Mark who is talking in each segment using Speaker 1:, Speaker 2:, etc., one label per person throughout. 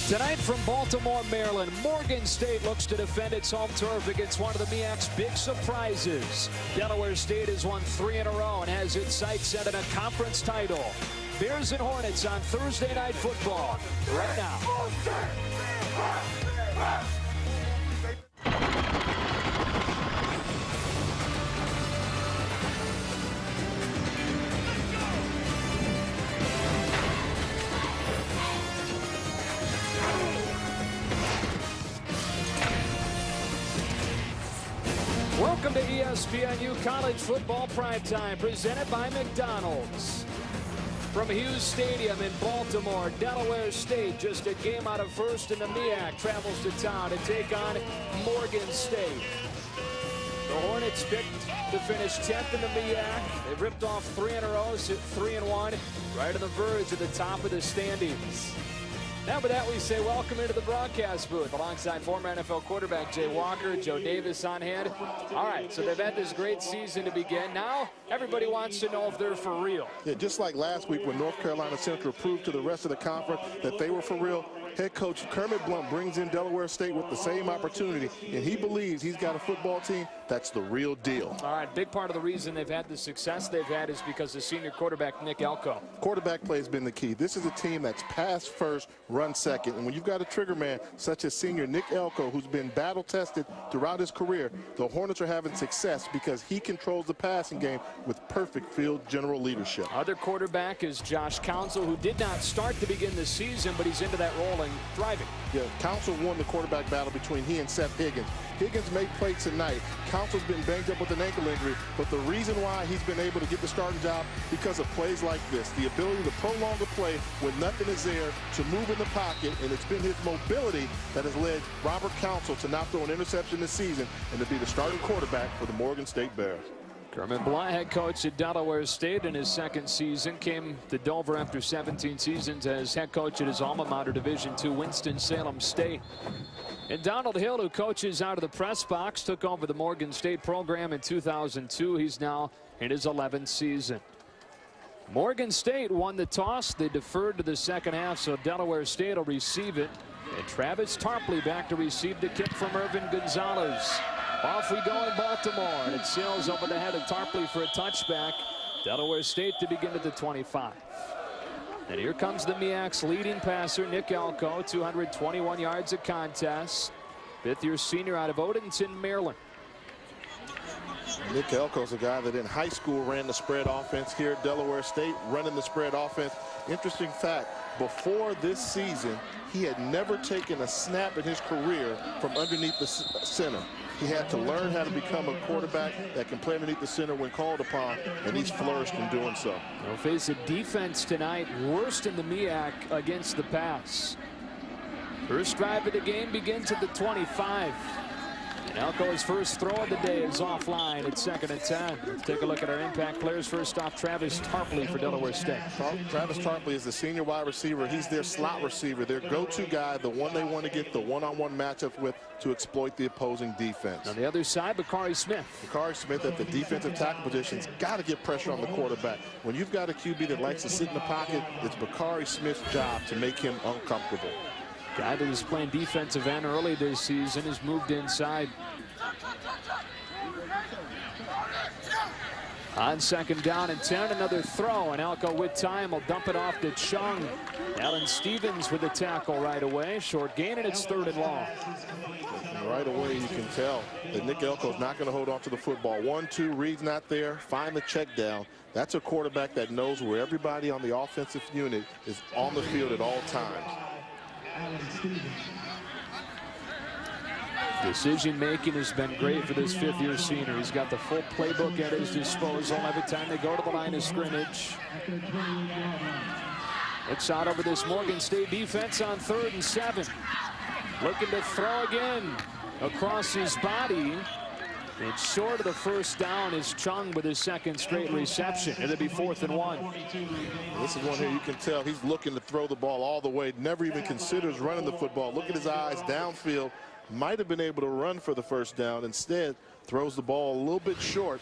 Speaker 1: Tonight from Baltimore, Maryland, Morgan State looks to defend its home turf against one of the MEAC's big surprises. Delaware State has won 3 in a row and has its sights set on a conference title. Bears and Hornets on Thursday Night Football right now. Welcome to ESPNU College Football Primetime, presented by McDonald's. From Hughes Stadium in Baltimore, Delaware State, just a game out of first in the MEAC, travels to town to take on Morgan State. The Hornets picked to finish 10th in the MEAC. They ripped off 3 in a row, sit 3-1, right on the verge of the top of the standings. Now with that, we say welcome into the broadcast booth alongside former NFL quarterback Jay Walker, Joe Davis on hand. All right, so they've had this great season to begin. Now everybody wants to know if they're for real.
Speaker 2: Yeah, just like last week when North Carolina Central proved to the rest of the conference that they were for real, head coach Kermit Blunt brings in Delaware State with the same opportunity, and he believes he's got a football team that's the real deal.
Speaker 1: All right, big part of the reason they've had the success they've had is because of senior quarterback Nick Elko.
Speaker 2: Quarterback play has been the key. This is a team that's pass first, run second, and when you've got a trigger man such as senior Nick Elko, who's been battle-tested throughout his career, the Hornets are having success because he controls the passing game with perfect field general leadership.
Speaker 1: Other quarterback is Josh Council, who did not start to begin the season, but he's into that role and thriving.
Speaker 2: Yeah, Council won the quarterback battle between he and Seth Higgins. Higgins made play tonight. Council's been banged up with an ankle injury, but the reason why he's been able to get the starting job because of plays like this, the ability to prolong the play when nothing is there, to move in the pocket, and it's been his mobility that has led Robert Council to not throw an interception this season and to be the starting quarterback for the Morgan State Bears.
Speaker 1: Kermit Blunt, head coach at Delaware State in his second season, came to Dover after 17 seasons as head coach at his alma mater, Division II Winston-Salem State. And Donald Hill, who coaches out of the press box, took over the Morgan State program in 2002. He's now in his 11th season. Morgan State won the toss. They deferred to the second half, so Delaware State will receive it. And Travis Tarpley back to receive the kick from Irvin Gonzalez. Off we go in Baltimore, and it sails over the head of Tarpley for a touchback. Delaware State to begin at the 25. And here comes the MEAC's leading passer, Nick Elko, 221 yards a contest. Fifth-year senior out of Odenton, Maryland.
Speaker 2: Nick Elko's a guy that in high school ran the spread offense here at Delaware State, running the spread offense. Interesting fact, before this season, he had never taken a snap in his career from underneath the center. He had to learn how to become a quarterback that can play underneath the center when called upon, and he's flourished in doing so.
Speaker 1: They'll face a defense tonight, worst in the MEAC against the pass. First drive of the game begins at the 25. And Elko's first throw of the day is offline at 2nd and 10. Let's take a look at our impact players. First off, Travis Tarpley for Delaware State.
Speaker 2: Travis Tarpley is the senior wide receiver. He's their slot receiver, their go-to guy, the one they want to get the one-on-one matchups with to exploit the opposing defense.
Speaker 1: On the other side, Bakari Smith.
Speaker 2: Bakari Smith at the defensive tackle position's got to get pressure on the quarterback. When you've got a QB that likes to sit in the pocket, it's Bakari Smith's job to make him uncomfortable.
Speaker 1: Guy that was playing defensive end early this season has moved inside. On 2nd down and 10, another throw, and Elko with time will dump it off to Chung. Alan Stevens with the tackle right away. Short gain, and it's 3rd and long.
Speaker 2: And right away you can tell that Nick Elko's not going to hold on to the football. 1-2, Reed's not there. Find the check down. That's a quarterback that knows where everybody on the offensive unit is on the field at all times.
Speaker 1: Decision making has been great for this 5th-year senior. He's got the full playbook at his disposal every time they go to the line of scrimmage. Looks out over this Morgan State defense on 3rd and 7. Looking to throw again across his body. It's short of the first down is Chung with his 2nd straight reception. It'll be 4th and 1.
Speaker 2: This is one here you can tell he's looking to throw the ball all the way. Never even considers running the football. Look at his eyes downfield. Might have been able to run for the first down. Instead, throws the ball a little bit short.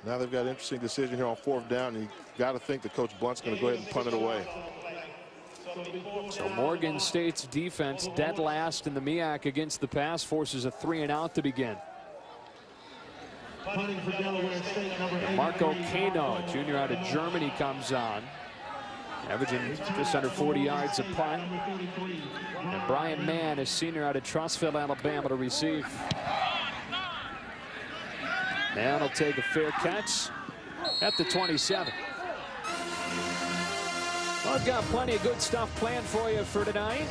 Speaker 2: Now they've got an interesting decision here on 4th down. And you got to think that Coach Blunt's going to go ahead and punt it away.
Speaker 1: So Morgan State's defense dead last in the MEAC against the pass, forces a 3-and-out to begin. Marco Cano, junior out of Germany, comes on, averaging just under 40 yards a punt. And Brian Mann, a senior out of Trussville, Alabama, to receive. Mann will take a fair catch at the 27. Well, I've got plenty of good stuff planned for you for tonight.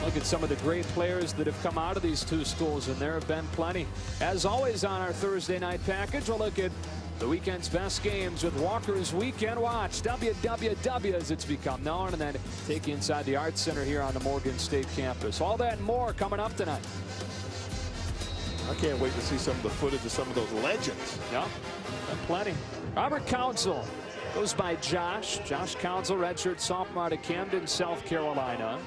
Speaker 1: Look at some of the great players that have come out of these two schools, and there have been plenty. As always on our Thursday night package, we'll look at the weekend's best games with Walker's Weekend Watch, WWW as it's become known, and then take you inside the Arts Center here on the Morgan State campus. All that and more coming up tonight.
Speaker 2: I can't wait to see some of the footage of some of those legends.
Speaker 1: Yeah, plenty. Robert Council goes by Josh. Josh Council, redshirt sophomore out of Camden, South Carolina.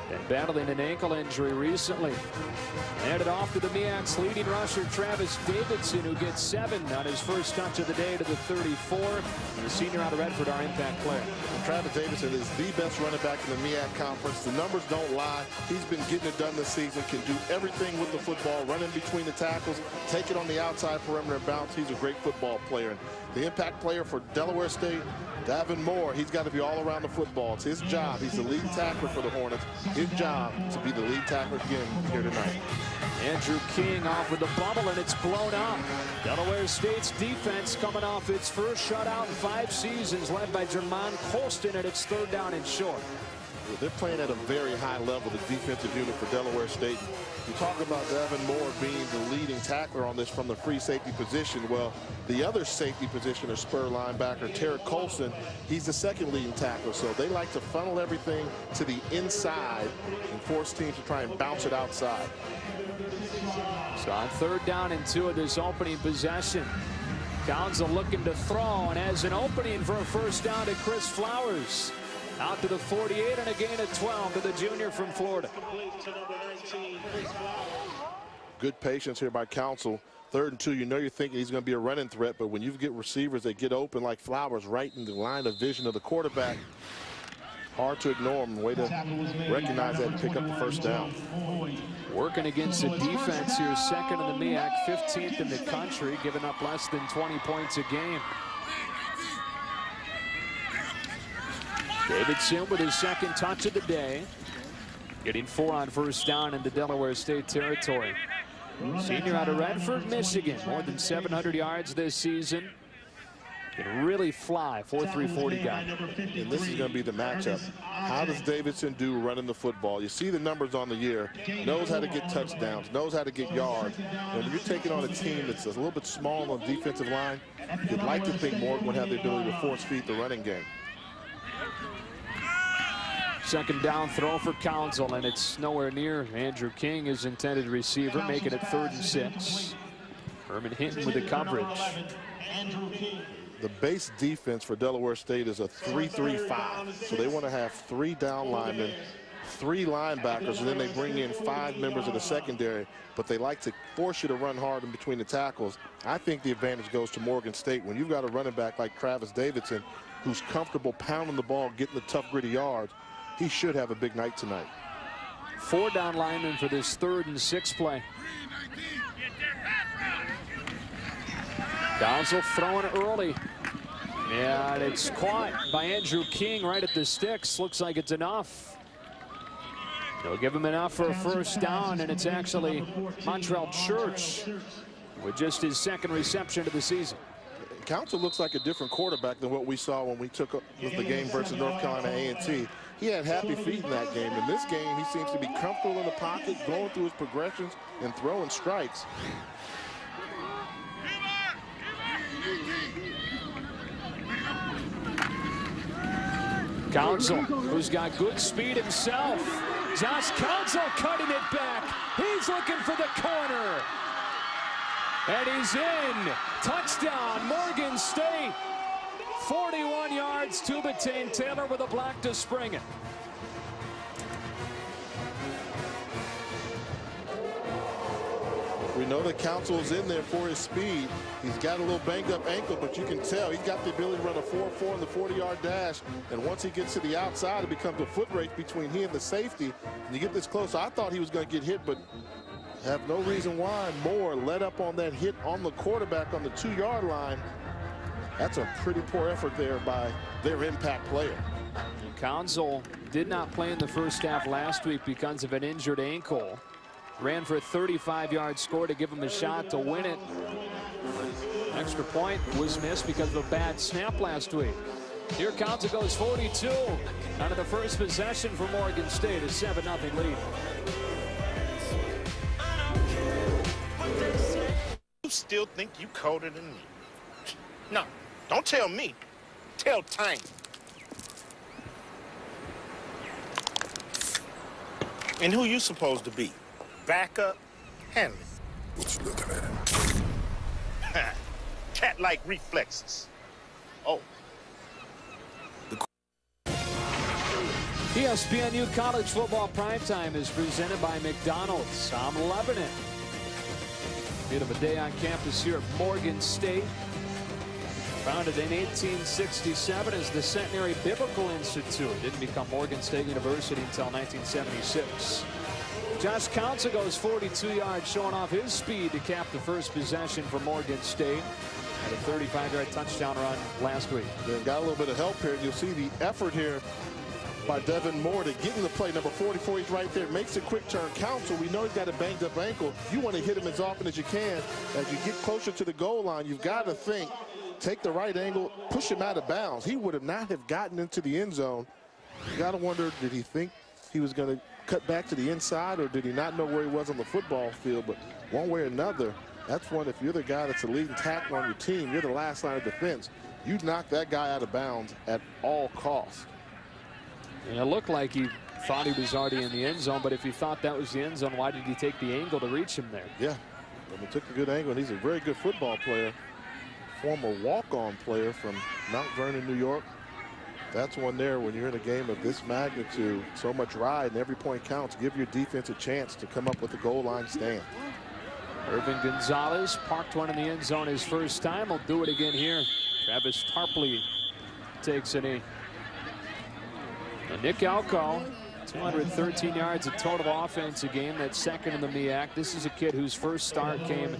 Speaker 1: Been battling an ankle injury recently. Handed off to the MEAC's leading rusher, Travis Davidson, who gets 7 on his first touch of the day to the 34. And the senior out of Redford, our impact player.
Speaker 2: And Travis Davidson is the best running back in the MEAC conference. The numbers don't lie. He's been getting it done this season, can do everything with the football, running between the tackles, take it on the outside perimeter and bounce. He's a great football player. And the impact player for Delaware State, Davin Moore, he's got to be all around the football. It's his job. He's the lead tackler for the Hornets. His job to be the lead tackler again here tonight.
Speaker 1: Andrew King off with the bubble, and it's blown up. Delaware State's defense coming off its first shutout in 5 seasons, led by Jermon Colston, and it's 3rd down and short.
Speaker 2: Well, they're playing at a very high level, the defensive unit for Delaware State. You talk about Davin Moore being the leading tackler on this from the free safety position. Well, the other safety position, a spur linebacker, Terry Colson, he's the second leading tackler. So they like to funnel everything to the inside and force teams to try and bounce it outside.
Speaker 1: So on 3rd down and 2 of this opening possession, Council looking to throw and has an opening for a first down to Chris Flowers. Out to the 48 and a gain of 12 to the junior from Florida.
Speaker 2: Good patience here by Council. 3rd and 2, you know you're thinking he's going to be a running threat, but when you get receivers that get open like Flowers right in the line of vision of the quarterback, hard to ignore him. Way to recognize that and pick up the first down.
Speaker 1: Working against a defense here, 2nd in the MEAC, 15th in the country, giving up less than 20 points a game. Davidson with his 2nd touch of the day, getting 4 on first down into Delaware State territory. Senior out of Redford, Michigan, more than 700 yards this season. Can really fly, 4.3 40 guy.
Speaker 2: And this is going to be the matchup. How does Davidson do running the football? You see the numbers on the year. Knows how to get touchdowns, knows how to get yards. And when you're taking on a team that's a little bit small on the defensive line, you'd like to think Morgan would have the ability to force feed the running game.
Speaker 1: 2nd down throw for Council, and it's nowhere near Andrew King, his intended receiver, making it 3rd and 6. Herman Hinton with the coverage.
Speaker 2: The base defense for Delaware State is a 3-3-5. So they want to have 3 down linemen, 3 linebackers, and then they bring in 5 members of the secondary. But they like to force you to run hard in between the tackles. I think the advantage goes to Morgan State. When you've got a running back like Travis Davidson, who's comfortable pounding the ball, getting the tough, gritty yards, he should have a big night tonight.
Speaker 1: 4 down linemen for this 3rd and 6 play. Council throwing early. And it's caught by Andrew King right at the sticks. Looks like it's enough. They'll give him enough for a first down, and it's actually Montrell Church with just his 2nd reception of the season.
Speaker 2: Council looks like a different quarterback than what we saw when we took up the game versus North Carolina A&T. He had happy feet in that game. In this game, he seems to be comfortable in the pocket, going through his progressions and throwing strikes.
Speaker 1: Council, who's got good speed himself. Josh Council cutting it back. He's looking for the corner. And he's in. Touchdown, Morgan State. 41 yards to Batane Taylor with a block to spring it.
Speaker 2: We know that Council's in there for his speed. He's got a little banged up ankle, but you can tell he's got the ability to run a 4.4 in the 40-yard dash. And once he gets to the outside, it becomes a foot race between he and the safety. And you get this close. I thought he was going to get hit, but have no reason why. Moore led up on that hit on the quarterback on the 2-yard line. That's a pretty poor effort there by their impact player.
Speaker 1: And Council did not play in the first half last week because of an injured ankle. Ran for a 35-yard score to give him a shot to win it. Extra point was missed because of a bad snap last week. Here Council goes 42 out of the first possession for Morgan State, a 7-0 lead.
Speaker 3: You still think you colder than me? No, don't tell me. Tell Tiny. And who you supposed to be? Back up, handle it.
Speaker 4: What you looking at?
Speaker 3: Cat-like reflexes. Oh.
Speaker 1: ESPNU College Football Primetime is presented by McDonald's. I'm loving it. Bit of a day on campus here at Morgan State. Founded in 1867 as the Centenary Biblical Institute. Didn't become Morgan State University until 1976. Josh Council goes 42 yards, showing off his speed to cap the first possession for Morgan State. Had a 35-yard touchdown run last week.
Speaker 2: They got a little bit of help here. You'll see the effort here by Devin Moore to get in the play. Number 44, he's right there. Makes a quick turn. Council, we know he's got a banged up ankle. You want to hit him as often as you can. As you get closer to the goal line, you've got to think, take the right angle, push him out of bounds. He would have not have gotten into the end zone. You got to wonder, did he think he was going to cut back to the inside, or did he not know where he was on the football field? But one way or another, that's one, if you're the guy that's the leading tackle on your team, you're the last line of defense, you knock that guy out of bounds at all costs.
Speaker 1: And it looked like he thought he was already in the end zone, but if he thought that was the end zone, why did he take the angle to reach him there?
Speaker 2: Yeah, and he took a good angle, and he's a very good football player. Former walk-on player from Mount Vernon, New York. That's one there when you're in a game of this magnitude, so much ride and every point counts. Give your defense a chance to come up with a goal line stand.
Speaker 1: Irvin Gonzalez parked one in the end zone his first time. He'll do it again here. Travis Tarpley takes a knee. And Nick Elko, 213 yards of total offense a game. That's second in the MEAC. This is a kid whose first start came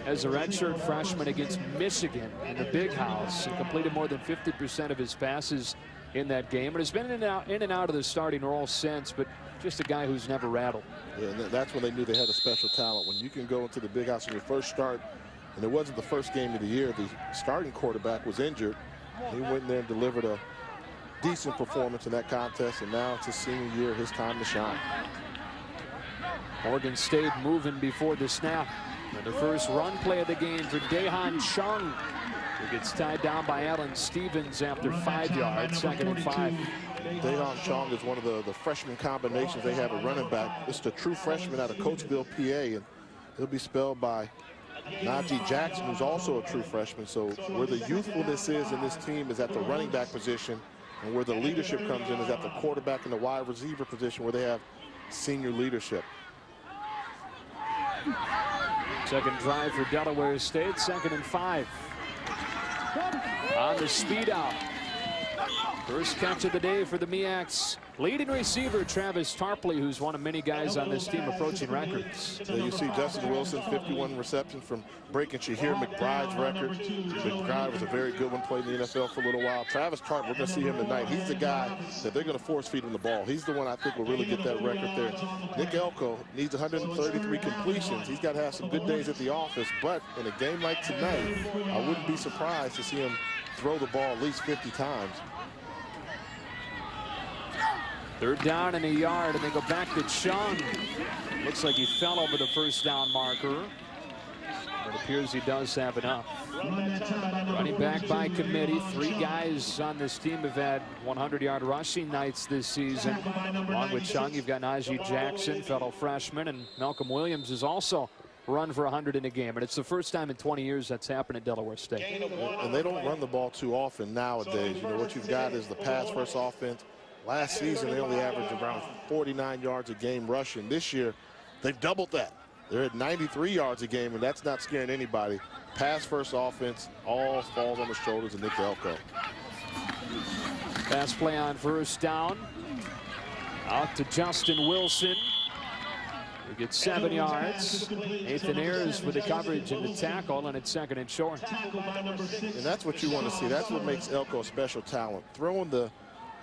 Speaker 1: as a redshirt freshman against Michigan in the Big House. He completed more than 50% of his passes in that game, and has been in and out of the starting role since, but just a guy who's never rattled.
Speaker 2: Yeah, and that's when they knew they had a special talent. When you can go into the Big House in your first start, and it wasn't the first game of the year, the starting quarterback was injured. He went in there and delivered a decent performance in that contest, and now it's his senior year, his time to shine.
Speaker 1: Morgan State moving before the snap. And the first run play of the game for Daehan Chung, who gets tied down by Allen Stevens after 5 yards, 2nd and 5.
Speaker 2: Daehan Chung is one of the freshman combinations they have at running back. It's a true freshman out of Coatesville, PA, and he'll be spelled by Najee Jackson, who's also a true freshman. So where the youthfulness is in this team is at the running back position, and where the leadership comes in is at the quarterback and the wide receiver position, where they have senior leadership.
Speaker 1: Second drive for Delaware State, 2nd and 5. On the speed out. First catch of the day for the MEAC's leading receiver, Travis Tarpley, who's one of many guys on this team approaching records.
Speaker 2: So you see Justin Wilson, 51 receptions from breaking Shahir McBride's record. McBride was a very good one, played in the NFL for a little while. Travis Tarpley, we're going to see him tonight. He's the guy that they're going to force feed him the ball. He's the one I think will really get that record there. Nick Elko needs 133 completions. He's got to have some good days at the office, but in a game like tonight, I wouldn't be surprised to see him throw the ball at least 50 times.
Speaker 1: 3rd down and a yard, and they go back to Chung. Looks like he fell over the first down marker. It appears he does have enough. Running back by committee. 3 guys on this team have had 100-yard rushing nights this season. Along with Chung, you've got Najee Jackson, fellow freshman, and Malcolm Williams has also run for 100 in a game. And it's the first time in 20 years that's happened at Delaware State.
Speaker 2: And they don't run the ball too often nowadays. You know, what you've got is the pass-first offense. Last season, they only averaged around 49 yards a game rushing. This year, they've doubled that. They're at 93 yards a game, and that's not scaring anybody. Pass first offense, all falls on the shoulders of Nick Elko.
Speaker 1: Pass play on first down. Out to Justin Wilson. We get 7 yards. Nathan Ayers with the coverage and the tackle, and it's 2nd and short.
Speaker 2: And that's what you want to see. That's what makes Elko a special talent. Throwing the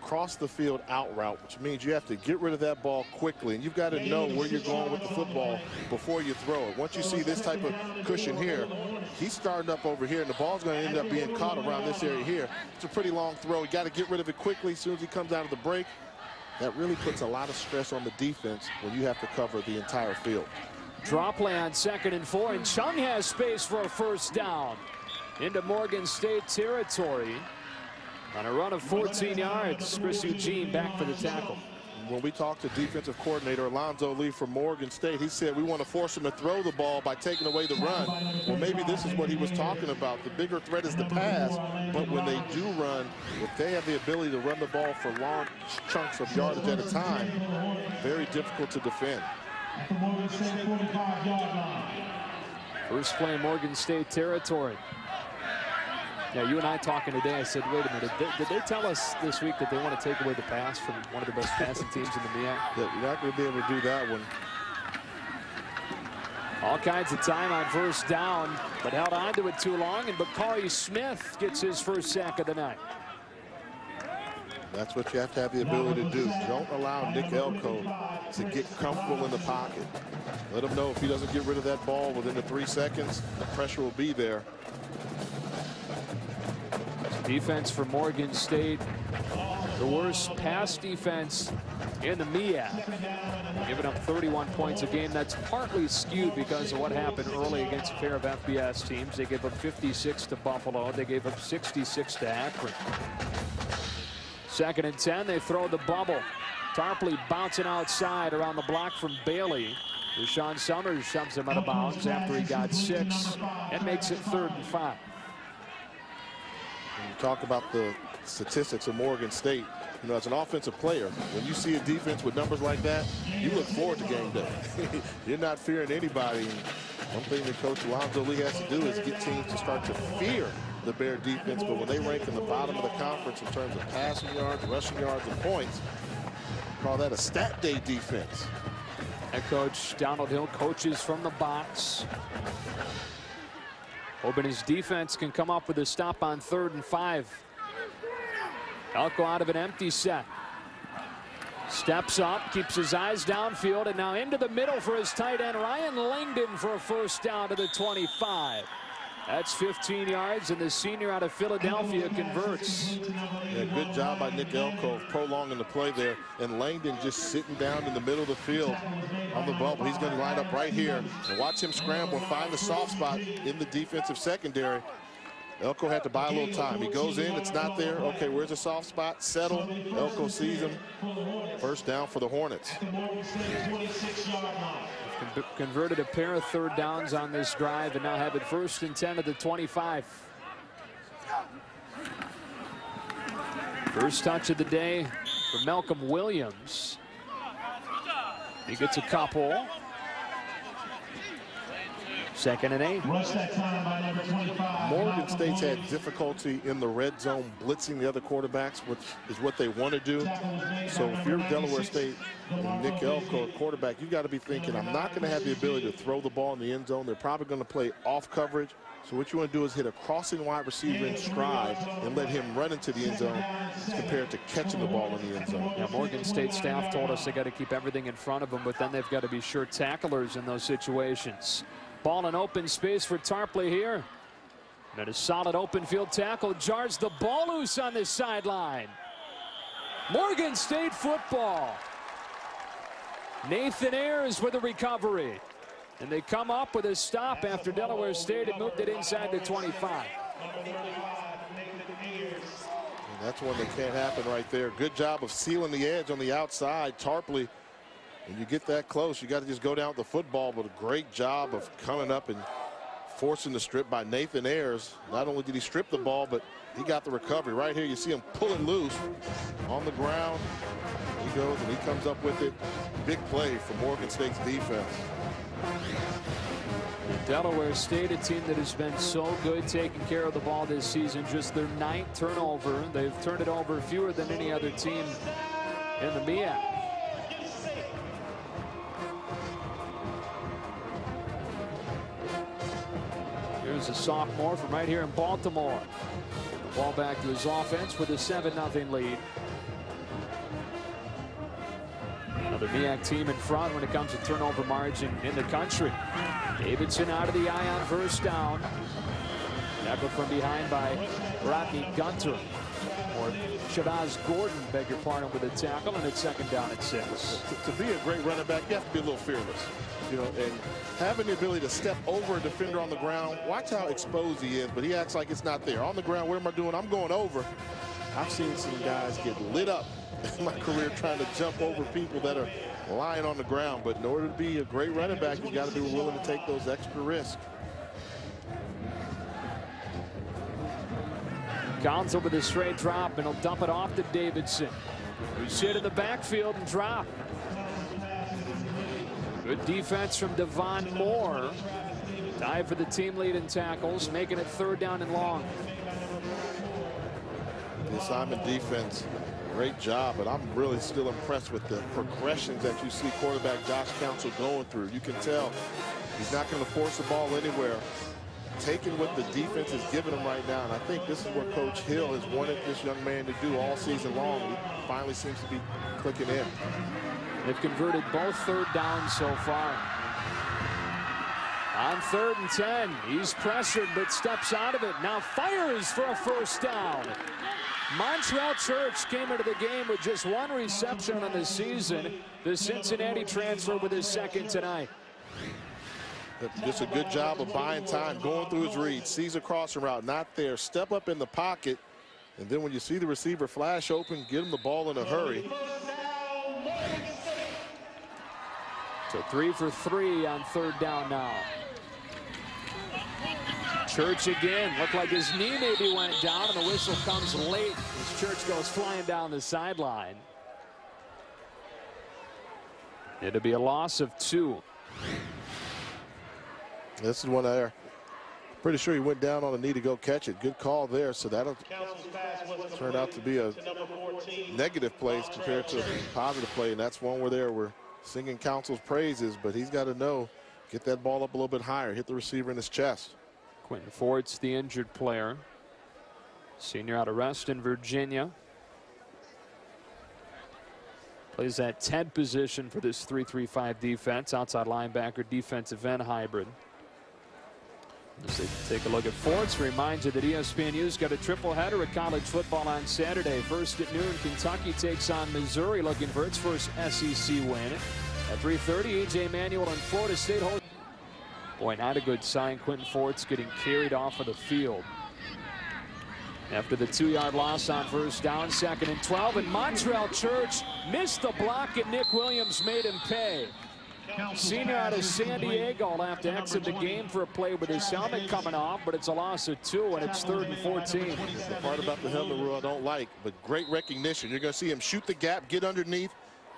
Speaker 2: cross the field out route, which means you have to get rid of that ball quickly, and you've got to know where you're going with the football before you throw it. Once you see this type of cushion here, he's starting up over here, and the ball's going to end up being caught around this area here. It's a pretty long throw. You got to get rid of it quickly as soon as he comes out of the break. That really puts a lot of stress on the defense when you have to cover the entire field.
Speaker 1: Draw play on 2nd and 4, and Chung has space for a first down into Morgan State territory. On a run of 14 yards, Chris Eugene back for the tackle.
Speaker 2: When we talked to defensive coordinator Alonzo Lee from Morgan State, he said we want to force him to throw the ball by taking away the run. Well, maybe this is what he was talking about. The bigger threat is the pass, but when they do run, if they have the ability to run the ball for long chunks of yardage at a time, very difficult to defend.
Speaker 1: First play in Morgan State territory. Yeah, you and I talking today, I said, wait a minute, did they tell us this week that they want to take away the pass from one of the best passing teams in the MEAC?
Speaker 2: Yeah, you're not going to be able to do that one.
Speaker 1: All kinds of time on first down, but held on to it too long, and Bakari Smith gets his first sack of the night.
Speaker 2: That's what you have to have the ability to do. Don't allow Nick Elko to get comfortable in the pocket. Let him know if he doesn't get rid of that ball within the 3 seconds, the pressure will be there.
Speaker 1: Defense for Morgan State, the worst pass defense in the MEAC, giving up 31 points a game. That's partly skewed because of what happened early against a pair of FBS teams. They gave up 56 to Buffalo. They gave up 66 to Akron. 2nd and 10, they throw the bubble. Tarpley bouncing outside around the block from Bailey. Rashawn Summers shoves him out of bounds after he got 6 and makes it 3rd and 5.
Speaker 2: When you talk about the statistics of Morgan State, you know, as an offensive player, when you see a defense with numbers like that, you look forward to game day. You're not fearing anybody. One thing that Coach Alonzo Lee has to do is get teams to start to fear the Bear defense, but when they rank in the bottom of the conference in terms of passing yards, rushing yards, and points, call that a stat day defense.
Speaker 1: Head coach Donald Hill coaches from the box. Hoping his defense can come up with a stop on 3rd and 5. Elko out of an empty set. Steps up, keeps his eyes downfield, and now into the middle for his tight end, Ryan Langdon, for a first down to the 25. That's 15 yards, and the senior out of Philadelphia converts.
Speaker 2: Yeah, good job by Nick Elko of prolonging the play there, and Langdon just sitting down in the middle of the field on the bubble. He's going to line up right here and watch him scramble and find the soft spot in the defensive secondary. Elko had to buy a little time. He goes in, it's not there. Okay, where's the soft spot? Settle. Elko sees him. First down for the Hornets.
Speaker 1: Converted a pair of 3rd downs on this drive and now have it 1st and 10 at the 25. First touch of the day for Malcolm Williams. He gets a couple. 2nd and 8.
Speaker 2: Morgan State's had difficulty in the red zone blitzing the other quarterbacks, which is what they want to do. So if you're Delaware State and Nick Elko, quarterback, you got to be thinking, I'm not going to have the ability to throw the ball in the end zone. They're probably going to play off coverage. So what you want to do is hit a crossing wide receiver in stride and let him run into the end zone as compared to catching the ball in the end zone.
Speaker 1: Yeah, Morgan State staff told us they got to keep everything in front of them, but then they've got to be sure tacklers in those situations. Ball in open space for Tarpley here. And a solid open field tackle jars the ball loose on this sideline. Morgan State football. Nathan Ayers with a recovery. And they come up with a stop after Delaware State had moved it inside the 25.
Speaker 2: And that's one that can't happen right there. Good job of sealing the edge on the outside. Tarpley, when you get that close, you got to just go down with the football, but a great job of coming up and forcing the strip by Nathan Ayers. Not only did he strip the ball, but he got the recovery. Right here, you see him pull it loose on the ground. He goes and he comes up with it. Big play for Morgan State's defense.
Speaker 1: Delaware State, a team that has been so good taking care of the ball this season. Just their 9th turnover. They've turned it over fewer than any other team in the MEAC. Here's a sophomore from right here in Baltimore. Ball back to his offense with a 7-0 lead. Another MEAC team in front when it comes to turnover margin in the country. Davidson out of the eye on first down. Tackled from behind by Rodney Gunter. Or Shabazz Gordon, beg your pardon, with a tackle, and it's 2nd down at 6.
Speaker 2: To be a great running back, you have to be a little fearless. You know, and having the ability to step over a defender on the ground. Watch how exposed he is, but he acts like it's not there. On the ground, what am I doing? I'm going over. I've seen some guys get lit up in my career trying to jump over people that are lying on the ground. But in order to be a great running back, you got to be willing to take those extra risks.
Speaker 1: Council with a straight drop, and he'll dump it off to Davidson, who sit in the backfield and drop. Good defense from Devon Moore. Tied for the team lead in tackles, making it 3rd down and long.
Speaker 2: The assignment defense, great job, but I'm really still impressed with the progressions that you see quarterback Josh Council going through. You can tell he's not going to force the ball anywhere. Taking what the defense is giving him right now, and I think this is what Coach Hill has wanted this young man to do all season long. He finally seems to be clicking in.
Speaker 1: They've converted both 3rd downs so far. On 3rd and 10, he's pressured but steps out of it. Now fires for a 1st down. Montreal Church came into the game with just 1 reception on the season. The Cincinnati transfer with his 2nd tonight.
Speaker 2: Just a good job of buying time, going through his read, sees a crossing route, not there, step up in the pocket, and then when you see the receiver flash open, get him the ball in a hurry.
Speaker 1: So 3 for 3 on 3rd down now. Church again, looked like his knee maybe went down, and the whistle comes late as Church goes flying down the sideline. It'll be a loss of 2.
Speaker 2: This is one there. Pretty sure he went down on a knee to go catch it. Good call there. So that'll turn out to be a negative play compared to a positive play. And that's one where we're singing Council's praises, but he's got to know, get that ball up a little bit higher, hit the receiver in his chest.
Speaker 1: Quentin Fort's the injured player. Senior out of Reston, Virginia. Plays that 10 position for this 3-3-5 defense. Outside linebacker, defensive end hybrid. As they take a look at Forts, reminds you that ESPNU's got a triple header of college football on Saturday. First at noon, Kentucky takes on Missouri, looking for its first SEC win. At 3:30, E.J. Manuel and Florida State hold. Boy, not a good sign. Quentin Forts getting carried off of the field. After the 2-yard loss on 1st down, 2nd and 12, and Montreal Church missed the block, and Nick Williams made him pay. Senior out of San Diego will have to exit the game for a play with his helmet coming off, but it's a loss of 2, and it's 3rd and 14.
Speaker 2: The part about the helmet rule I don't like, but great recognition. You're going to see him shoot the gap, get underneath,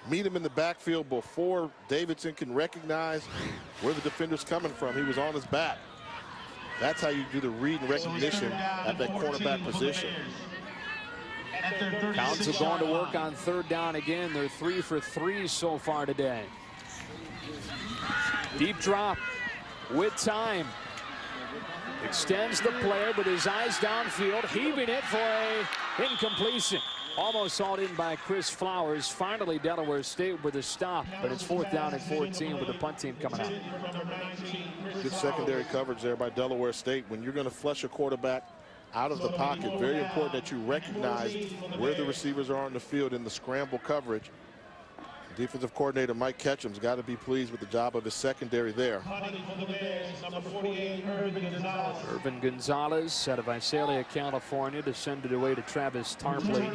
Speaker 2: meet him in the backfield before Davidson can recognize where the defender's coming from. He was on his back. That's how you do the read and recognition at that cornerback position.
Speaker 1: Council going to work on 3rd down again. They're 3 for 3 so far today. Deep drop with time. Extends the play with his eyes downfield, heaving it for a incompletion. Almost hauled in by Chris Flowers. Finally, Delaware State with a stop, but it's 4th down and 14 with the punt team coming out.
Speaker 2: Good secondary coverage there by Delaware State. When you're going to flush a quarterback out of the pocket, very important that you recognize where the receivers are on the field in the scramble coverage. Defensive coordinator Mike Ketchum's got to be pleased with the job of his secondary there.
Speaker 1: Irvin Gonzalez out of Visalia, California, descended away to Travis Tarpley.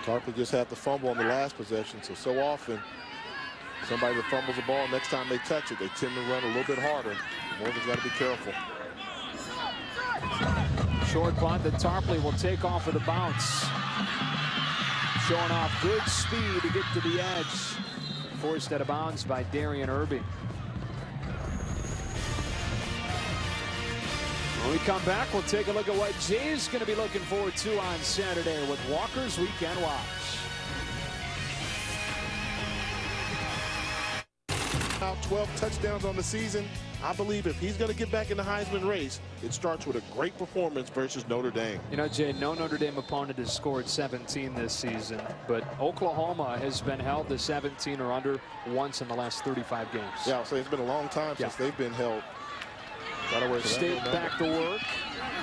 Speaker 2: Tarpley just had the fumble on the last possession, so often somebody that fumbles the ball, next time they touch it, they tend to run a little bit harder. Morgan's got to be careful.
Speaker 1: Short punt that Tarpley will take off of the bounce. Showing off good speed to get to the edge. Forced out of bounds by Darian Irby. When we come back, we'll take a look at what Jay's going to be looking forward to on Saturday with Walker's Weekend Watch.
Speaker 2: Now 12 touchdowns on the season. I believe if he's going to get back in the Heisman race, it starts with a great performance versus Notre Dame.
Speaker 1: You know, Jay, no Notre Dame opponent has scored 17 this season, but Oklahoma has been held to 17 or under once in the last 35 games.
Speaker 2: Yeah, I'll say it's been a long time since they've been held.
Speaker 1: Delaware State back to work,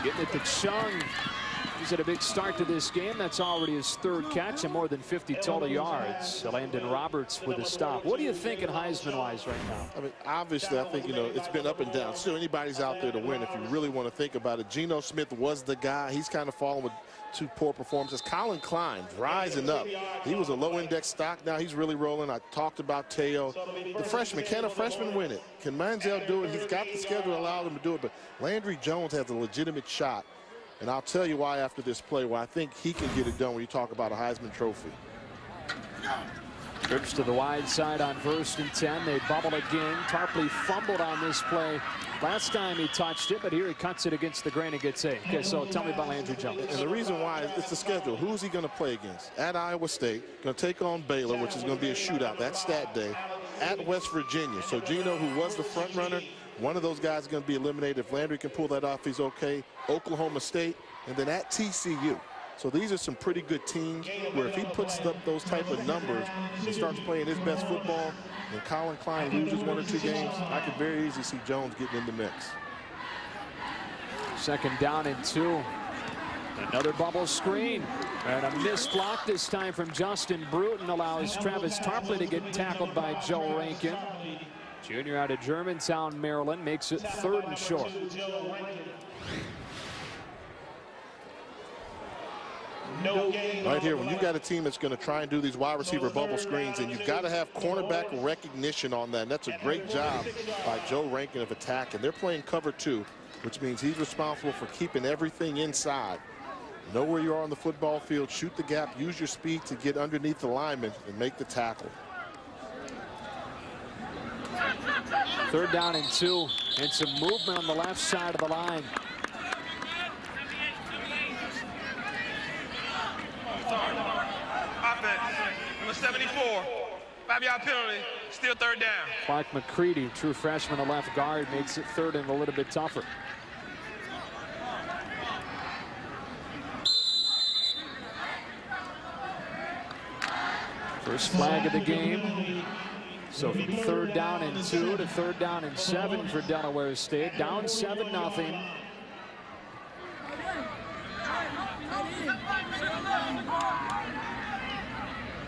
Speaker 1: getting it to Chung. He's had a big start to this game. That's already his third catch and more than 50 total yards. Landon Roberts with a stop. What do you think in Heisman-wise right now?
Speaker 2: I mean, obviously, I think, you know, it's been up and down. Still, anybody's out there to win if you really want to think about it. Geno Smith was the guy. He's kind of fallen with two poor performances. Colin Klein rising up. He was a low-index stock. Now he's really rolling. I talked about Teo. The freshman, can a freshman win it? Can Manziel do it? He's got the schedule to allow him to do it, but Landry Jones has a legitimate shot. And I'll tell you why after this play, why I think he can get it done when you talk about a Heisman Trophy.
Speaker 1: Trips to the wide side on 1st and 10. They bubble again. Tarpley fumbled on this play last time he touched it, but here he cuts it against the grain and gets a. Okay, so tell me about Landry Jones.
Speaker 2: And the reason why is it's the schedule. Who's he going to play against? At Iowa State, going to take on Baylor, which is going to be a shootout. That's stat day. At West Virginia. So Geno, who was the front runner, one of those guys is going to be eliminated. If Landry can pull that off, he's okay. Oklahoma State, and then at TCU. So these are some pretty good teams where if he puts up those type of numbers and starts playing his best football, and Colin Klein loses 1 or 2 games, I could very easily see Jones getting in the mix.
Speaker 1: 2nd down and 2. Another bubble screen. And a missed block this time from Justin Bruton allows Travis Tarpley to get tackled by Joe Rankin. Junior out of Germantown, Maryland, makes it 3rd and short.
Speaker 2: Right here, when you've got a team that's going to try and do these wide receiver bubble screens, and you've got to have cornerback recognition on that. And that's a great job by Joe Rankin of attack. And they're playing cover 2, which means he's responsible for keeping everything inside. Know where you are on the football field, shoot the gap, use your speed to get underneath the lineman and make the tackle.
Speaker 1: 3rd down and 2, and some movement on the left side of the line.
Speaker 5: Offense, number 74, 5-yard penalty, still 3rd down.
Speaker 1: Clark McCready, true freshman at left guard, makes it 3rd and a little bit tougher. First flag of the game. So from 3rd down and 2 to 3rd down and 7 for Delaware State. Down 7-0.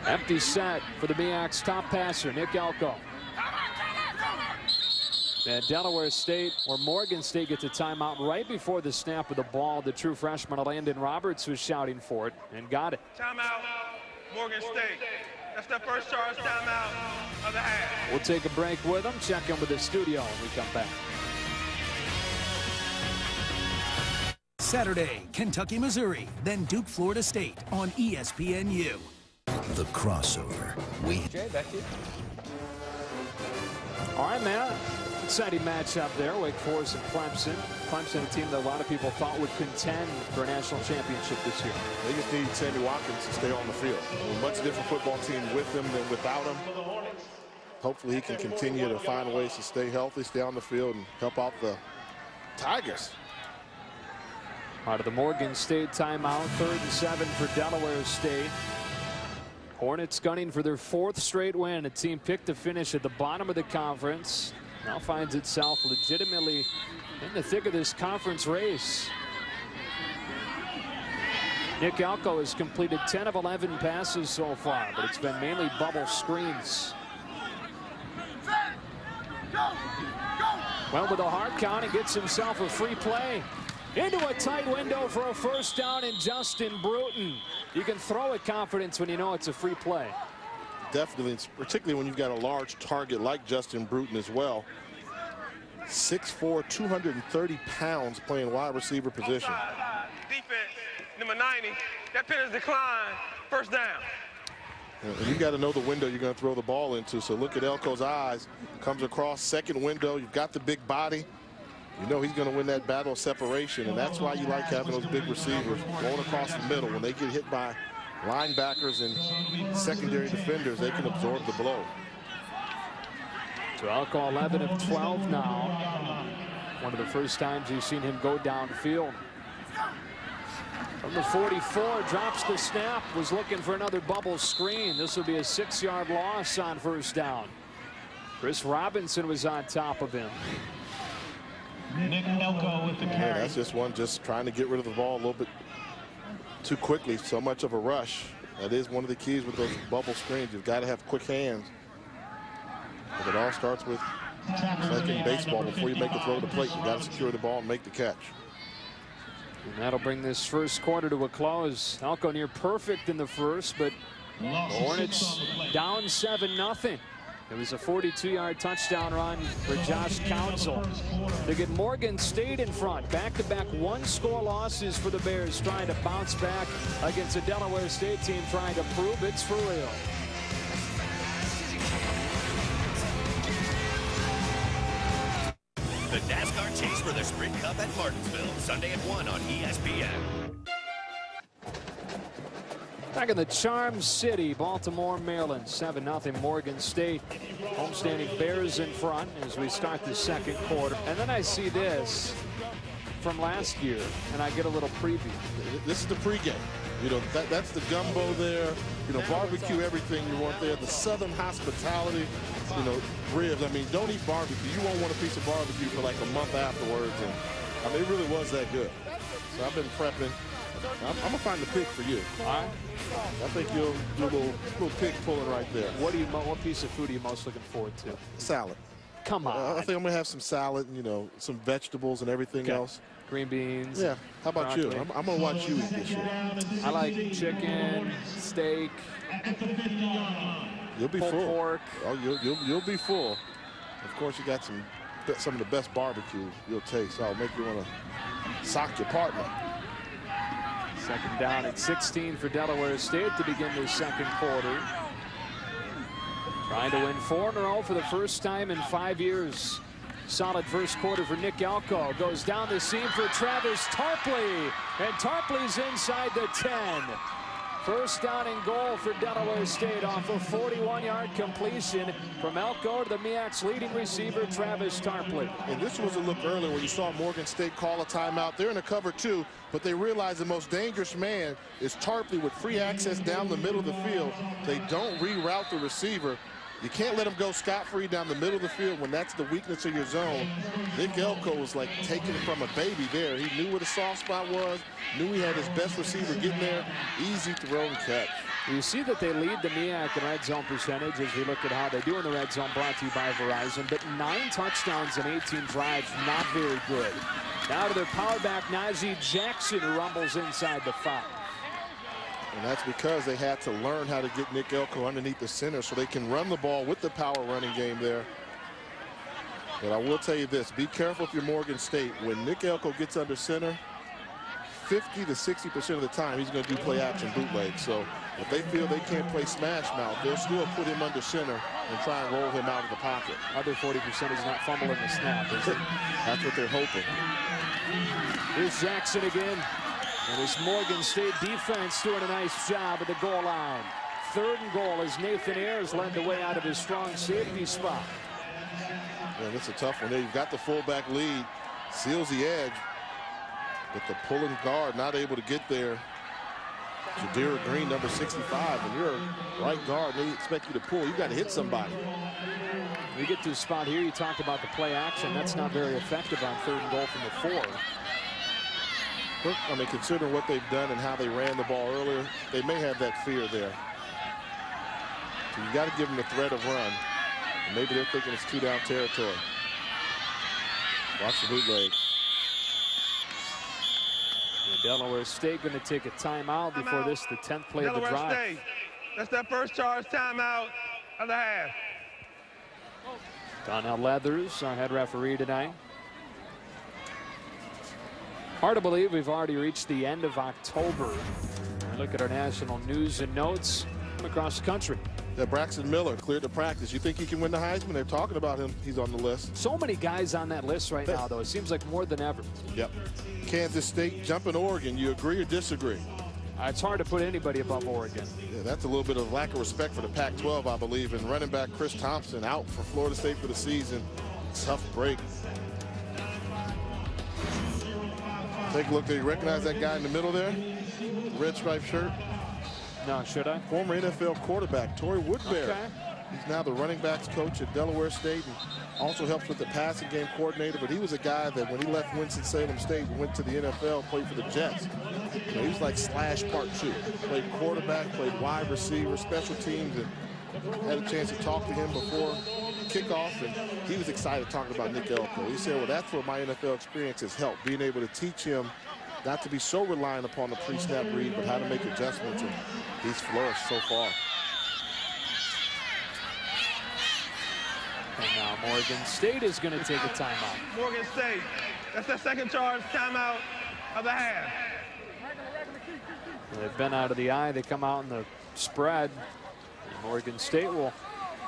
Speaker 1: Empty set for the MEAC's top passer, Nick Elko. And Delaware State, or Morgan State, gets a timeout right before the snap of the ball. The true freshman Landon Roberts was shouting for it and got it.
Speaker 5: Timeout, Morgan State. That's their first charge timeout of the half.
Speaker 1: We'll take a break with them, check in with the studio when we come back.
Speaker 6: Saturday, Kentucky, Missouri, then Duke, Florida State on ESPNU.
Speaker 4: The crossover.
Speaker 1: Jay, back to you. All right, man. Exciting matchup there, Wake Forest and Clemson. Clemson, a team that a lot of people thought would contend for a national championship this year.
Speaker 2: They just need Sammy Watkins to stay on the field. A much different football team with him than without him. Hopefully he can continue to find ways to stay healthy, stay on the field, and help out the Tigers.
Speaker 1: Out of the Morgan State timeout, 3rd and 7 for Delaware State. Hornets gunning for their 4th straight win. A team picked to finish at the bottom of the conference. Now finds itself legitimately in the thick of this conference race. Nick Elko has completed 10 of 11 passes so far, but it's been mainly bubble screens. Well, with a hard count, he gets himself a free play. Into a tight window for a 1st down, and Justin Bruton. You can throw with confidence when you know it's a free play.
Speaker 2: Definitely, particularly when you've got a large target like Justin Bruton as well. 6'4", 230 pounds playing wide receiver position.
Speaker 5: Defense, number 90. That penalty decline, 1st down.
Speaker 2: And you got to know the window you're going to throw the ball into. So look at Elko's eyes. Comes across second window. You've got the big body. You know he's going to win that battle of separation, and that's why you like having those big receivers going across the middle. When they get hit by linebackers and secondary defenders, they can absorb the blow.
Speaker 1: So Elko 11 of 12 now. One of the first times you've seen him go downfield. From the 44, drops the snap, was looking for another bubble screen. This will be a 6-yard loss on first down. Chris Robinson was on top of him.
Speaker 7: Nick Elko with the carry.
Speaker 2: That's just one just trying to get rid of the ball a little bit too quickly. So much of a rush. That is one of the keys with those bubble screens. You've got to have quick hands. But it all starts with, like in baseball, before you make the throw to the plate, you got to secure the ball and make the catch.
Speaker 1: And that'll bring this first quarter to a close. Elko near perfect in the first, but the Hornets down 7-0. It was a 42-yard touchdown run for Josh Council. They get Morgan State in front. Back-to-back one-score losses for the Bears, trying to bounce back against a Delaware State team trying to prove it's for real.
Speaker 8: The NASCAR chase for the Sprint Cup at Martinsville, Sunday at 1 on ESPN.
Speaker 1: Back in the Charm City, Baltimore, Maryland, 7-0 Morgan State. Homestanding Bears in front as we start the second quarter. And then I see this from last year, and I get a little preview.
Speaker 2: This is the pregame. You know, that's the gumbo there. You know, barbecue, everything you want there. The Southern hospitality, you know, ribs. I mean, don't eat barbecue. You won't want a piece of barbecue for like a month afterwards. And I mean, it really was that good. So I've been prepping. I'm gonna find the pick for you.
Speaker 1: All right.
Speaker 2: I think you'll do a little pick pulling right there.
Speaker 1: What piece of food are you most looking forward to?
Speaker 2: Salad.
Speaker 1: Come on.
Speaker 2: I think I'm gonna have some salad, you know, some vegetables and everything else.
Speaker 1: Green beans.
Speaker 2: Yeah. How about
Speaker 1: broccoli.
Speaker 2: you? I'm gonna watch you eat this year.
Speaker 1: I like chicken, steak.
Speaker 2: You'll be
Speaker 1: pulled
Speaker 2: full.
Speaker 1: Pork.
Speaker 2: Oh, you'll be full. Of course, you got some of the best barbecue you'll taste. I'll make you want to sock your partner.
Speaker 1: Second down at 16 for Delaware State to begin the second quarter. Trying to win 4 in a row for the first time in 5 years. Solid first quarter for Nick Elko. Goes down the seam for Travis Tarpley. And Tarpley's inside the 10. First down and goal for Delaware State off a 41-yard completion from Elko to the MEAC's leading receiver, Travis Tarpley.
Speaker 2: And this was a look earlier where you saw Morgan State call a timeout. They're in a cover 2, but they realize the most dangerous man is Tarpley with free access down the middle of the field. They don't reroute the receiver. You can't let him go scot-free down the middle of the field when that's the weakness of your zone. Nick Elko was like taking it from a baby there. He knew where the soft spot was, knew he had his best receiver getting there. Easy throw and catch.
Speaker 1: You see that they lead the MEAC in red zone percentage as we look at how they do in the red zone, brought to you by Verizon. But 9 touchdowns and 18 drives, not very good. Now to their power back, Najee Jackson, who rumbles inside the 5.
Speaker 2: And that's because they had to learn how to get Nick Elko underneath the center so they can run the ball with the power running game there. But I will tell you this, be careful if you're Morgan State. When Nick Elko gets under center, 50 to 60% of the time he's going to do play action bootleg. So if they feel they can't play smash mouth, they'll still put him under center and try and roll him out of the pocket.
Speaker 1: Other 40% is not fumbling the snap, is it?
Speaker 2: That's what they're hoping.
Speaker 1: Here's Jackson again. And this Morgan State defense doing a nice job at the goal line. 3rd and goal as Nathan Ayers led the way out of his strong safety spot.
Speaker 2: Yeah, that's a tough one there. You've got the fullback lead, seals the edge, but the pulling guard not able to get there. Jadira Green, number 65, and you're a right guard, and they expect you to pull. You got to hit somebody.
Speaker 1: We get to a spot here, you talked about the play action. That's not very effective on 3rd and goal from the 4.
Speaker 2: I mean, considering what they've done and how they ran the ball earlier, they may have that fear there. So you got to give them the threat of run. And maybe they're thinking it's 2-down territory. Watch the bootleg.
Speaker 1: Delaware State going to take a timeout before this, the 10th play of the drive.
Speaker 5: State. That's that first charge timeout of the half.
Speaker 1: Donnell Leathers, our head referee tonight. Hard to believe we've already reached the end of October. Look at our national news and notes. from across the country.
Speaker 2: Yeah, Braxton Miller cleared to practice. You think he can win the Heisman? They're talking about him. He's on the list.
Speaker 1: So many guys on that list right now, though. It seems like more than ever.
Speaker 2: Yep. Kansas State jumping Oregon. You agree or disagree?
Speaker 1: It's hard to put anybody above Oregon.
Speaker 2: Yeah, that's a little bit of lack of respect for the Pac-12, I believe. And running back Chris Thompson out for Florida State for the season. Tough break. Take a look. Do you recognize that guy in the middle there? Red striped shirt?
Speaker 1: No, should I?
Speaker 2: Former NFL quarterback Torrey Woodbury.
Speaker 1: Okay.
Speaker 2: He's now the running backs coach at Delaware State and also helps with the passing game coordinator. But he was a guy that when he left Winston-Salem State and went to the NFL, played for the Jets. You know, he was like Slash Part 2. Played quarterback, played wide receiver, special teams, and had a chance to talk to him before kickoff. And he was excited talking about Nick Elko. He said, well, that's where my NFL experience has helped, being able to teach him not to be so reliant upon the pre-snap read, but how to make adjustments, and he's flourished so far.
Speaker 1: And now Morgan State is going to take a timeout.
Speaker 5: Morgan State, that's their second charge timeout of the half.
Speaker 1: They've been out of the eye. They come out in the spread. And Morgan State will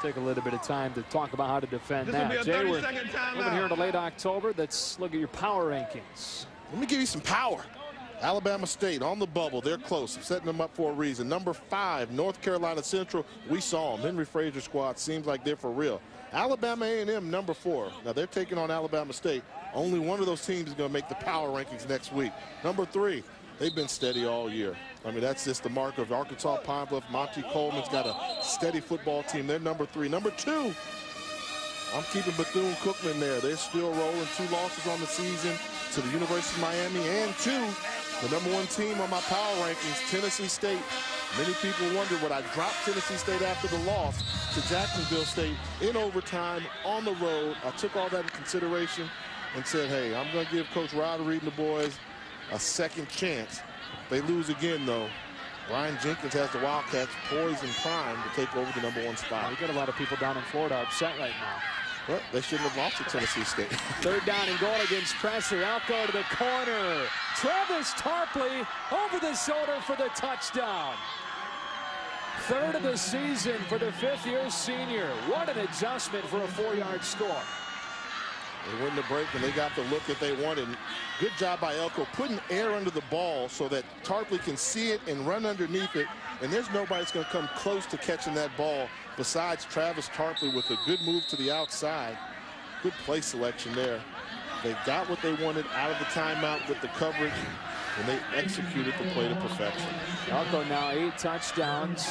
Speaker 1: take a little bit of time to talk about how to defend that. Jay, we're moving here to late October. Let's look at your power rankings.
Speaker 2: Let me give you some power. Alabama State on the bubble. They're close. I'm setting them up for a reason. Number 5, North Carolina Central. We saw them. Henry Frazier squad seems like they're for real. Alabama A&M, number 4. Now, they're taking on Alabama State. Only one of those teams is going to make the power rankings next week. Number 3, they've been steady all year. I mean, that's just the mark of Arkansas Pine Bluff. Monty Coleman's got a steady football team. They're number 3. Number 2, I'm keeping Bethune-Cookman there. They're still rolling. 2 losses on the season to the University of Miami. And 2, the number 1 team on my power rankings, Tennessee State. Many people wonder would I drop Tennessee State after the loss to Jacksonville State in overtime on the road. I took all that in consideration and said, hey, I'm going to give Coach Ryder Reed and the boys a second chance. If they lose again, though, Ryan Jenkins has the Wildcats poised and primed to take over the number 1 spot.
Speaker 1: You got a lot of people down in Florida upset right now.
Speaker 2: Well, they shouldn't have lost to Tennessee State.
Speaker 1: 3rd down and goal against pressure. Elko to the corner. Travis Tarpley over the shoulder for the touchdown. 3rd of the season for the 5th-year senior. What an adjustment for a 4-yard score.
Speaker 2: They win the break and they got the look that they wanted. Good job by Elko putting air under the ball so that Tarpley can see it and run underneath it. And there's nobody that's going to come close to catching that ball besides Travis Tarpley with a good move to the outside. Good play selection there. They got what they wanted out of the timeout with the coverage, and they executed the play to perfection.
Speaker 1: Elko now 8 touchdowns,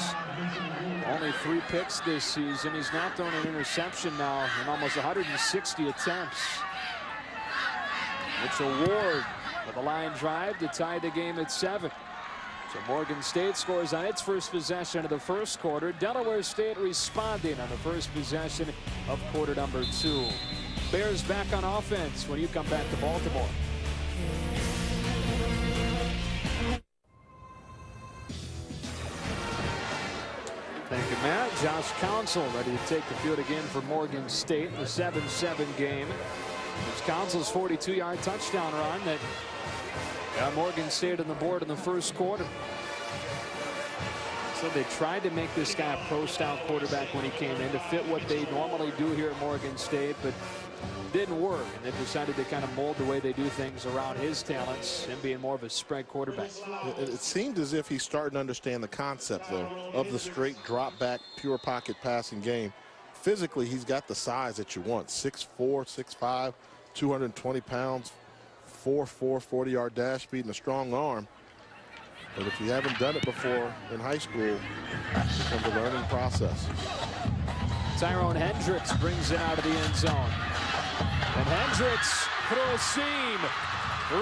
Speaker 1: only 3 picks this season. He's not thrown an interception now in almost 160 attempts. Mitchell Ward with a line drive to tie the game at 7. So Morgan State scores on its first possession of the first quarter. Delaware State responding on the first possession of quarter number 2. Bears back on offense when you come back to Baltimore. Thank you, Matt. Josh Council ready to take the field again for Morgan State in the 7-7 game. It's Council's 42-yard touchdown run that got Morgan State on the board in the first quarter. So they tried to make this guy a pro-style quarterback when he came in to fit what they normally do here at Morgan State, but didn't work, and they decided to kind of mold the way they do things around his talents and being more of a spread quarterback.
Speaker 2: It seemed as if he's starting to understand the concept, though, of the straight drop back, pure pocket passing game. Physically, he's got the size that you want. 6'4", 6'5", 220 pounds, 4'4", 40-yard dash speed, and a strong arm. But if you haven't done it before in high school, it becomes a learning process.
Speaker 1: Tyrone Hendricks brings it out of the end zone. And Hendricks through a seam,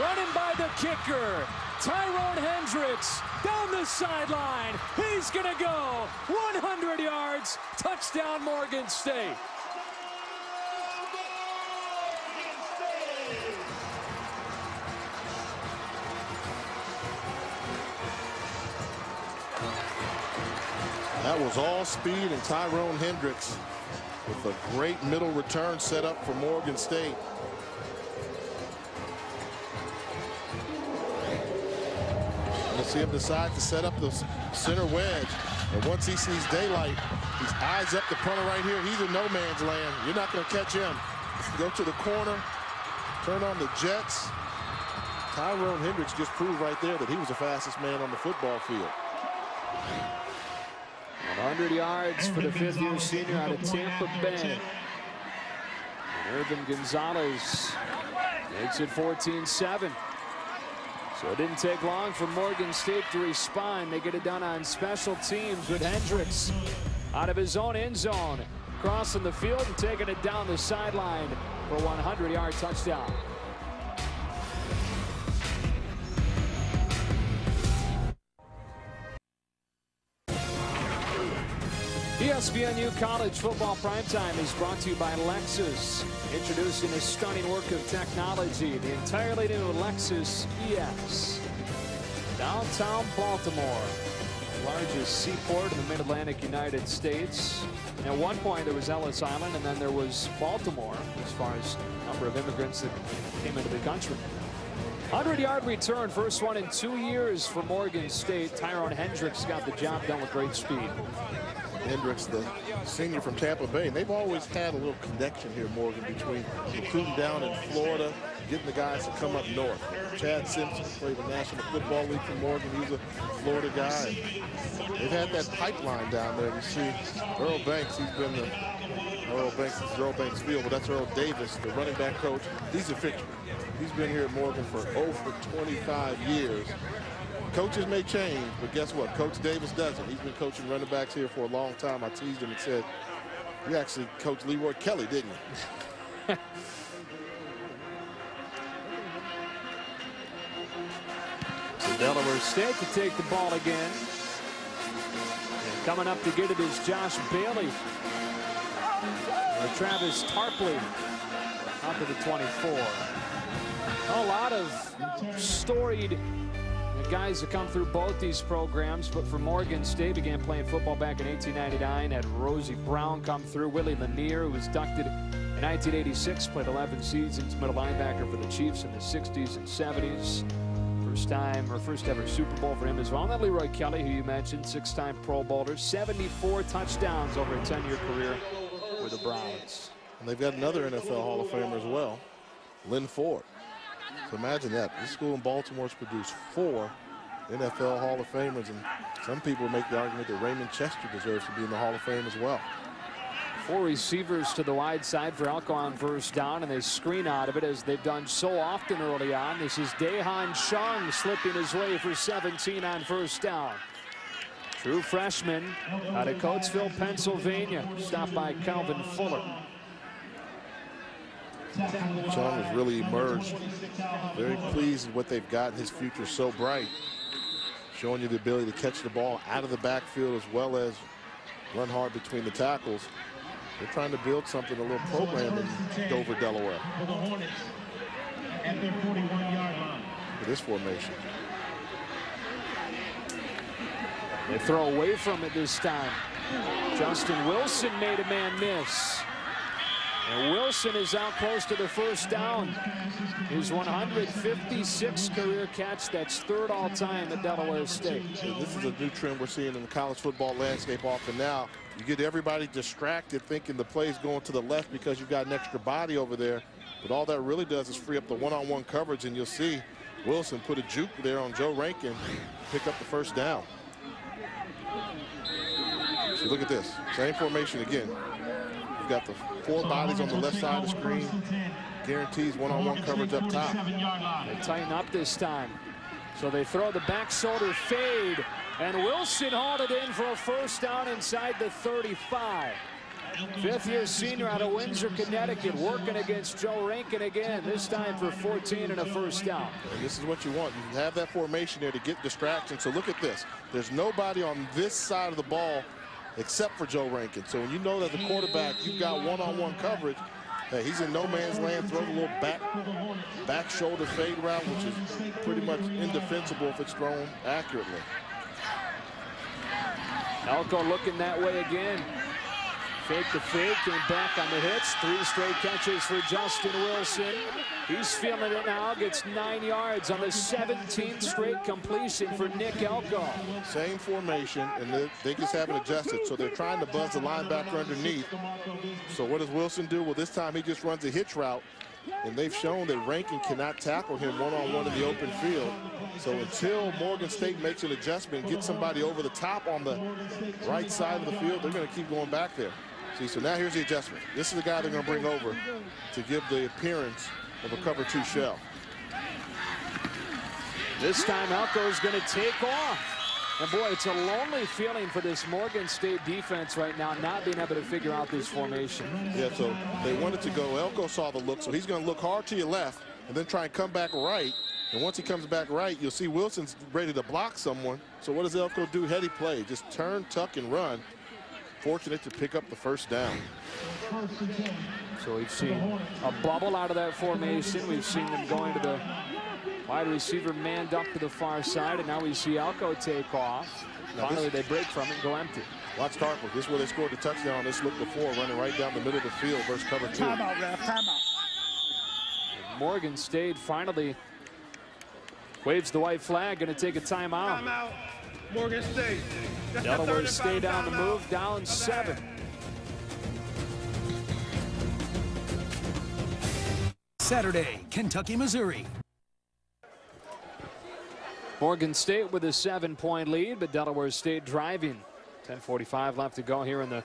Speaker 1: running by the kicker. Tyrone Hendricks down the sideline. He's going to go 100 yards. Touchdown, Morgan State.
Speaker 2: That was all speed, and Tyrone Hendricks with a great middle return set up for Morgan State. And the see him decide to set up the center wedge. And once he sees daylight, he's eyes up the punter right here. He's in no man's land. You're not going to catch him. Go to the corner, turn on the jets. Tyrone Hendricks just proved right there that he was the fastest man on the football field.
Speaker 1: 100 yards for the fifth-year senior out of Tampa Bay. And Irvin Gonzalez makes it 14-7. So it didn't take long for Morgan State to respond. They get it done on special teams with Hendricks out of his own end zone, crossing the field and taking it down the sideline for a 100-yard touchdown. ESPNU College Football Primetime is brought to you by Lexus, introducing a stunning work of technology, the entirely new Lexus EX. Downtown Baltimore, the largest seaport in the mid-Atlantic United States. And at one point there was Ellis Island, and then there was Baltimore as far as number of immigrants that came into the country. 100-yard return, first one in 2 years for Morgan State. Tyrone Hendricks got the job done with great speed.
Speaker 2: Hendricks, the senior from Tampa Bay, and they've always had a little connection here, Morgan, between recruiting down in Florida, getting the guys to come up north. Chad Simpson played the National Football League for Morgan. He's a Florida guy. And they've had that pipeline down there. You see Earl Banks, he's been the Earl Banks, this is Earl Banks Field, but that's Earl Davis, the running back coach. He's a fixture. He's been here at Morgan for over 25 years. Coaches may change, but guess what? Coach Davis doesn't. He's been coaching running backs here for a long time. I teased him and said, you actually coached Leroy Kelly, didn't you?
Speaker 1: So Delaware State to take the ball again. And coming up to get it is Josh Bailey. Travis Tarpley up to the 24. A lot of storied guys that come through both these programs, but for Morgan State, began playing football back in 1899. Had Rosie Brown come through. Willie Lanier, who was inducted in 1986, played 11 seasons, middle linebacker for the Chiefs in the 60s and 70s. First ever Super Bowl for him as well. And then Leroy Kelly, who you mentioned, 6-time Pro Bowler, 74 touchdowns over a 10-year career with the Browns.
Speaker 2: And they've got another NFL Hall of Famer as well, Lynn Ford. So imagine that. This school in Baltimore has produced 4 NFL Hall of Famers, and some people make the argument that Raymond Chester deserves to be in the Hall of Fame as well.
Speaker 1: 4 receivers to the wide side for Elko on first down, and they screen out of it as they've done so often early on. This is Daehan Chung slipping his way for 17 on first down. True freshman out of Coatesville, Pennsylvania, stopped by Calvin Fuller.
Speaker 2: Chung has really emerged. Very pleased with what they've got. His future so bright. Showing you the ability to catch the ball out of the backfield as well as run hard between the tackles. They're trying to build something, a little program in Dover, Delaware.
Speaker 7: For the Hornets at their 41-yard line.
Speaker 2: For this formation.
Speaker 1: They throw away from it this time. Justin Wilson made a man miss. And Wilson is out close to the first down. His 156th career catch. That's 3rd all-time at Delaware State.
Speaker 2: This is a new trend we're seeing in the college football landscape often now. You get everybody distracted thinking the play's going to the left because you've got an extra body over there. But all that really does is free up the one-on-one coverage, and you'll see Wilson put a juke there on Joe Rankin, pick up the first down. So look at this. Same formation again. You've got the 4 bodies on the left side of the screen. Guarantees one-on-one coverage up top.
Speaker 1: They tighten up this time. So they throw the back shoulder fade. And Wilson hauled it in for a first down inside the 35. 5th-year senior out of Windsor, Connecticut, working against Joe Rankin again, this time for 14 and a first down.
Speaker 2: And this is what you want. You have that formation there to get distraction. So look at this. There's nobody on this side of the ball except for Joe Rankin. So when you know that the quarterback, you've got one-on-one coverage, hey, he's in no man's land, throws a little back shoulder fade route, which is pretty much indefensible if it's thrown accurately.
Speaker 1: Elko looking that way again. Fake the fake, came back on the hits. 3 straight catches for Justin Wilson. He's feeling it now, gets 9 yards on the 17th straight completion for Nick Elko.
Speaker 2: Same formation, and they just haven't adjusted, so they're trying to buzz the linebacker underneath. So what does Wilson do? Well, this time he just runs a hitch route, and they've shown that Rankin cannot tackle him one-on-one in the open field. So until Morgan State makes an adjustment and gets somebody over the top on the right side of the field, they're going to keep going back there. See, so now here's the adjustment. This is the guy they're going to bring over to give the appearance of a cover 2 shell.
Speaker 1: This time Elko is going to take off. And boy, it's a lonely feeling for this Morgan State defense right now, not being able to figure out this formation.
Speaker 2: Yeah, so they wanted to go. Elko saw the look, so he's going to look hard to your left and then try and come back right. And once he comes back right, you'll see Wilson's ready to block someone. So what does Elko do? Heady play. Just turn, tuck, and run. Fortunate to pick up the first down.
Speaker 1: So we've seen a bubble out of that formation. We've seen them going to the wide receiver manned up to the far side, and now we see Elko take off. Finally, they break from it and go empty.
Speaker 2: Watch Tarpley. This is where they scored the touchdown on this look before, running right down the middle of the field versus cover 2.
Speaker 9: Timeout, ref, timeout.
Speaker 1: Morgan State finally waves the white flag, going to take a timeout.
Speaker 5: Timeout, Morgan State. That's
Speaker 1: Delaware State on the move, down 7.
Speaker 6: Saturday, Kentucky, Missouri.
Speaker 1: Morgan State with a 7-point lead, but Delaware State driving. 10:45 left to go here in the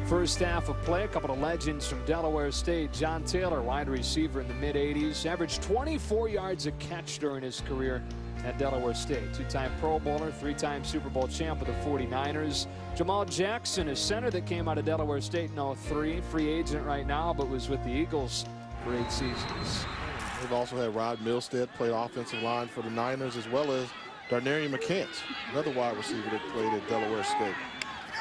Speaker 1: first half of play. A couple of legends from Delaware State. John Taylor, wide receiver in the mid-80s, averaged 24 yards a catch during his career at Delaware State. 2-time Pro Bowler, 3-time Super Bowl champ with the 49ers. Jamal Jackson, a center that came out of Delaware State in 03, free agent right now, but was with the Eagles for 8 seasons.
Speaker 2: They've also had Rod Milstead, played offensive line for the Niners, as well as Darnarian McCants, another wide receiver that played at Delaware State.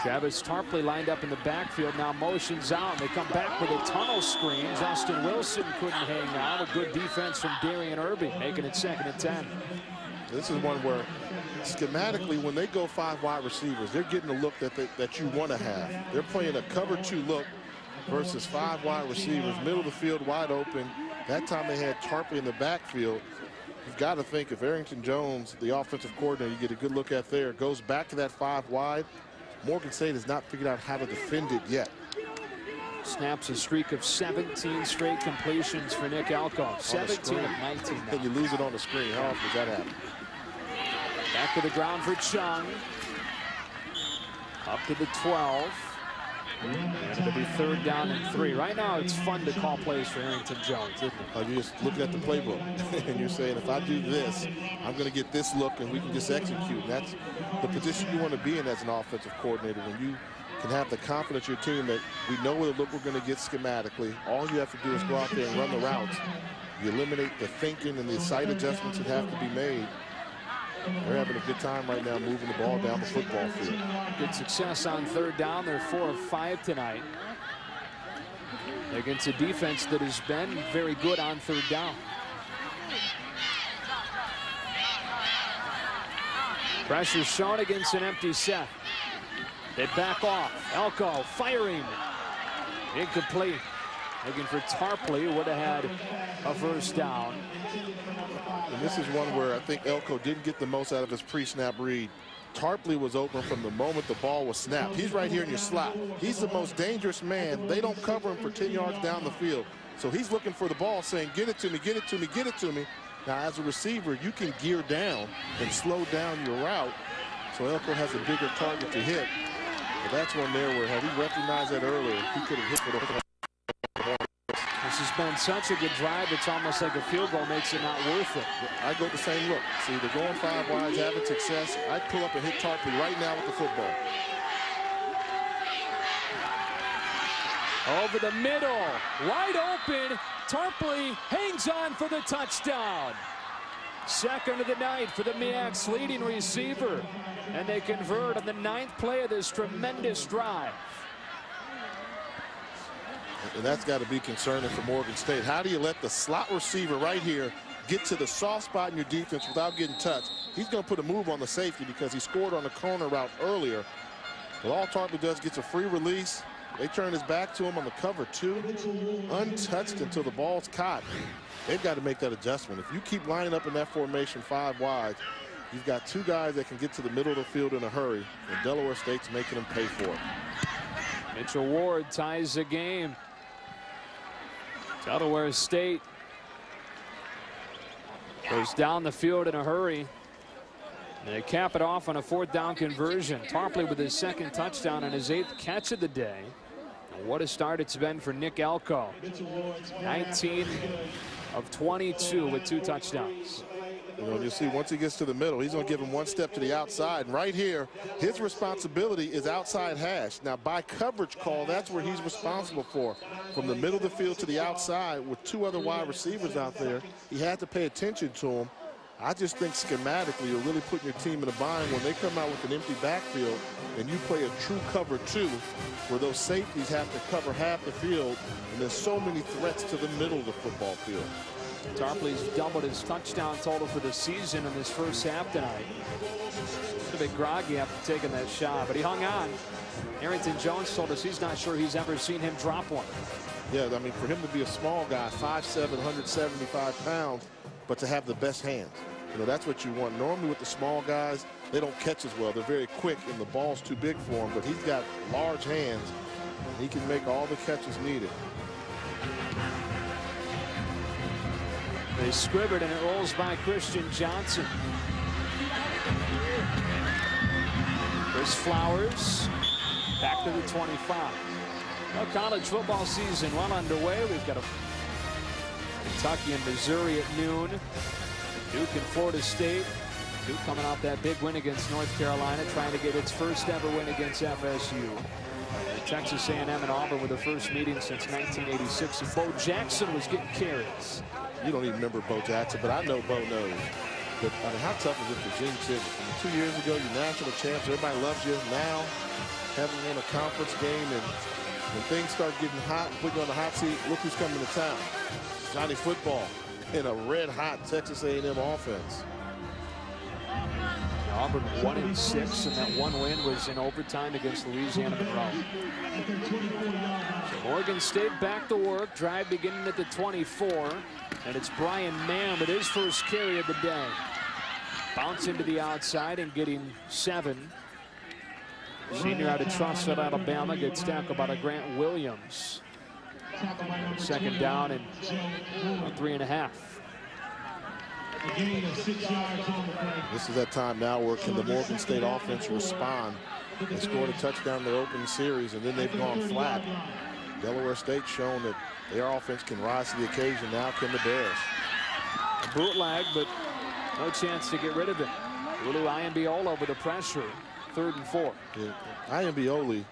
Speaker 1: Travis Tarpley lined up in the backfield, now motions out. They come back with a tunnel screen. Justin Wilson couldn't hang on. A good defense from Darian Irby, making it 2nd and 10.
Speaker 2: This is one where schematically, when they go 5 wide receivers, they're getting the look that you want to have. They're playing a cover 2 look versus 5 wide receivers, middle of the field wide open. That time they had Tarpley in the backfield. You've got to think if Arrington Jones, the offensive coordinator, you get a good look at there, goes back to that 5 wide, Morgan State has not figured out how to defend it yet.
Speaker 1: Snaps a streak of 17 straight completions for Nick Elko. 17 of 19 now.
Speaker 2: And you lose it on the screen. How often does that happen?
Speaker 1: Back to the ground for Chung. Up to the 12. And it'll be 3rd down and 3. Right now, it's fun to call plays for Arrington Jones, isn't it?
Speaker 2: You're just looking at the playbook, and you're saying, if I do this, I'm going to get this look, and we can just execute. And that's the position you want to be in as an offensive coordinator, when you can have the confidence in your team that we know what look we're going to get schematically. All you have to do is go out there and run the routes. You eliminate the thinking and the sight adjustments that have to be made. They're having a good time right now moving the ball down the football field.
Speaker 1: Good success on 3rd down. They're 4 of 5 tonight against a defense that has been very good on 3rd down. Pressure shown against an empty set. They back off. Elko firing. Incomplete. Looking for Tarpley, would have had a 1st down.
Speaker 2: And this is one where I think Elko didn't get the most out of his pre-snap read. Tarpley was open from the moment the ball was snapped. He's right here in your slot. He's the most dangerous man. They don't cover him for 10 yards down the field. So he's looking for the ball, saying, get it to me, get it to me, get it to me. Now, as a receiver, you can gear down and slow down your route. So Elko has a bigger target to hit. But that's one there where, had he recognized that earlier, he could have hit it.
Speaker 1: This has been such a good drive, it's almost like a field goal makes it not worth it.
Speaker 2: I go the same look. See, they're going 5 wides, having success. I'd pull up and hit Tarpley right now with the football.
Speaker 1: Over the middle, wide open. Tarpley hangs on for the touchdown. 2nd of the night for the MEAC's leading receiver. And they convert on the 9th play of this tremendous drive.
Speaker 2: And that's got to be concerning for Morgan State. How do you let the slot receiver right here get to the soft spot in your defense without getting touched? He's going to put a move on the safety because he scored on the corner route earlier. But all Tarpley does, gets a free release, They turn his back to him on the cover 2, untouched until the ball's caught. They've got to make that adjustment. If you keep lining up in that formation 5 wide, you've got 2 guys that can get to the middle of the field in a hurry, and Delaware State's making them pay for it.
Speaker 1: Mitchell Ward ties the game. Delaware State goes down the field in a hurry. And they cap it off on a 4th down conversion. Tarpley with his 2nd touchdown and his 8th catch of the day. And what a start it's been for Nick Elko. 19 of 22 with 2 touchdowns.
Speaker 2: You know, you'll see once he gets to the middle, he's going to give him 1 step to the outside. And right here, his responsibility is outside hash. Now, by coverage call, that's where he's responsible for. From the middle of the field to the outside with 2 other wide receivers out there, he had to pay attention to him. I just think schematically you're really putting your team in a bind when they come out with an empty backfield and you play a true cover 2 where those safeties have to cover half the field, and there's so many threats to the middle of the football field.
Speaker 1: Tarpley's doubled his touchdown total for the season in this first half tonight. A bit groggy after taking that shot, but he hung on. Arrington Jones told us he's not sure he's ever seen him drop one.
Speaker 2: Yeah, I mean, for him to be a small guy, 5'7", 175 pounds, but to have the best hands. You know, that's what you want. Normally with the small guys, they don't catch as well. They're very quick and the ball's too big for him, but he's got large hands and he can make all the catches needed.
Speaker 1: They scribbled and it rolls by Christian Johnson. Chris Flowers back to the 25. Well, college football season well underway. We've got a Kentucky and Missouri at noon. Duke and Florida State. Duke coming off that big win against North Carolina, trying to get its first ever win against FSU. Texas A&M and Auburn were the first meeting since 1986. And Bo Jackson was getting carries.
Speaker 2: You don't even remember Bo Jackson, but I know Bo knows. But I mean, how tough is it for Gene Chizik? I mean, 2 years ago, you're national champs. Everybody loves you. Now, having won a conference game, and when things start getting hot and putting you on the hot seat, look who's coming to town. Johnny Football in a red-hot Texas A&M offense.
Speaker 1: Auburn 1-6, and that 1 win was in overtime against Louisiana Monroe. So Oregon State back to work. Drive beginning at the 24, and it's Brian Mann with his first carry of the day. Bounce into the outside and getting 7. Senior out of Trussville, Alabama, gets tackled by Grant Williams. 2nd down and 3.5.
Speaker 2: This is that time now where can the Morgan State offense respond. They scored a touchdown in their opening series, and then they've gone flat. Delaware State shown that their offense can rise to the occasion. Now can the Bears.
Speaker 1: A bootleg, but no chance to get rid of it. Ulu Iambiola with the pressure. 3rd and 4.
Speaker 2: Yeah. Iambiola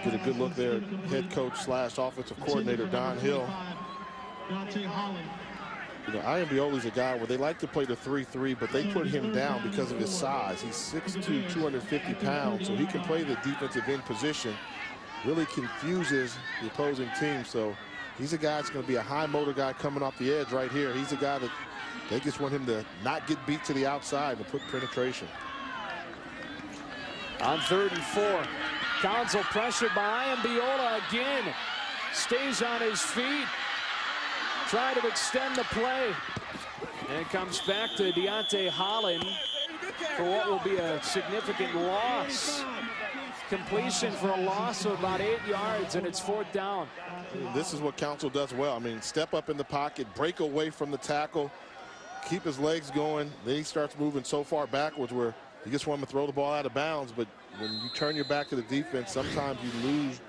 Speaker 2: get a good look there. Head coach / offensive coordinator Don Hill. You know, Iambiola's a guy where they like to play the 3-3, but they put him down because of his size. He's 6'2", 250 pounds, so he can play the defensive end position. Really confuses the opposing team. So he's a guy that's going to be a high motor guy coming off the edge right here. He's a guy that they just want him to not get beat to the outside and put penetration.
Speaker 1: On 3rd and 4, Council pressured by Iambiola again. Stays on his feet. Try to extend the play. And it comes back to Deontay Holland for what will be a significant loss. Completion for a loss of about 8 yards, and it's 4th down.
Speaker 2: This is what Council does well. I mean, step up in the pocket, break away from the tackle, keep his legs going. Then he starts moving so far backwards where you just want him to throw the ball out of bounds. But when you turn your back to the defense, sometimes you lose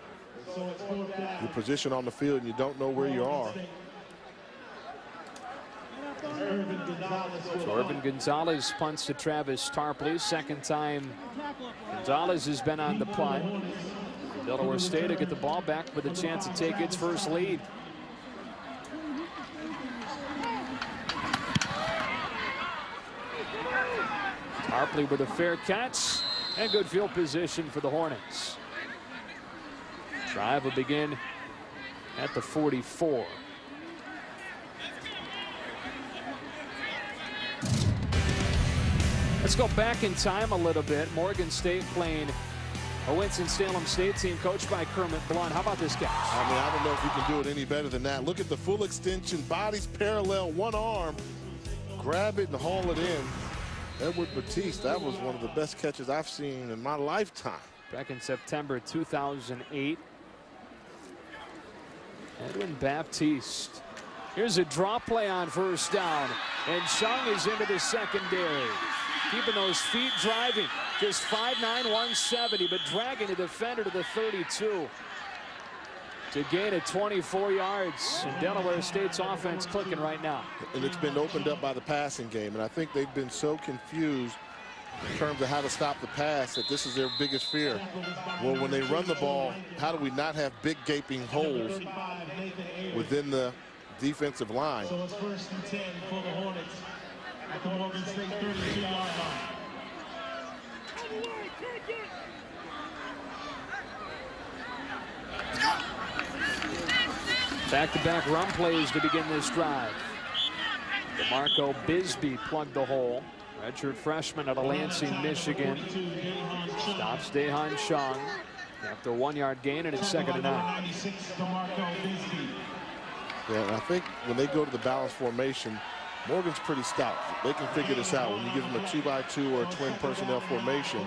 Speaker 2: your position on the field and you don't know where you are.
Speaker 1: So Irvin Gonzalez punts to Travis Tarpley. 2nd time Gonzalez has been on the punt. Delaware State will get the ball back with a chance to take its first lead. Tarpley with a fair catch and good field position for the Hornets. Drive will begin at the 44. Let's go back in time a little bit. Morgan State playing A Winston-Salem State team coached by Kermit Blunt. How about this catch?
Speaker 2: I mean, I don't know if we can do it any better than that. Look at the full extension, bodies parallel, one arm. Grab it and haul it in. Edward Batiste, that was one of the best catches I've seen in my lifetime.
Speaker 1: Back in September 2008. Edwin Baptiste. Here's a drop play on first down. And Chung is into the secondary. Keeping those feet driving. Just 5'9", 170, but dragging the defender to the 32. To gain it 24 yards. And Delaware State's offense clicking right now.
Speaker 2: And it's been opened up by the passing game. And I think they've been so confused in terms of how to stop the pass that this is their biggest fear. Well, when they run the ball, how do we not have big gaping holes within the defensive line?
Speaker 7: So it's 1st and 10 for the Hornets at the Morgan State 32-yard line.
Speaker 1: Back-to-back run plays to begin this drive. DeMarco Bisbee plugged the hole. Redshirt freshman out of Lansing, Michigan. Stops Daehan Chung after a 1-yard gain, and it's 2nd and 9.
Speaker 2: Yeah, and I think when they go to the balanced formation, Morgan's pretty stout. They can figure this out. When you give them a 2-by-2 or a twin personnel formation,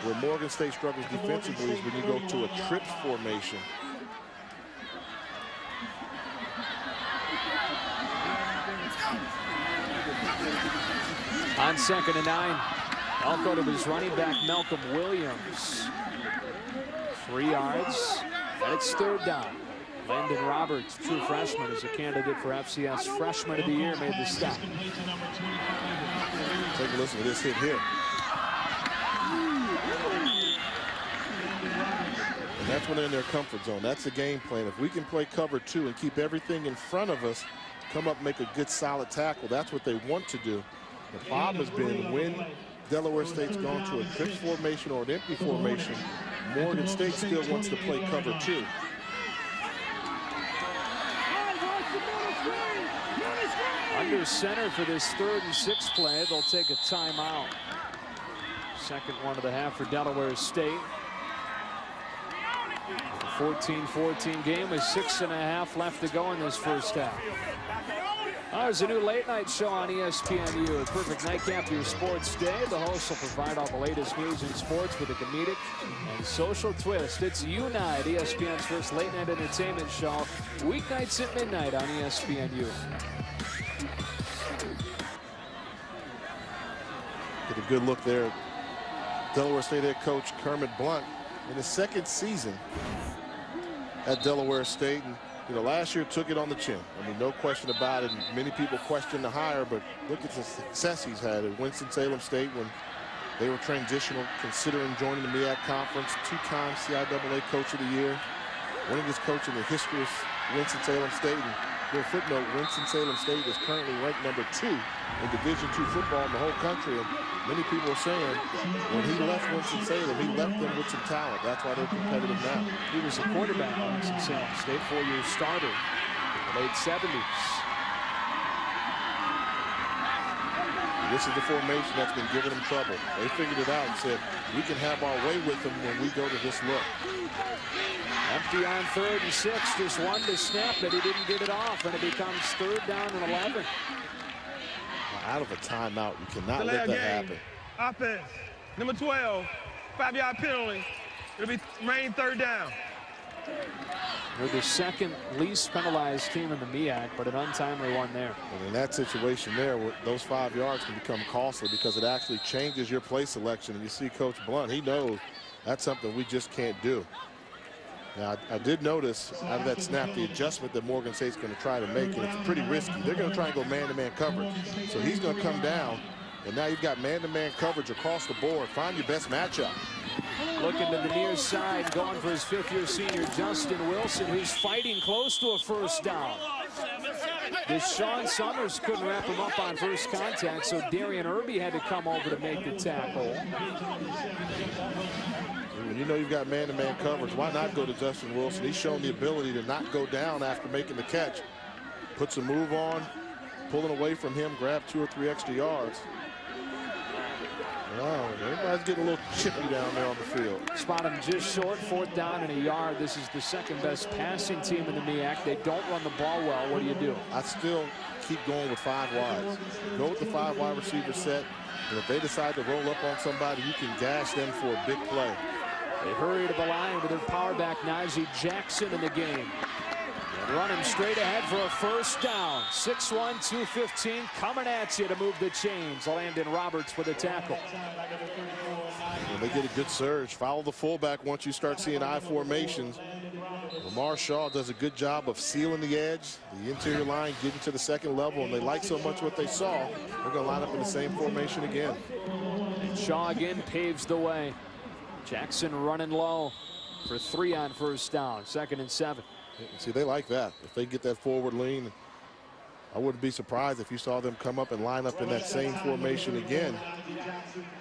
Speaker 2: where Morgan State struggles defensively is when you go to a trips formation.
Speaker 1: On 2nd and 9, Elko to his running back, Malcolm Williams. 3 yards, and it's 3rd down. Landon Roberts, true freshman, is a candidate for FCS Freshman of the Year, made the stop.
Speaker 2: Take a listen to this hit here. And that's when they're in their comfort zone. That's the game plan. If we can play cover 2 and keep everything in front of us, come up, make a good solid tackle, that's what they want to do. The problem has been when Delaware State's gone to a trips formation or an empty formation, Morgan State still wants to play cover 2.
Speaker 1: Under center for this 3rd and 6 play. They'll take a timeout. Second one of the half for Delaware State. 14-14 game with 6.5 left to go in this first half. There's a new late night show on ESPNU, a perfect nightcap for your sports day. The hosts will provide all the latest news in sports with a comedic and social twist. It's Unite, ESPN's first late night entertainment show, weeknights at midnight on ESPNU.
Speaker 2: Get a good look there. Delaware State head coach Kermit Blunt in his 2nd season at Delaware State. And, you know, last year took it on the chin. I mean, no question about it. And many people question the hire, but look at the success he's had at Winston-Salem State when they were transitional, considering joining the MEAC conference. 2-time CIAA Coach of the Year, winningest coach in the history of Winston-Salem State. And little footnote, Winston-Salem State is currently ranked number 2 in Division II football in the whole country. And many people are saying when he left Winston-Salem, he left them with some talent. That's why they're competitive now.
Speaker 1: He was a quarterback at Winston-Salem State, 4-year starter in the late 70s.
Speaker 2: This is the formation that's been giving them trouble. They figured it out and said, we can have our way with them when we go to this look.
Speaker 1: Empty on 3rd and 6, just one to snap, but he didn't get it off, and it becomes 3rd down and 11.
Speaker 2: Out of a timeout, you cannot let that happen.
Speaker 5: Offense, number 12, 5-yard penalty. It'll be rain 3rd down.
Speaker 1: They're the 2nd least penalized team in the MEAC, but an untimely one there.
Speaker 2: And in that situation there, those 5 yards can become costly because it actually changes your play selection. And you see Coach Blunt, he knows that's something we just can't do. Now, I did notice out of that snap the adjustment that Morgan State's going to try to make, and it's pretty risky. They're going to try and go man-to-man coverage. So he's going to come down, and now you've got man-to-man coverage across the board. Find your best matchup.
Speaker 1: Looking to the near side, going for his 5th-year senior, Justin Wilson, who's fighting close to a 1st down. Deshaun Summers couldn't wrap him up on first contact, so Darian Irby had to come over to make the tackle.
Speaker 2: When you know you've got man-to-man coverage, why not go to Justin Wilson? He's shown the ability to not go down after making the catch. Puts a move on, pulling away from him, grab 2 or 3 extra yards. Wow, everybody's getting a little chippy down there on the field.
Speaker 1: Spot him just short, 4th down and a yard. This is the 2nd best passing team in the MEAC. They don't run the ball well. What do you do?
Speaker 2: I still keep going with 5 wides. Go with the 5 wide receiver set. And if they decide to roll up on somebody, you can gash them for a big play.
Speaker 1: They hurry to the line with their power back, Najee Jackson, in the game. And run him straight ahead for a 1st down. 6'1", 215, coming at you to move the chains. Landon Roberts with a tackle.
Speaker 2: And they get a good surge. Follow the fullback once you start seeing I formations. Lamar Shaw does a good job of sealing the edge, the interior line, getting to the 2nd level, and they like so much what they saw, they're going to line up in the same formation again.
Speaker 1: And Shaw again paves the way. Jackson running low for 3 on 1st down, 2nd and 7.
Speaker 2: See, they like that. If they get that forward lean, I wouldn't be surprised if you saw them come up and line up in that same formation again.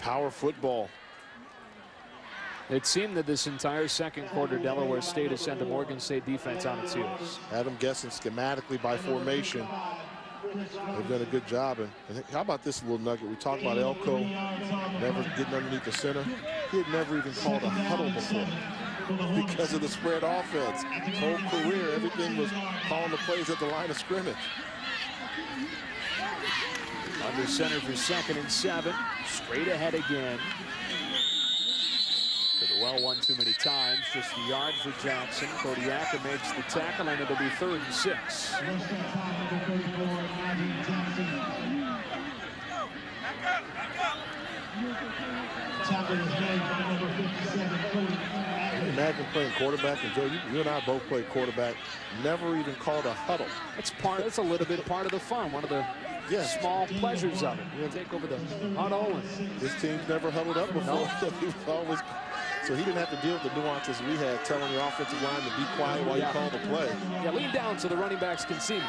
Speaker 2: Power football.
Speaker 1: It seemed that this entire 2nd quarter, Delaware State has sent the Morgan State defense on its heels.
Speaker 2: Had them guessing schematically by formation. They've done a good job. And how about this little nugget? We talked about Elko never getting underneath the center. He had never even called a huddle before because of the spread offense. His whole career, everything was calling the plays at the line of scrimmage.
Speaker 1: Under center for 2nd and 7. Straight ahead again. To the well one too many times. Just a yard for Jackson. Kodiaka makes the tackle, and it'll be 3rd and 6.
Speaker 2: Imagine playing quarterback, and Joe, you and I both played quarterback. Never even called a huddle.
Speaker 1: It's a little bit part of the fun. One of the small pleasures of it. We'll take over the huddle. And
Speaker 2: this team's never huddled up before, so he was always. So he didn't have to deal with the nuances we had, telling your offensive line to be quiet while you call the play.
Speaker 1: Yeah, lean down so the running backs can see me.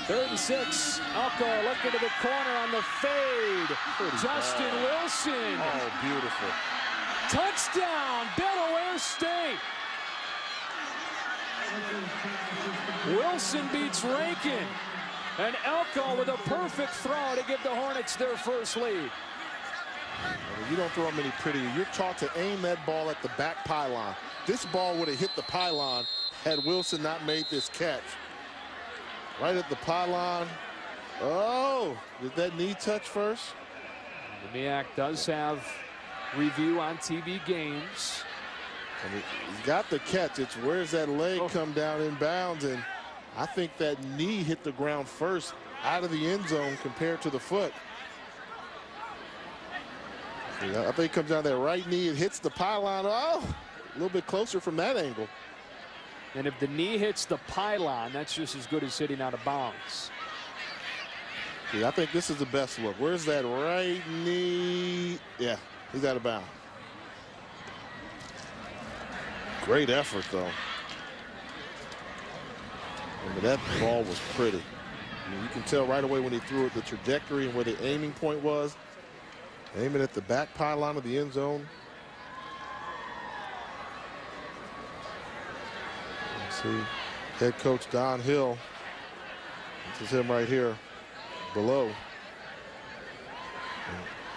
Speaker 1: 3rd and 6. Elko looking to the corner on the fade. Justin Wilson.
Speaker 2: Oh, beautiful.
Speaker 1: Touchdown, Delaware State. Wilson beats Rankin. And Elko with a perfect throw to give the Hornets their 1st lead.
Speaker 2: You don't throw them any prettier. You're taught to aim that ball at the back pylon. This ball would have hit the pylon had Wilson not made this catch. Right at the pylon. Oh, did that knee touch first?
Speaker 1: The MEAC does have review on TV games.
Speaker 2: And he's got the catch. It's where's that leg come down in bounds, and I think that knee hit the ground first out of the end zone compared to the foot. I think it comes down that right knee. It hits the pylon. Oh, a little bit closer from that angle.
Speaker 1: And if the knee hits the pylon, that's just as good as hitting out of bounds.
Speaker 2: Yeah, I think this is the best look. Where's that right knee? Yeah, he's out of bounds. Great effort, though. And that ball was pretty. I mean, you can tell right away when he threw it, the trajectory and where the aiming point was. Aiming at the back pylon of the end zone. Let's see, head coach Don Hill. This is him right here below.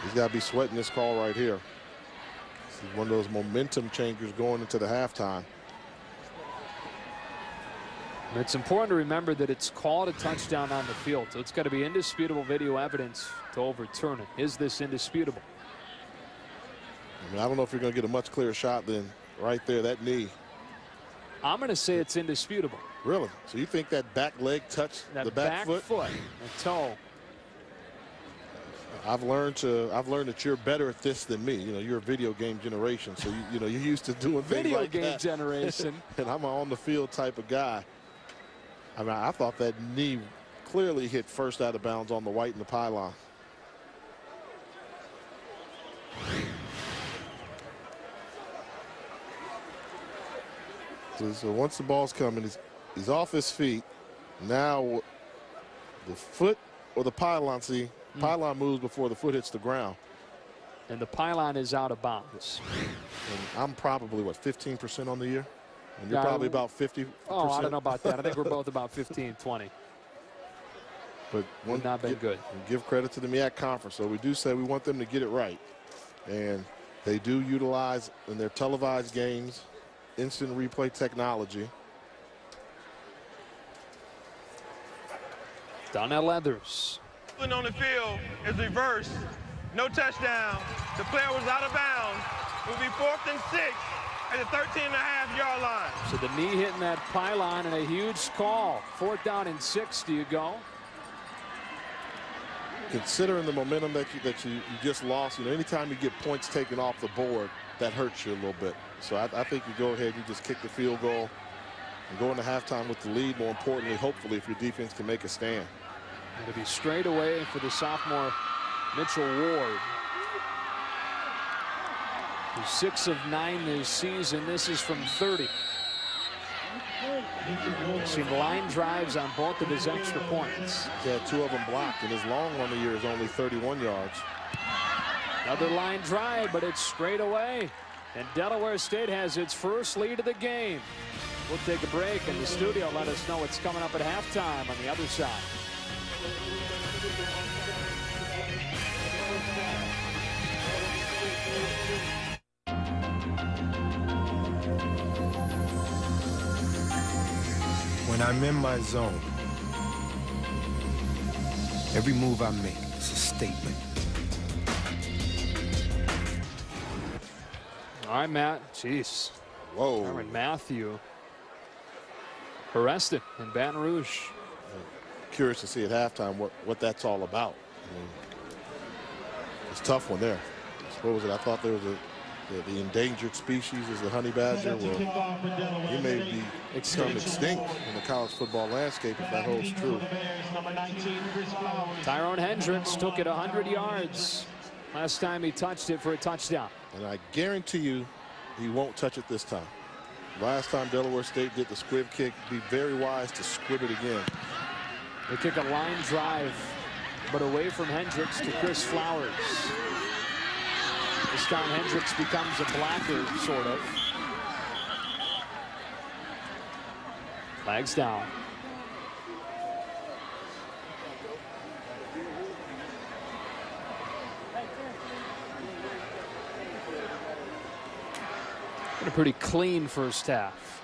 Speaker 2: He's got to be sweating this call right here. This is one of those momentum changers going into the halftime.
Speaker 1: It's important to remember that it's called a touchdown on the field, so it's got to be indisputable video evidence to overturn it. Is this indisputable?
Speaker 2: I mean, I don't know if you're going to get a much clearer shot than right there, that knee.
Speaker 1: I'm going to say it's indisputable.
Speaker 2: Really? So you think that back leg touched the back foot?
Speaker 1: The toe.
Speaker 2: I've learned that you're better at this than me. You know, you're a video game generation, so you're used to doing things like that.
Speaker 1: Video game generation.
Speaker 2: And I'm an on the field type of guy. I mean, I thought that knee clearly hit first out of bounds on the white and the pylon. So once the ball's coming, he's off his feet. Now the foot or the pylon, see, pylon moves before the foot hits the ground.
Speaker 1: And the pylon is out of bounds.
Speaker 2: And I'm probably, what, 15% on the year? And you're probably about 50%.
Speaker 1: Oh, I don't know about that. I think we're both about 15, 20.
Speaker 2: But
Speaker 1: not been good.
Speaker 2: Give credit to the MEAC conference. So we do say we want them to get it right. And they do utilize in their televised games instant replay technology.
Speaker 1: Donnell Leathers.
Speaker 5: On the field is reversed. No touchdown. The player was out of bounds. It will be 4th and 6 at the 13.5-yard line.
Speaker 1: So the knee hitting that pylon and a huge call. 4th down and 6. Do you go?
Speaker 2: Considering the momentum that you just lost, anytime you get points taken off the board, that hurts you a little bit. So I think you go ahead and you just kick the field goal and go into halftime with the lead. More importantly, hopefully, if your defense can make a stand.
Speaker 1: It'll be straight away for the sophomore Mitchell Ward, who's 6 of 9 this season. This is from 30. We've seen line drives on both of his extra points.
Speaker 2: He had 2 of them blocked, and his long on the year is only 31 yards.
Speaker 1: Another line drive, but it's straight away. And Delaware State has its first lead of the game. We'll take a break, and the studio let us know what's coming up at halftime on the other side.
Speaker 9: When I'm in my zone, every move I make is a statement.
Speaker 1: All right, Matt. Jeez.
Speaker 2: Whoa.
Speaker 1: Aaron Matthew arrested in Baton Rouge.
Speaker 2: Curious to see at halftime what that's all about. It's a tough one there. What was it? I thought there was the endangered species is the honey badger. Well, he may be become extinct in the college football landscape if that holds true.
Speaker 1: Tyrone Hendricks took it 100 yards last time he touched it for a touchdown.
Speaker 2: And I guarantee you he won't touch it this time. Last time Delaware State did the squib kick, be very wise to squib it again.
Speaker 1: They kick a line drive, but away from Hendricks to Chris Flowers. This time Hendricks becomes a blacker, sort of. Flags down. Been a pretty clean first half.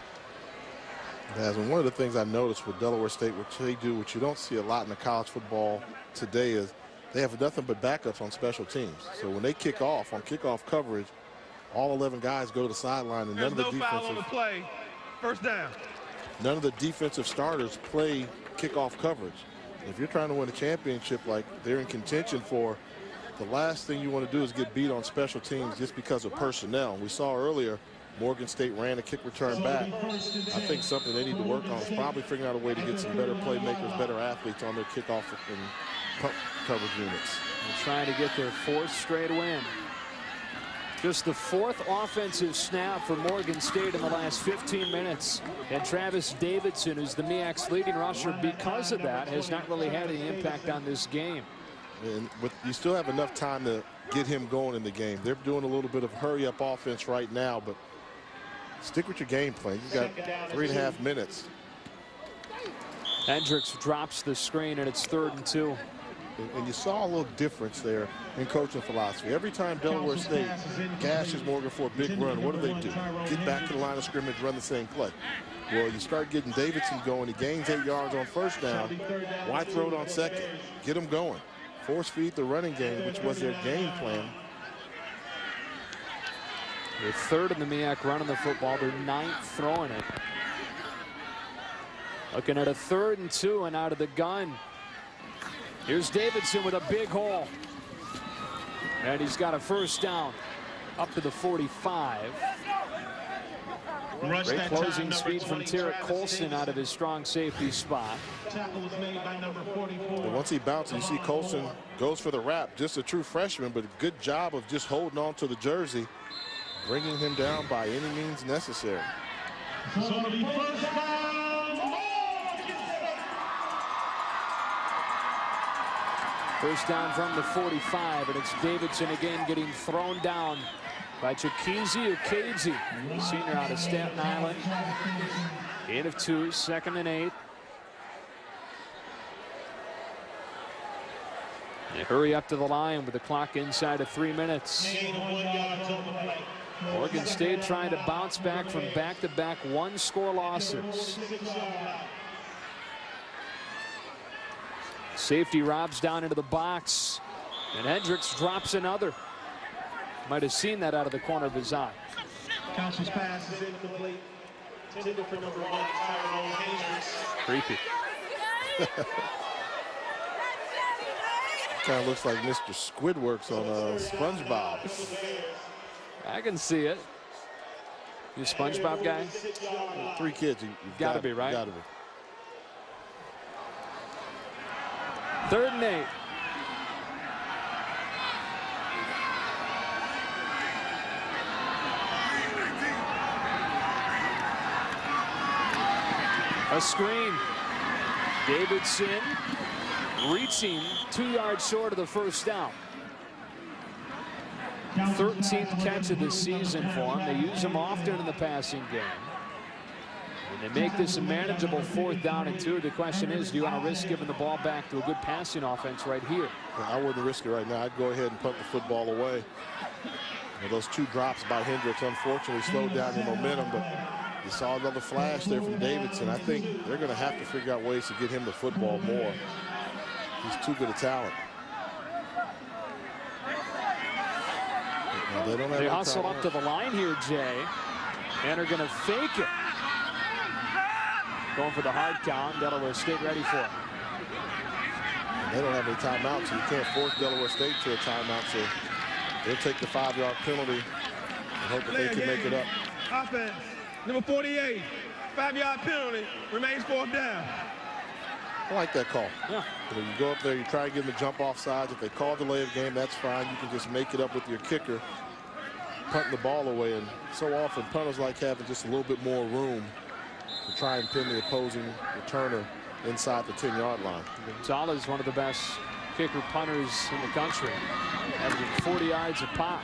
Speaker 2: It has, and one of the things I noticed with Delaware State, which they do, which you don't see a lot in the college football today, is they have nothing but backups on special teams. So when they kick off, on kickoff coverage, all 11 guys go to the sideline, and none of the
Speaker 5: foul on the play. First down.
Speaker 2: None of the defensive starters play kickoff coverage. If you're trying to win a championship like they're in contention for, the last thing you want to do is get beat on special teams just because of personnel. We saw earlier Morgan State ran a kick return back. I think something they need to work on is probably figuring out a way to get some better playmakers, better athletes on their kickoff and punt coverage units.
Speaker 1: And trying to get their 4th straight win. Just the 4th offensive snap for Morgan State in the last 15 minutes. And Travis Davidson, who's the MEAC's leading rusher, because of that, has not really had any impact on this game.
Speaker 2: And you still have enough time to get him going in the game. They're doing a little bit of hurry-up offense right now, but stick with your game plan. You've got 3.5 minutes.
Speaker 1: Hendricks drops the screen, and it's 3rd and 2.
Speaker 2: And you saw a little difference there in coaching philosophy. Every time Delaware State gashes Morgan for a big run, what do? Get back to the line of scrimmage, run the same play. Well, you start getting Davidson going. He gains 8 yards on first down. Why throw it on second? Get him going. Force feed the running game, which was their game plan.
Speaker 1: They're 3rd in the MEAC running the football. They're 9th throwing it. Looking at a 3rd and 2 and out of the gun. Here's Davidson with a big hole. And he's got a first down up to the 45. Great closing speed from Tarek Colson out of his strong safety spot.
Speaker 2: And once he bounces, you see Colson goes for the wrap. Just a true freshman, but a good job of just holding on to the jersey, bringing him down by any means necessary.
Speaker 1: First down from the 45, and it's Davidson again getting thrown down by Chikizi Ukazi, senior out of Staten Island. 8 of 2, 2nd and 8. They hurry up to the line with the clock inside of 3 minutes. Oregon State trying to bounce back from back-to-back one-score losses. Safety robs down into the box, and Hendricks drops another. Might have seen that out of the corner of his eye.
Speaker 7: Counsel's pass is incomplete. Intended for number 1, Tyrone Hendricks.
Speaker 1: Creepy.
Speaker 2: Kind of looks like Mr. Squidworks on SpongeBob.
Speaker 1: I can see it. You a SpongeBob guy?
Speaker 2: 3 kids. You've
Speaker 1: got to be, right?
Speaker 2: Got to be.
Speaker 1: 3rd and 8. A screen. Davidson reaching 2 yards short of the first down. 13th catch of the season for him. They use him often in the passing game. And they make this a manageable 4th down and 2. The question is, do you want to risk giving the ball back to a good passing offense right here?
Speaker 2: Well, I wouldn't risk it right now. I'd go ahead and punt the football away. Well, those 2 drops by Hendricks unfortunately slowed down the momentum, but you saw another flash there from Davidson. I think they're going to have to figure out ways to get him the football more. He's too good a talent.
Speaker 1: They hustle up to the line here, Jay, and are going to fake it. Going for the hard count. Delaware State ready for it.
Speaker 2: And they don't have any timeouts, so you can't force Delaware State to a timeout. So they'll take the 5-yard penalty and hope that they can make it up.
Speaker 5: Offense, number 48, 5-yard penalty, remains 4th down.
Speaker 2: I like that call.
Speaker 1: Yeah.
Speaker 2: You go up there, you try to get them to jump off sides. If they call delay of game, that's fine. You can just make it up with your kicker, punting the ball away. And so often, punters like having just a little bit more room to try and pin the opposing returner inside the 10-yard line.
Speaker 1: Gonzalez is one of the best kicker punters in the country, averaging 40 yards a pop.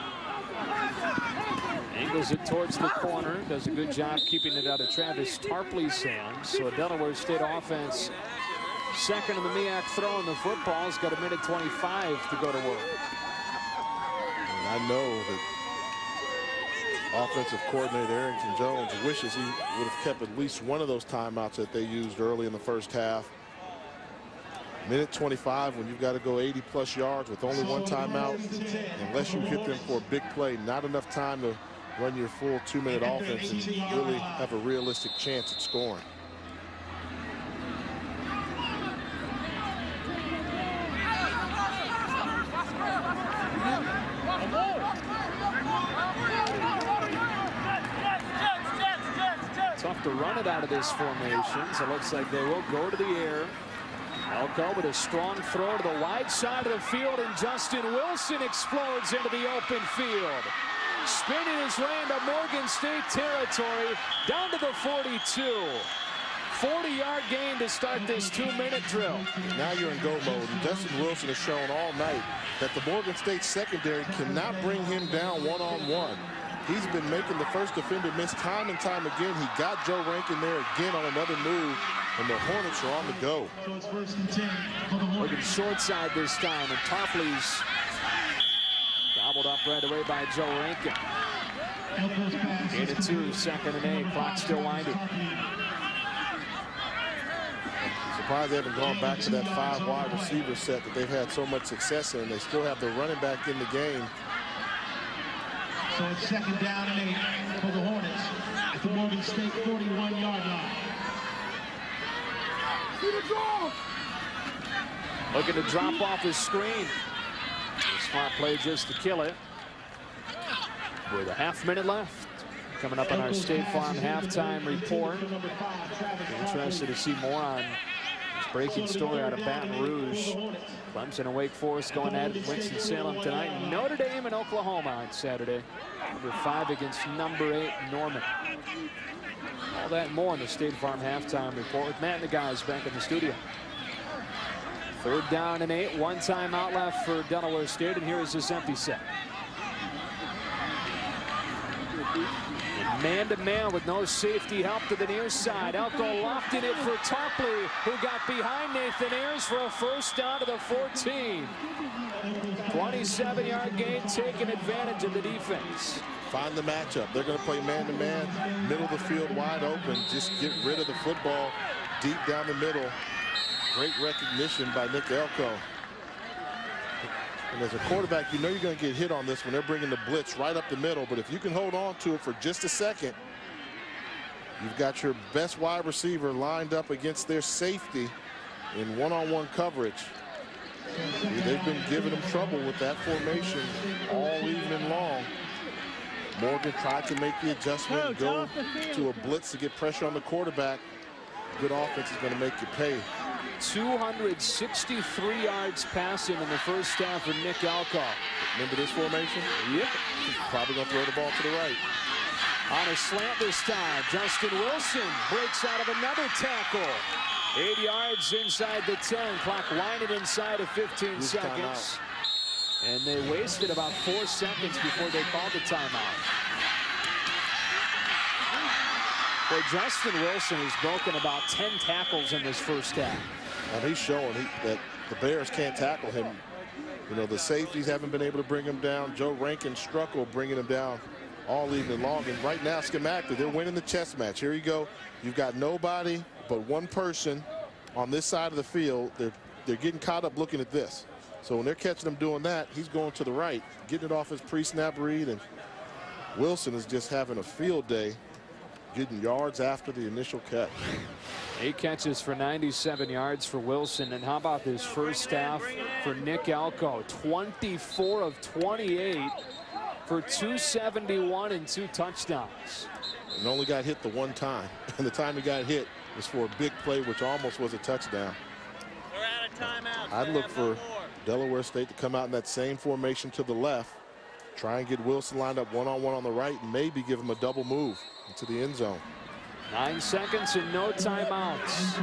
Speaker 1: Angles it towards the corner, does a good job keeping it out of Travis Tarpley's hands. So a Delaware State offense second in the MEAC throwing the football. Has got 1:25 to go to work.
Speaker 2: And I know that offensive coordinator Arrington Jones wishes he would have kept at least one of those timeouts that they used early in the first half. 1:25 when you've got to go 80+ yards with only 1 timeout. Unless you hit them for a big play, not enough time to run your full 2-minute offense and really have a realistic chance at scoring.
Speaker 1: Tough to run it out of this formation, so it looks like they will go to the air. Elko with a strong throw to the wide side of the field, and Justin Wilson explodes into the open field. Spinning his way into Morgan State territory, down to the 42. 40-yard gain to start this 2-minute drill.
Speaker 2: Now you're in go mode, and Justin Wilson has shown all night that the Morgan State secondary cannot bring him down one-on-one. He's been making the first defender miss time and time again. He got Joe Rankin there again on another move, and the Hornets are on the go.
Speaker 7: So it's 1st and 10 for the Hornets.
Speaker 1: Looking short side this time, and Tarpley's gobbled up right away by Joe Rankin. 8-2, 2nd and 8, clock still winding.
Speaker 2: Surprised they haven't gone back to that 5 wide receiver set that they've had so much success in. They still have the running back in the game.
Speaker 7: So it's 2nd down and 8 for the Hornets at the Morgan State 41-yard line.
Speaker 1: Looking to drop off his screen. A smart play just to kill it. With a half-minute left. Coming up on our State Farm halftime report. Interested to see more on this breaking story out of Baton Rouge. Clemson and Wake Forest going at it Winston-Salem tonight. Notre Dame and Oklahoma on Saturday. Number 5 against number 8 Norman. All that and more in the State Farm halftime report with Matt and the guys back in the studio. 3rd down and 8, 1 timeout left for Delaware State, and here is this empty set. Man-to-man with no safety help to the near side. Elko lofting it for Tarpley, who got behind Nathan Ayers for a first down to the 14. 27-yard gain, taking advantage of the defense.
Speaker 2: Find the matchup. They're going to play man-to-man, middle of the field wide open. Just get rid of the football deep down the middle. Great recognition by Nick Elko. And as a quarterback, you know you're going to get hit on this when they're bringing the blitz right up the middle. But if you can hold on to it for just a second, you've got your best wide receiver lined up against their safety in one-on-one coverage. They've been giving them trouble with that formation all evening long. Morgan tried to make the adjustment, go to a blitz to get pressure on the quarterback. Good offense is going to make you pay.
Speaker 1: 263 yards passing in the first half for Nick Elko.
Speaker 2: Remember this formation?
Speaker 1: Yep.
Speaker 2: He's probably going to throw the ball to the right.
Speaker 1: On a slant this time, Justin Wilson breaks out of another tackle. 8 yards inside the 10. Clock winding inside of 15 seconds. And they wasted about 4 seconds before they called the timeout. Well, Justin Wilson has broken about 10 tackles in this first half.
Speaker 2: And he's showing that the Bears can't tackle him. You know, the safeties haven't been able to bring him down. Joe Rankin struggled bringing him down all evening long. And right now, schematically, they're winning the chess match. Here you go. You've got nobody but one person on this side of the field. They're getting caught up looking at this. So when they're catching him doing that, he's going to the right, getting it off his pre-snap read. And Wilson is just having a field day, getting yards after the initial catch.
Speaker 1: 8 catches for 97 yards for Wilson. And how about this first half for Nick Elko? 24 of 28 for 271 and 2 touchdowns.
Speaker 2: And only got hit the one time. And the time he got hit was for a big play, which almost was a touchdown.
Speaker 10: We're out of timeout.
Speaker 2: I'd look for Delaware State to come out in that same formation to the left, try and get Wilson lined up one-on-one on the right, and maybe give him a double move into the end zone.
Speaker 1: 9 seconds and no timeouts.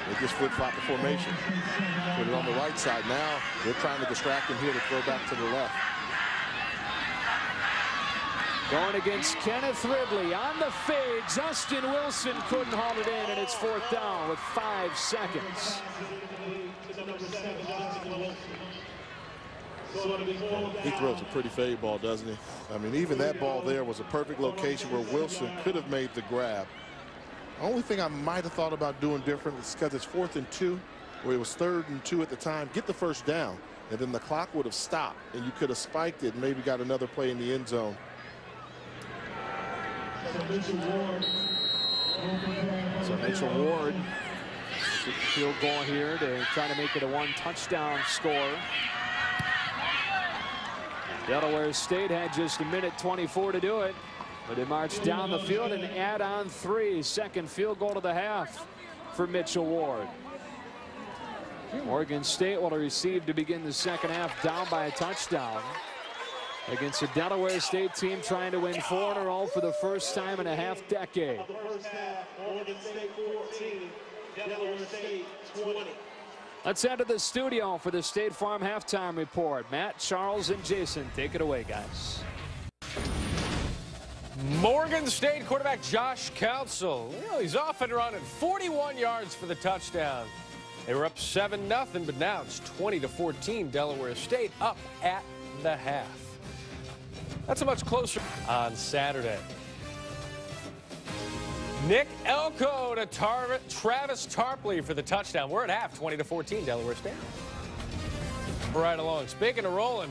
Speaker 2: They just flip-flop the formation. Put it on the right side. Now they're trying to distract him here to throw back to the left.
Speaker 1: Going against Kenneth Ridley on the fade. Justin Wilson couldn't haul it in, and it's 4th down with 5 seconds.
Speaker 2: He throws a pretty fade ball, doesn't he? I mean, even that ball there was a perfect location where Wilson could have made the grab. The only thing I might have thought about doing different is because it's 4th and 2, where it was 3rd and 2 at the time. Get the first down, and then the clock would have stopped, and you could have spiked it and maybe got another play in the end zone.
Speaker 1: So Mitchell Ward field goal here to try to make it a 1-touchdown score. Delaware State had just 1:24 to do it, but they marched down the field and add on 3. Second field goal of the half for Mitchell Ward. Oregon State will receive to begin the second half, down by a touchdown against a Delaware State team trying to win 4 in a row for the first time in a half-decade.
Speaker 7: Oregon State 14, Delaware State 20.
Speaker 1: Let's head to the studio for the State Farm halftime report. Matt, Charles, and Jason, take it away, guys.
Speaker 11: Morgan State quarterback Josh Council. You know, he's off and running. 41 yards for the touchdown. They were up 7-0, but now it's 20-14. Delaware State up at the half. That's a much closer on Saturday. Nick Elko to Travis Tarpley for the touchdown. We're at half, 20-14, Delaware State. Right along. Speaking of rolling,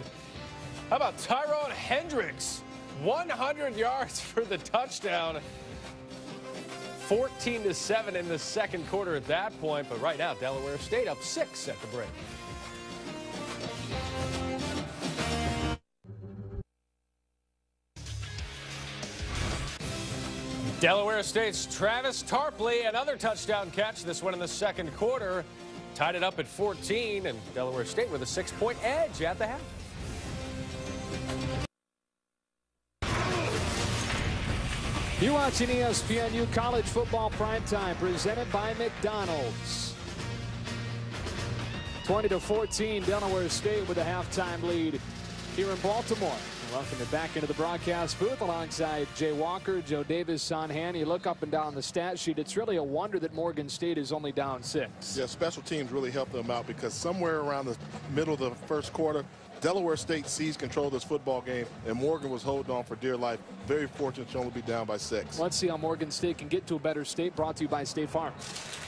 Speaker 11: how about Tyrone Hendricks? 100 yards for the touchdown. 14-7 in the second quarter at that point. But right now, Delaware State up 6 at the break. Delaware State's Travis Tarpley, another touchdown catch. This one in the second quarter. Tied it up at 14, and Delaware State with a 6-point edge at the half.
Speaker 1: You're watching ESPNU College Football Primetime, presented by McDonald's. 20-14, Delaware State with a halftime lead here in Baltimore. Welcome back into the broadcast booth alongside Jay Walker, Joe Davis on hand. You look up and down the stat sheet. It's really a wonder that Morgan State is only down 6.
Speaker 2: Yeah, special teams really helped them out because somewhere around the middle of the first quarter, Delaware State seized control of this football game, and Morgan was holding on for dear life. Very fortunate to only be down by 6.
Speaker 1: Let's see how Morgan State can get to a better state. Brought to you by State Farm.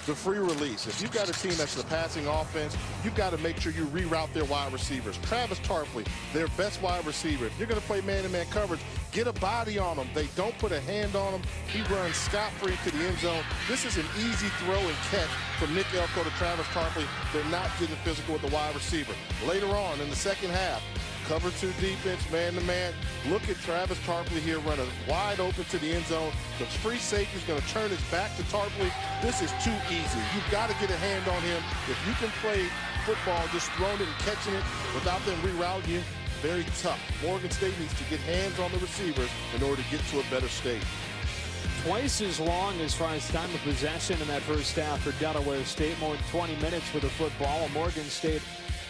Speaker 2: The free release. If you've got a team that's the passing offense, you've got to make sure you reroute their wide receivers. Travis Tarpley, their best wide receiver. If you're going to play man-to-man coverage, get a body on him. They don't put a hand on him. He runs scot-free to the end zone. This is an easy throw and catch from Nick Elko to Travis Tarpley. They're not getting physical with the wide receiver. Later on in the second half, cover 2 defense, man-to-man. Look at Travis Tarpley here running wide open to the end zone. The free safety is going to turn his back to Tarpley. This is too easy. You've got to get a hand on him. If you can play football just throwing it and catching it without them rerouting you, very tough. Morgan State needs to get hands on the receivers in order to get to a better state.
Speaker 1: Twice as long as far as time of possession in that first half for Delaware State. More than 20 minutes for the football. Morgan State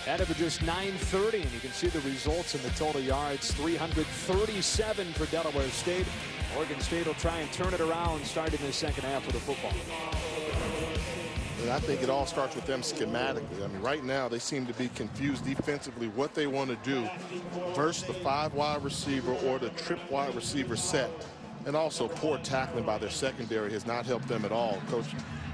Speaker 1: had it for just 9:30, and you can see the results in the total yards. 337 for Delaware State. Morgan State will try and turn it around starting the second half of the football.
Speaker 2: And I think it all starts with them schematically. I mean, right now they seem to be confused defensively what they want to do versus the 5 wide receiver or the trip wide receiver set. And also poor tackling by their secondary has not helped them at all. Coach,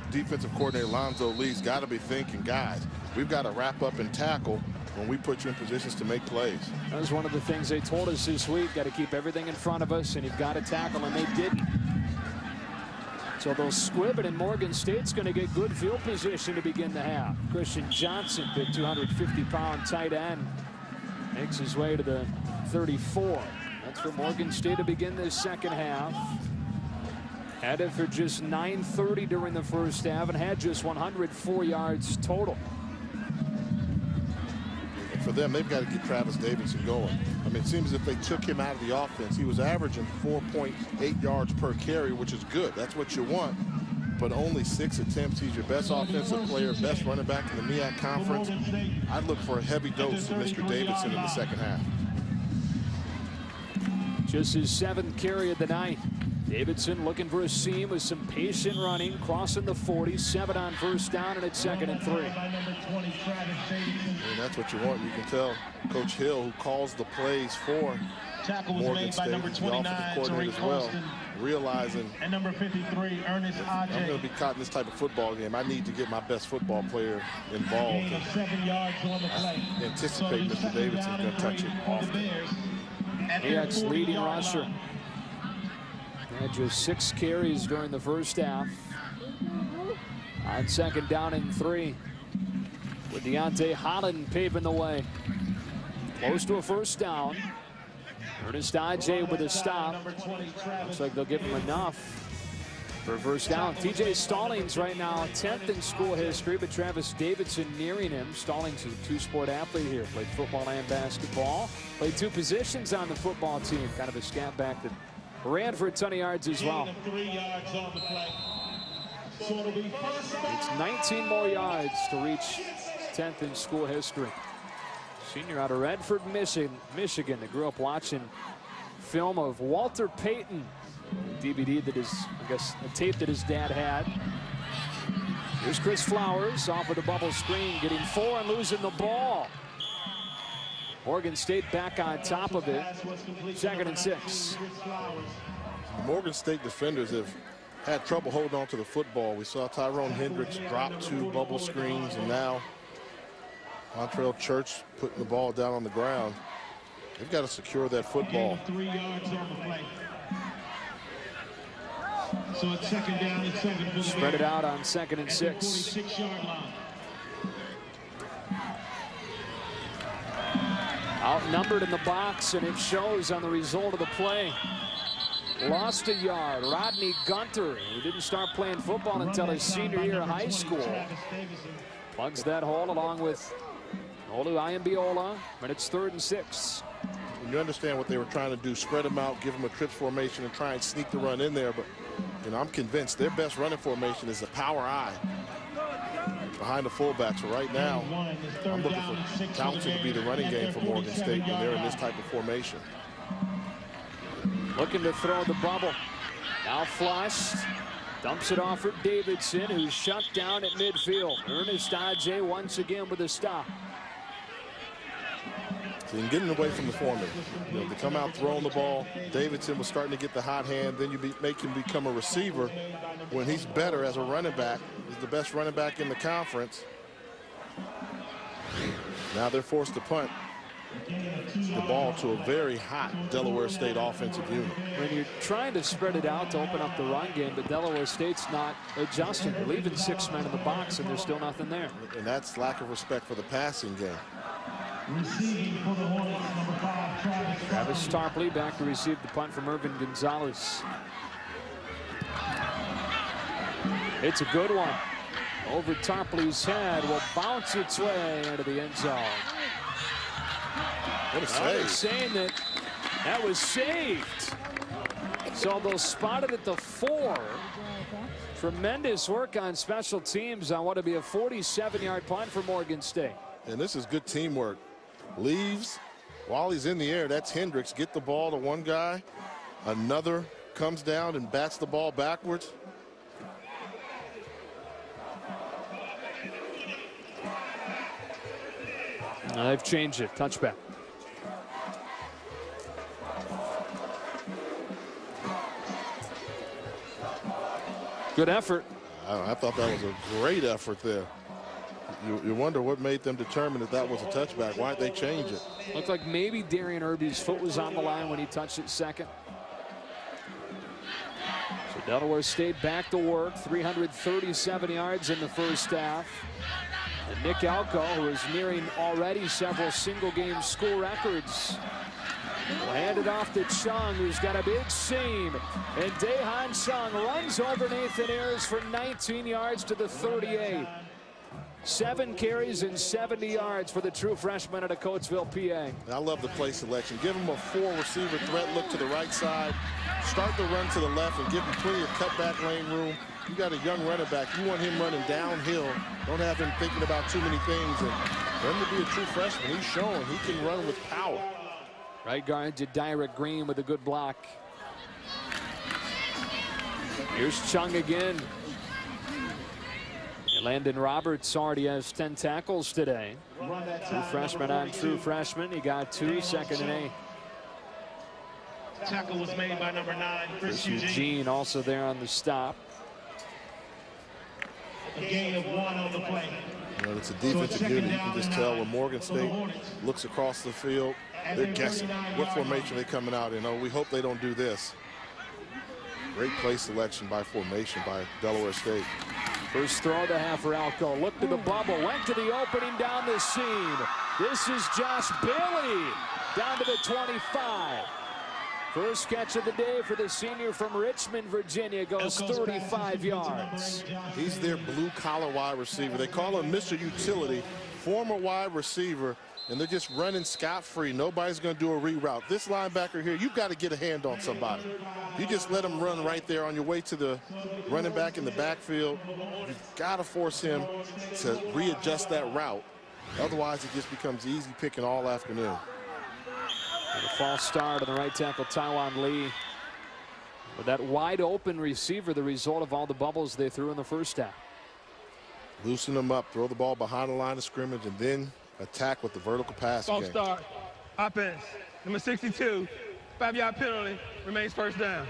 Speaker 2: defensive coordinator Lonzo Lee's got to be thinking, guys, we've got to wrap up and tackle when we put you in positions to make plays.
Speaker 1: That was one of the things they told us this week. Got to keep everything in front of us, and you've got to tackle, and they didn't. So they'll squib it, and Morgan State's going to get good field position to begin the half. Christian Johnson, big 250-pound tight end, makes his way to the 34. That's for Morgan State to begin this second half. Had it for just 9:30 during the first half and had just 104 yards total.
Speaker 2: And for them, they've got to get Travis Davidson going. I mean, it seems as if they took him out of the offense. He was averaging 4.8 yards per carry, which is good. That's what you want. But only 6 attempts. He's your best offensive player, best running back in the MEAC conference. I'd look for a heavy dose of Mr. Davidson in the second half.
Speaker 1: Just his 7th carry of the night. Davidson looking for a seam with some patient running, crossing the 40, 7 on first down, and it's 2nd and 3.
Speaker 2: And that's what you want. You can tell Coach Hill, who calls the plays for Morgan State, the offensive coordinator as well, realizing
Speaker 7: and number 53, Ernest
Speaker 2: I'm going to be caught in this type of football game. I need to get my best football player involved.
Speaker 7: 7 yards on the play.
Speaker 2: I anticipate Mr. Davidson's going to touch it often.
Speaker 1: MEAC's leading rusher. Had just 6 carries during the first half. On 2nd down and 3. With Deontay Holland paving the way. Close to a first down. Ernest Ajay with a stop. Looks like they'll give him enough for a first down. TJ Stallings right now 10th in school history, but Travis Davidson nearing him. Stallings is a 2-sport athlete here. Played football and basketball. Played 2 positions on the football team. Kind of a scat back that ran for a ton of yards as well.
Speaker 7: 3 yards on the play. So it'll be
Speaker 1: It's 19 more yards to reach 10th in school history. Senior out of Redford, Michigan. They grew up watching film of Walter Payton. DVD that is, I guess, a tape that his dad had. Here's Chris Flowers off with a bubble screen, getting 4 and losing the ball. Morgan State back on top of it. 2nd and 6.
Speaker 2: Morgan State defenders have had trouble holding on to the football. We saw Tyrone Hendricks drop 2 bubble screens, and now Montrell Church putting the ball down on the ground. They've got to secure that football.
Speaker 7: 3 yards on the play. So it's 2nd down and 7 for the
Speaker 1: Spread it out on 2nd and 6.
Speaker 7: 46-yard line.
Speaker 1: Outnumbered in the box, and it shows on the result of the play. Lost a yard. Rodney Gunter, who didn't start playing football until his senior year of high school, plugs that hole along with Olu Ayambiola, and it's 3rd and 6.
Speaker 2: And you understand what they were trying to do, spread them out, give them a trips formation, and try and sneak the run in there. But you know, I'm convinced their best running formation is the power I behind the fullback. So right now, I'm looking for Townsend to be the running game for Morgan State when they're in this type of formation.
Speaker 1: Looking to throw the bubble. Now flushed. Dumps it off for Davidson, who's shut down at midfield. Ernest Adjei once again with a stop.
Speaker 2: So you're getting away from the formula. You know, to come out throwing the ball, Davidson was starting to get the hot hand. Then you make him become a receiver when he's better as a running back. He's the best running back in the conference. Now they're forced to punt the ball to a very hot Delaware State offensive unit.
Speaker 1: When you're trying to spread it out to open up the run game, but Delaware State's not adjusting. They're leaving 6 men in the box, and there's still nothing there.
Speaker 2: And that's lack of respect for the passing game.
Speaker 7: Receiving for the Hornets, number 5,
Speaker 1: Travis Tarpley back to receive the punt from Irvin Gonzalez. It's a good one. Over Tarpley's head, will bounce its way into the end zone.
Speaker 2: What a save.
Speaker 1: They're saying that was saved. So they'll spot it at the 4. Tremendous work on special teams on what would be a 47-yard punt for Morgan State.
Speaker 2: And this is good teamwork. Leaves while he's in the air. That's Hendricks. Get the ball to one guy. Another comes down and bats the ball backwards.
Speaker 1: They've changed it. Touchback. Good effort.
Speaker 2: I thought that was a great effort there. You wonder what made them determine that that was a touchback. Why'd they change it?
Speaker 1: Looked like maybe Darian Irby's foot was on the line when he touched it second. So Delaware State back to work. 337 yards in the first half. And Nick Alco, who is nearing already several single-game school records, will hand it off to Chung, who's got a big seam. And Daehan Chung runs over Nathan Ayers for 19 yards to the 38. 7 carries and 70 yards for the true freshman out of Coatesville, PA.
Speaker 2: I love the play selection. Give him a 4-receiver threat look to the right side. Start the run to the left and give him plenty of cutback lane room. You got a young running back. You want him running downhill. Don't have him thinking about too many things. And for him to be a true freshman, he's showing he can run with power.
Speaker 1: Right guard Jadira Green with a good block. Here's Chung again. Landon Roberts already has 10 tackles today. True freshman on true freshman. He got 2, second and 8.
Speaker 7: Tackle was made by number 9, Chris
Speaker 1: Eugene also there on the stop.
Speaker 7: A gain of 1 on the play.
Speaker 2: You know, it's a defensive unit. You can just tell when Morgan State looks across the field, they're guessing what formation they're coming out in. Oh, we hope they don't do this. Great play selection by formation by Delaware State.
Speaker 1: First throw of the half for Alco. Looked to the bubble. Went to the opening down the seam. This is Josh Bailey down to the 25. First catch of the day for the senior from Richmond, Virginia. Goes 35 yards.
Speaker 2: He's their blue-collar wide receiver. They call him Mr. Utility, former wide receiver, and they're just running scot-free. Nobody's going to do a reroute. This linebacker here, you've got to get a hand on somebody. You just let him run right there on your way to the running back in the backfield. You've got to force him to readjust that route. Otherwise, it just becomes easy picking all afternoon.
Speaker 1: And a false start on the right tackle, Taiwan Lee. With that wide open receiver, the result of all the bubbles they threw in the first half.
Speaker 2: Loosen them up, throw the ball behind the line of scrimmage, and then attack with the vertical pass game.
Speaker 5: False start. Offense. Number 62. 5-yard penalty. Remains first down.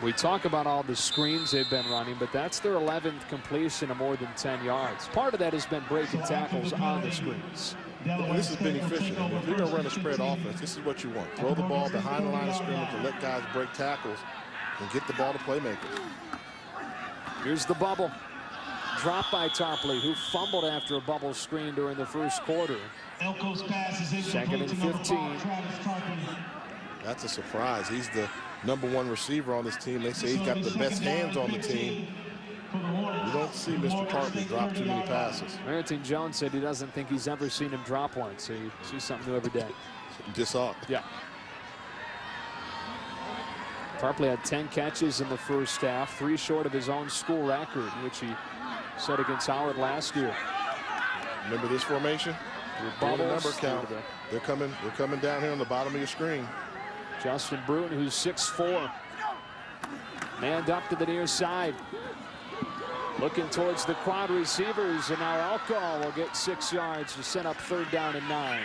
Speaker 1: We talk about all the screens they've been running, but that's their 11th completion of more than 10 yards. Part of that has been breaking tackles on the screens.
Speaker 2: Well, this has been efficient. If you're going to run a spread offense, this is what you want. Throw the ball behind the line of scrimmage and let guys break tackles and get the ball to playmakers.
Speaker 1: Here's the bubble. Dropped by Tarpley, who fumbled after a bubble screen during the first quarter. Second and 15.
Speaker 2: That's a surprise. He's the #1 receiver on this team. They say he's got the best hands on the team. You don't see Mr. Tarpley drop too many passes.
Speaker 1: Merriton Jones said he doesn't think he's ever seen him drop one, so you see something new every day.
Speaker 2: Just up.
Speaker 1: Yeah. Tarpley had 10 catches in the first half, 3 short of his own school record, which he set against Howard last year.
Speaker 2: Remember this formation? Number count. They're coming down here on the bottom of your screen.
Speaker 1: Justin Bruton, who's 6'4", manned up to the near side, looking towards the quad receivers, and now Elko will get 6 yards to set up 3rd down and 9.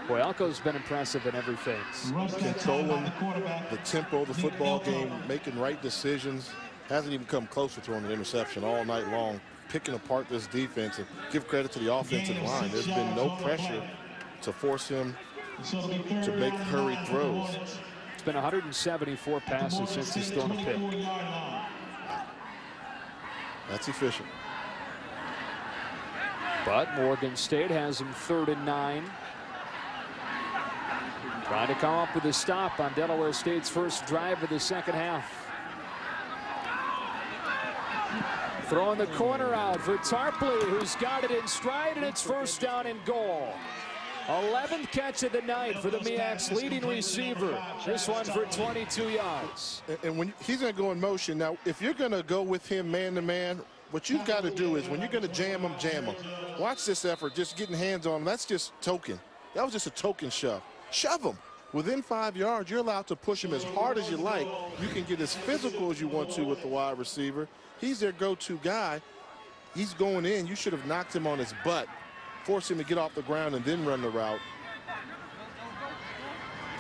Speaker 1: Boy, Elko's been impressive in every phase.
Speaker 2: Controlling the tempo of the football game, making right decisions. Hasn't even come close to throwing an interception all night long. Picking apart this defense, and give credit to the offensive line. There's been no pressure to force him to make hurried throws.
Speaker 1: It's been 174 passes since he's thrown a pick.
Speaker 2: That's efficient.
Speaker 1: But Morgan State has him 3rd and 9. Trying to come up with a stop on Delaware State's first drive of the 2nd half. Throwing the corner out for Tarpley, who's got it in stride, and it's 1st down and goal. 11th catch of the night for the MEAC's leading receiver. This one for 22 yards.
Speaker 2: And when he's going to go in motion, now if you're going to go with him man-to-man, what you've got to do is when you're going to jam him, jam him. Watch this effort, just getting hands on him. That's just token. That was just a token shove. Shove him. Within 5 yards, you're allowed to push him as hard as you like. You can get as physical as you want to with the wide receiver. He's their go-to guy. He's going in. You should have knocked him on his butt, force him to get off the ground, and then run the route.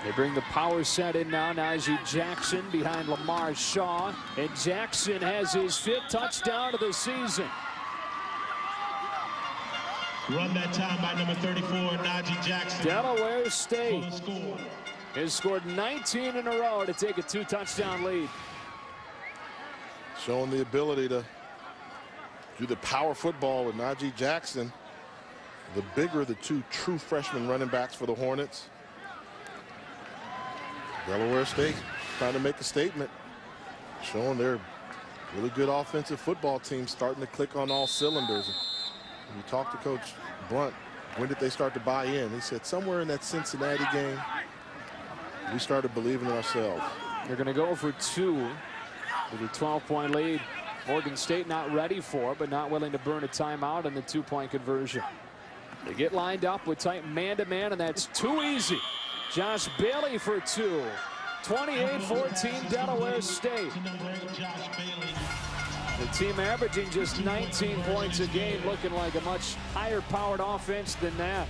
Speaker 1: They bring the power set in now. Najee Jackson behind Lamar Shaw. And Jackson has his 5th touchdown of the season.
Speaker 7: Run that time by number 34, Najee Jackson.
Speaker 1: Delaware State has scored 19 in a row to take a 2-touchdown lead.
Speaker 2: Showing the ability to do the power football with Najee Jackson. The bigger of the 2 true freshman running backs for the Hornets. Delaware State trying to make a statement, showing their really good offensive football team starting to click on all cylinders. When you talk to Coach Blunt, when did they start to buy in? He said somewhere in that Cincinnati game, we started believing in ourselves.
Speaker 1: They're going to go for 2 with a 12-point lead. Morgan State not ready for it, but not willing to burn a timeout on the 2-point conversion. They get lined up with tight man-to-man, and that's too easy. Josh Bailey for 2. 28-14 Delaware State. The team averaging just 19 points a game, looking like a much higher-powered offense than that.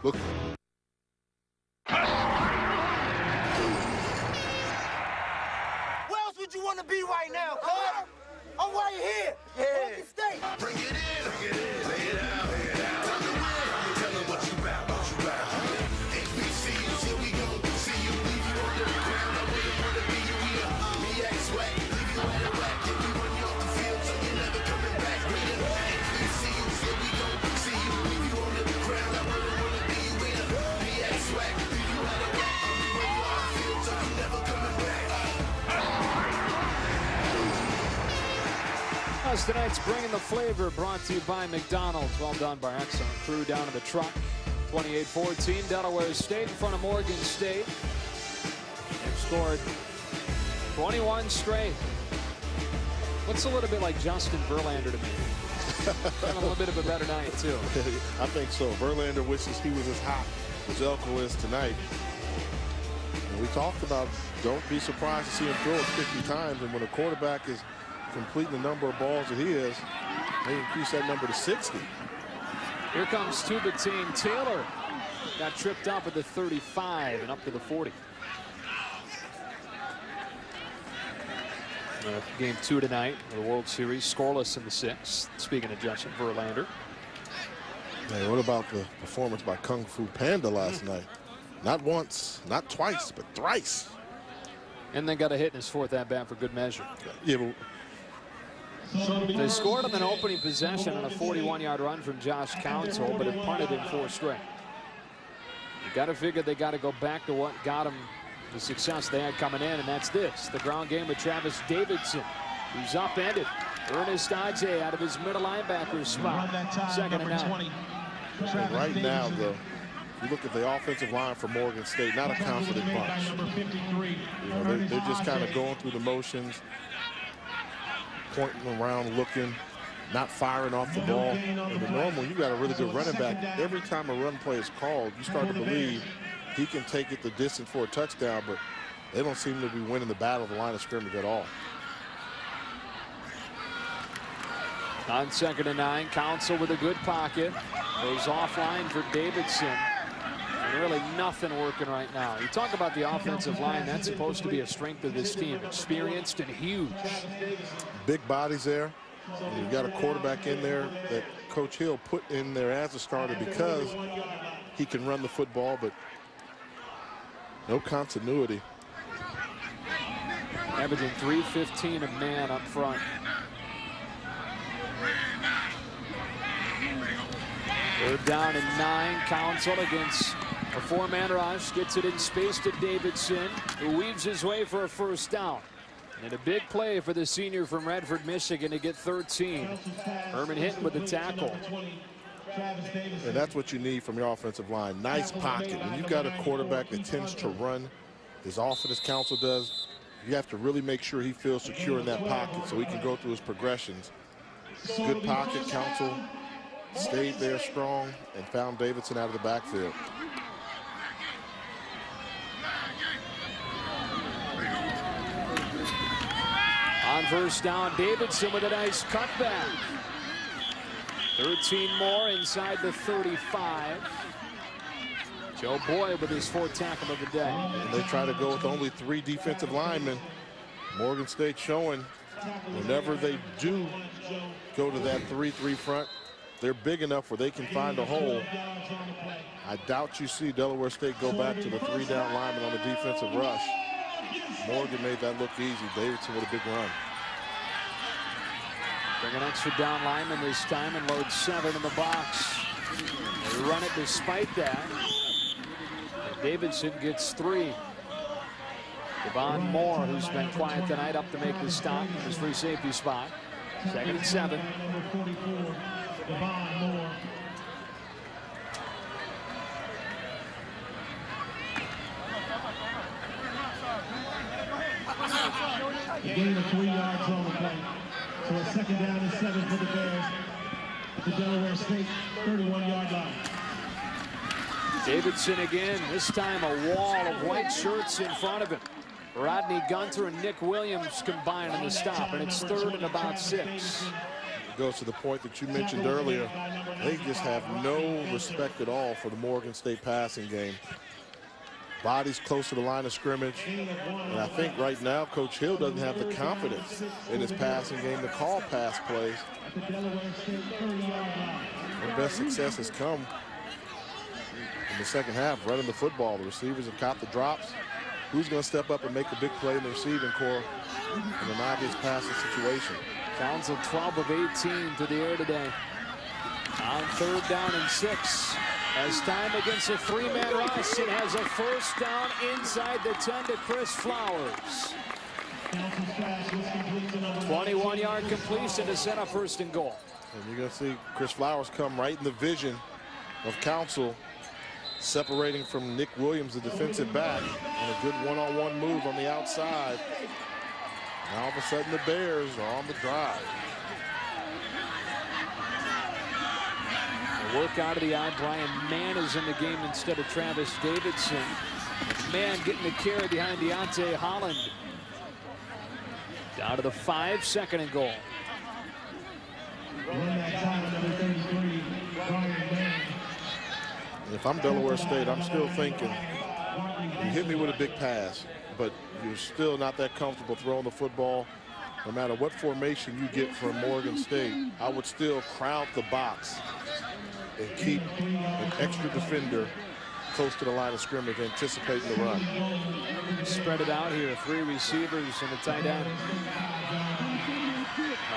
Speaker 2: Look.
Speaker 10: Where else would you want to be right now, cuz? I'm right here. Morgan State.
Speaker 8: Bring it in, lay it out, Tell them what you about, HBCUs, here we go. See you, leave you on the ground. I wouldn't want to be you here. MEAC swag, leave you out of whack. If we run you off the field, so you're never coming back. HBCUs, here we go. See you, leave you on the ground. I wouldn't want to be you here. MEAC swag, leave you out of whack. If we run you off the field, so you're never coming back.
Speaker 1: Tonight's Bringing the Flavor, brought to you by McDonald's. Well done by excellent crew down in the truck. 28-14 Delaware State in front of Morgan State. They've scored 21 straight. Looks a little bit like Justin Verlander to me. And a little bit of a better night too.
Speaker 2: I think so. Verlander wishes he was as hot as Elko is tonight. And we talked about don't be surprised to see him throw it 50 times, and when a quarterback is completing the number of balls that he is, they increase that number to 60.
Speaker 1: Here comes Tubatine Taylor. Got tripped up at the 35 and up to the 40. Game 2 tonight of the World Series, scoreless in the 6th. Speaking of Justin Verlander.
Speaker 2: Hey, what about the performance by Kung Fu Panda last night? Not once, not twice, but thrice.
Speaker 1: And then got a hit in his 4th at-bat for good measure.
Speaker 2: Yeah, but
Speaker 1: they scored on an opening possession on a 41-yard run from Josh Council, but it punted in 4 straight. You got to figure they got to go back to what got them the success they had coming in, and that's this. The ground game with Travis Davidson, who's upended. Ernest Adje out of his middle linebacker spot. 2nd and 9.
Speaker 2: And right now, though, you look at the offensive line for Morgan State, not a confident bunch. You know, they're just kind of going through the motions. pointing around, looking, not firing off the ball. In the normal, you got a really good running back. Every time a run play is called, you start to believe he can take it the distance for a touchdown, but they don't seem to be winning the battle of the line of scrimmage at all.
Speaker 1: On 2nd and 9, Council with a good pocket. Goes offline for Davidson. And really nothing working right now. You talk about the offensive line. That's supposed to be a strength of this team. Experienced and huge.
Speaker 2: Big bodies there. And you've got a quarterback in there that Coach Hill put in there as a starter because he can run the football, but no continuity.
Speaker 1: Averaging 315 a man up front. Third down and 9. Council against a 4-man rush. Gets it in space to Davidson, who weaves his way for a first down. And a big play for the senior from Redford, Michigan to get 13. Herman Hinton with the tackle.
Speaker 2: And that's what you need from your offensive line. Nice pocket. When you've got a quarterback that tends to run as often as Council does, you have to really make sure he feels secure in that pocket so he can go through his progressions. Good pocket. Council stayed there strong and found Davidson out of the backfield.
Speaker 1: On first down, Davidson with a nice cutback. 13 more inside the 35. Joe Boyd with his 4th tackle of the day.
Speaker 2: And they try to go with only 3 defensive linemen. Morgan State showing whenever they do go to that 3-3 front, they're big enough where they can find a hole. I doubt you see Delaware State go back to the 3-down lineman on the defensive rush. Morgan made that look easy. Davidson with a big run.
Speaker 1: Bring an extra down lineman this time and load 7 in the box. They run it despite that. And Davidson gets 3. Devon Moore, who's been quiet tonight, up to make the stop in his free safety spot. 2nd and 7.
Speaker 7: A gain of 3 yards on the play. So a 2nd down and 7 for the Bears at the Delaware State 31-yard line.
Speaker 1: Davidson again, this time a wall of white shirts in front of him. Rodney Gunter and Nick Williams combine on the stop, and it's 3rd and about 6.
Speaker 2: It goes to the point that you mentioned earlier. They just have no respect at all for the Morgan State passing game. Bodies close to the line of scrimmage. And I think right now Coach Hill doesn't have the confidence in his passing game to call pass plays. Their best success has come in the 2nd half, running the football. The receivers have caught the drops. Who's going to step up and make a big play in the receiving core in an obvious passing situation?
Speaker 1: Council 12 of 18 to the air today. On 3rd down and 6. As time against a 3-man rush, it has a first down inside the 10 to Chris Flowers. 21-yard completion to set up 1st and goal.
Speaker 2: And you're going to see Chris Flowers come right in the vision of Council, separating from Nick Williams, the defensive back, and a good one-on-one move on the outside. Now all of a sudden the Bears are on the drive.
Speaker 1: A work out of the eye. Brian Mann is in the game instead of Travis Davidson. Mann getting the carry behind Deontay Holland. Down to the 5, 2nd and goal.
Speaker 2: If I'm Delaware State, I'm still thinking, you hit me with a big pass, but you're still not that comfortable throwing the football. No matter what formation you get from Morgan State, I would still crowd the box and keep an extra defender close to the line of scrimmage, anticipating the run.
Speaker 1: Spread it out here. 3 receivers and a tight end.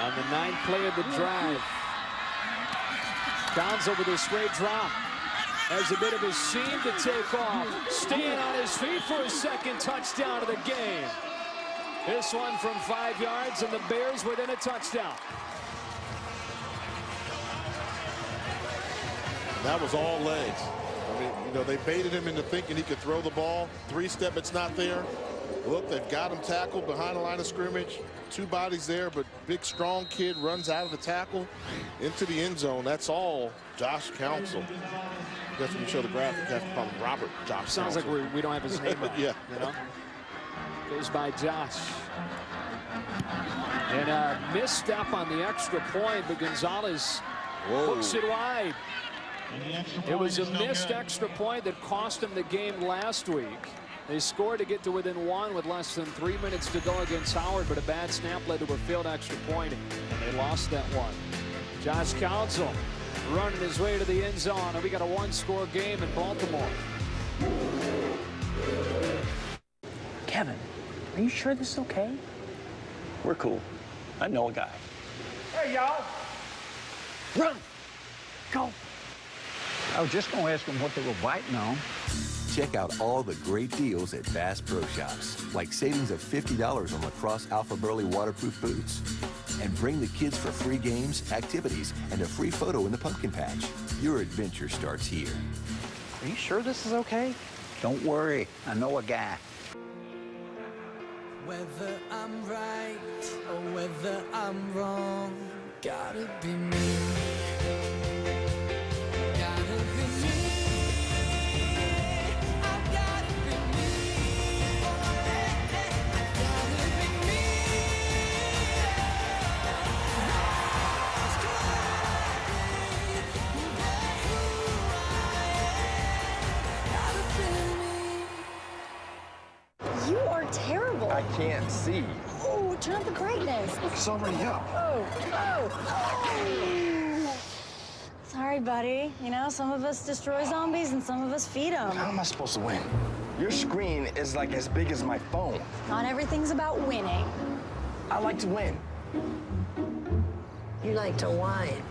Speaker 1: On the 9th play of the drive, Gonzo with a straight drop. Has a bit of a seam to take off. Staying on his feet for a 2nd touchdown of the game. This one from 5 yards, and the Bears within a touchdown.
Speaker 2: That was all legs. I mean, you know, they baited him into thinking he could throw the ball. 3-step, it's not there. Look, they've got him tackled behind the line of scrimmage. 2 bodies there, but big, strong kid runs out of the tackle into the end zone. That's all Josh Council. I guess when you show the graphic, you have to call him Robert Josh
Speaker 1: Sounds
Speaker 2: Council.
Speaker 1: like we don't have his name right.
Speaker 2: Yeah.
Speaker 1: You know? Goes by Josh. And a misstep on the extra point, but Gonzalez hooks it wide. It was a missed extra point that cost him the game last week. They scored to get to within 1 with less than 3 minutes to go against Howard, but a bad snap led to a failed extra point, and they lost that one. Josh Council running his way to the end zone, and we got a 1-score game in Baltimore.
Speaker 12: Kevin, are you sure this is okay? We're cool. I know a guy.
Speaker 10: Hey, y'all.
Speaker 12: Run! Go!
Speaker 13: I was just going to ask them what they were biting on.
Speaker 14: Check out all the great deals at Bass Pro Shops, like savings of $50 on Lacrosse Alpha Burley waterproof boots. And bring the kids for free games, activities, and a free photo in the pumpkin patch. Your adventure starts here.
Speaker 12: Are you sure this is okay?
Speaker 13: Don't worry, I know a guy.
Speaker 15: Whether I'm right or whether I'm wrong, gotta be me. Gotta be me. I gotta be me. I gotta be me. It's
Speaker 16: gotta be me. You are terrible.
Speaker 17: I can't see.
Speaker 16: Oh, turn up the brightness.
Speaker 17: It's already up.
Speaker 16: Oh. Sorry, buddy. You know, some of us destroy zombies and some of us feed them.
Speaker 17: How am I supposed to win? Your screen is like as big as my phone.
Speaker 16: Not everything's about winning.
Speaker 17: I like to win.
Speaker 18: You like to whine.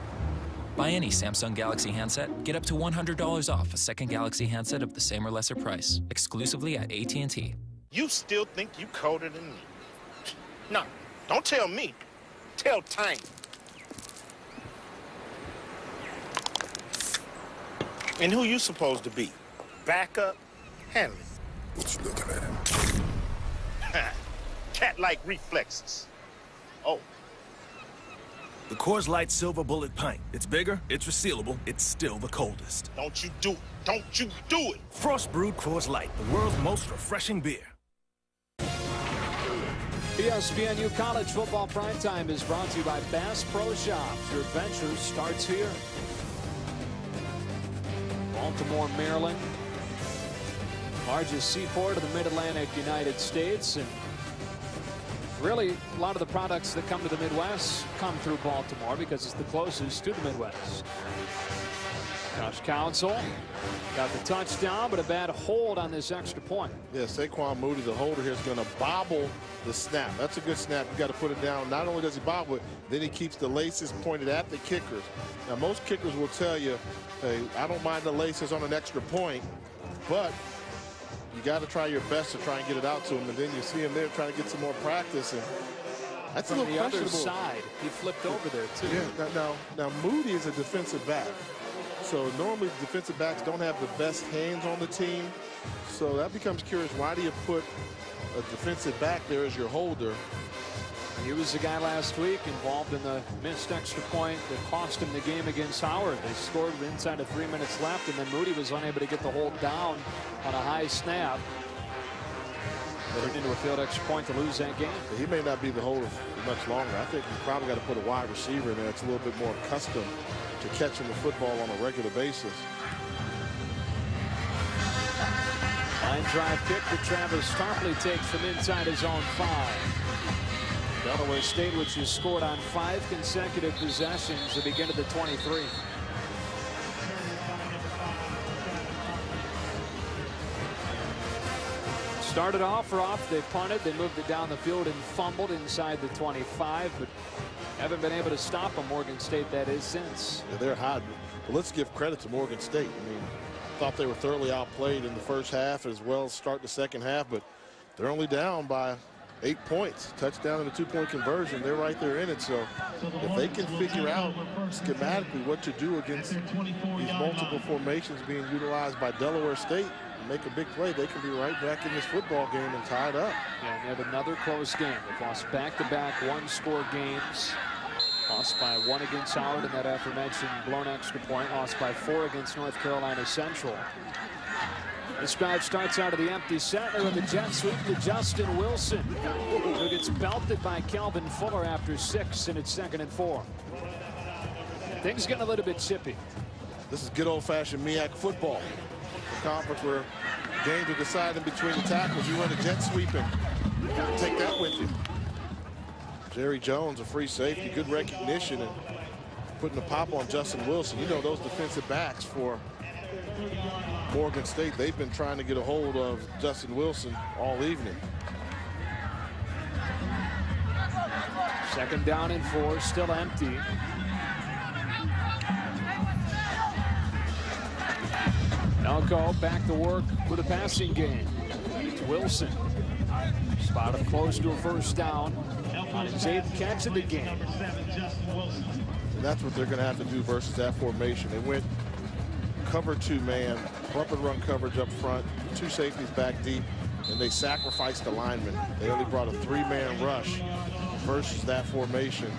Speaker 19: Buy any Samsung Galaxy handset, get up to $100 off a second Galaxy handset of the same or lesser price, exclusively at AT&T.
Speaker 3: You still think you colder than me? No, don't tell me. Tell Tiny. And who you supposed to be? Back up? Handle it.
Speaker 8: What you looking at?
Speaker 3: Cat-like reflexes. Oh.
Speaker 20: The Coors Light Silver Bullet Pint. It's bigger, it's resealable, it's still the coldest.
Speaker 3: Don't you do it. Don't you do it.
Speaker 20: Frost brewed Coors Light, the world's most refreshing beer.
Speaker 1: ESPNU College Football Primetime is brought to you by Bass Pro Shops. Your adventure starts here. Baltimore, Maryland. Largest seaport of the Mid-Atlantic United States. And really, a lot of the products that come to the Midwest come through Baltimore because it's the closest to the Midwest. Josh Council got the touchdown, but a bad hold on this extra point.
Speaker 2: Yeah, Saquon Moody, the holder here, is going to bobble the snap. That's a good snap. You got to put it down. Not only does he bobble it, then he keeps the laces pointed at the kickers. Now, most kickers will tell you, hey, I don't mind the laces on an extra point, but you got to try your best to try and get it out to him. And then you see him there trying to get some more practice. And that's
Speaker 1: from
Speaker 2: a little
Speaker 1: the other
Speaker 2: questionable.
Speaker 1: side. He flipped over there, too.
Speaker 2: Yeah, now Moody is a defensive back. So normally defensive backs don't have the best hands on the team. So that becomes curious. Why do you put a defensive back there as your holder?
Speaker 1: He was the guy last week involved in the missed extra point that cost him the game against Howard. They scored inside of 3 minutes left, and then Moody was unable to get the hold down on a high snap. Turned into a field extra point to lose that game.
Speaker 2: He may not be the holder much longer. I think you probably got to put a wide receiver in there that's a little bit more accustomed to catching the football on a regular basis.
Speaker 1: Line drive kick that Travis Tarpley takes from inside his own 5. Delaware State, which has scored on 5 consecutive possessions to begin at the 23. Started off rough. They punted. They moved it down the field and fumbled inside the 25, but haven't been able to stop them. Morgan State, that is, since.
Speaker 2: Yeah, they're hiding. But let's give credit to Morgan State. I mean, thought they were thoroughly outplayed in the first half as well as start the second half, but they're only down by 8 points, touchdown and a 2-point conversion. They're right there in it. So if they can figure out schematically what to do against these multiple formations being utilized by Delaware State and make a big play, they can be right back in this football game and tied up.
Speaker 1: Yeah, and they have another close game. They've lost back-to-back one-score games. Lost by 1 against Howard in that aforementioned blown extra point. Lost by 4 against North Carolina Central. This drive starts out of the empty set. They're with the jet sweep to Justin Wilson, who gets belted by Calvin Fuller after 6, and it's 2nd and 4. Things getting a little bit chippy.
Speaker 2: This is good old-fashioned MEAC football. A conference where games are decided between the tackles. You run a jet sweep and take that with you. Jerry Jones, a free safety, good recognition, and putting the pop on Justin Wilson. You know, those defensive backs for Morgan State, they've been trying to get a hold of Justin Wilson all evening.
Speaker 1: 2nd down and 4, still empty. Elko back to work with a passing game. It's Wilson. Spotted close to a 1st down on his 8th catch of the game.
Speaker 2: And that's what they're going to have to do versus that formation. They went cover 2 man, bump and run coverage up front, 2 safeties back deep, and they sacrificed the linemen. They only brought a 3-man rush versus that formation.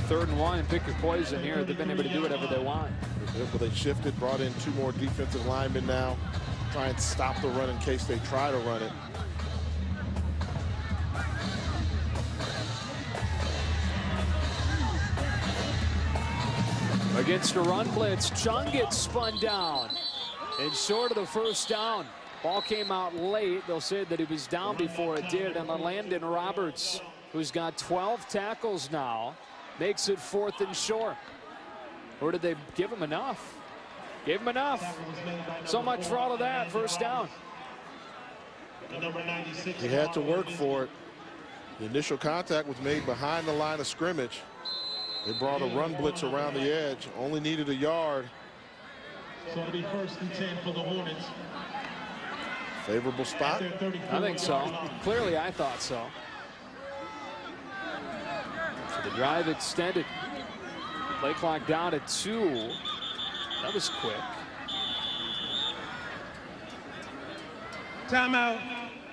Speaker 1: Third and 1, pick your poison here. They've been able to do whatever they want.
Speaker 2: But they shifted, brought in 2 more defensive linemen now, try and stop the run in case they try to run it.
Speaker 1: Against a run blitz, Chung gets spun down and short of the 1st down. Ball came out late. They'll say that he was down before it did. And Landon Roberts, who's got 12 tackles now, makes it 4th and short. Or did they give him enough? Gave him enough. So much for all of that. 1st down.
Speaker 2: He had to work for it. The initial contact was made behind the line of scrimmage. They brought a run blitz around the edge, only needed a yard.
Speaker 7: So it'll be 1st and 10 for the Hornets.
Speaker 2: Favorable spot?
Speaker 1: I think so. Clearly, I thought so. So the drive extended. Play clock down at 2. That was quick.
Speaker 5: Timeout,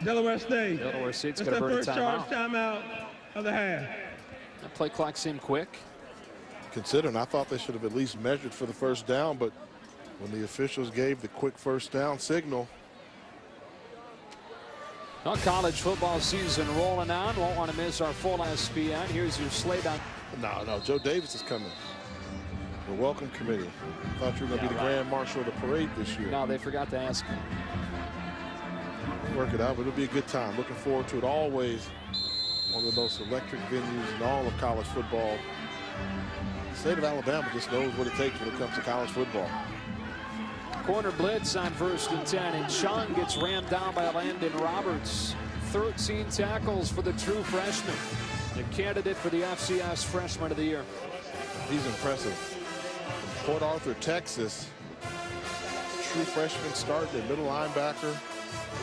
Speaker 5: Delaware State.
Speaker 1: Delaware State's
Speaker 5: That's
Speaker 1: got to burn a
Speaker 5: first charge
Speaker 1: timeout.
Speaker 5: timeout of the half.
Speaker 1: That play clock seemed quick.
Speaker 2: Considering, I thought they should have at least measured for the 1st down, but when the officials gave the quick 1st down signal.
Speaker 1: Well, college football season rolling on. Won't want to miss our full ESPN. Here's your slate on.
Speaker 2: No, Joe Davis is coming. The welcome committee. Thought you were going to be the grand marshal of the parade this year.
Speaker 1: No, they forgot to ask him.
Speaker 2: Work it out, but it'll be a good time. Looking forward to it. Always one of the most electric venues in all of college football. The state of Alabama just knows what it takes when it comes to college football.
Speaker 1: Corner blitz on 1st and 10, and Chung gets rammed down by Landon Roberts. 13 tackles for the true freshman. The candidate for the FCS Freshman of the Year.
Speaker 2: He's impressive. From Port Arthur, Texas, true freshman start, their middle linebacker,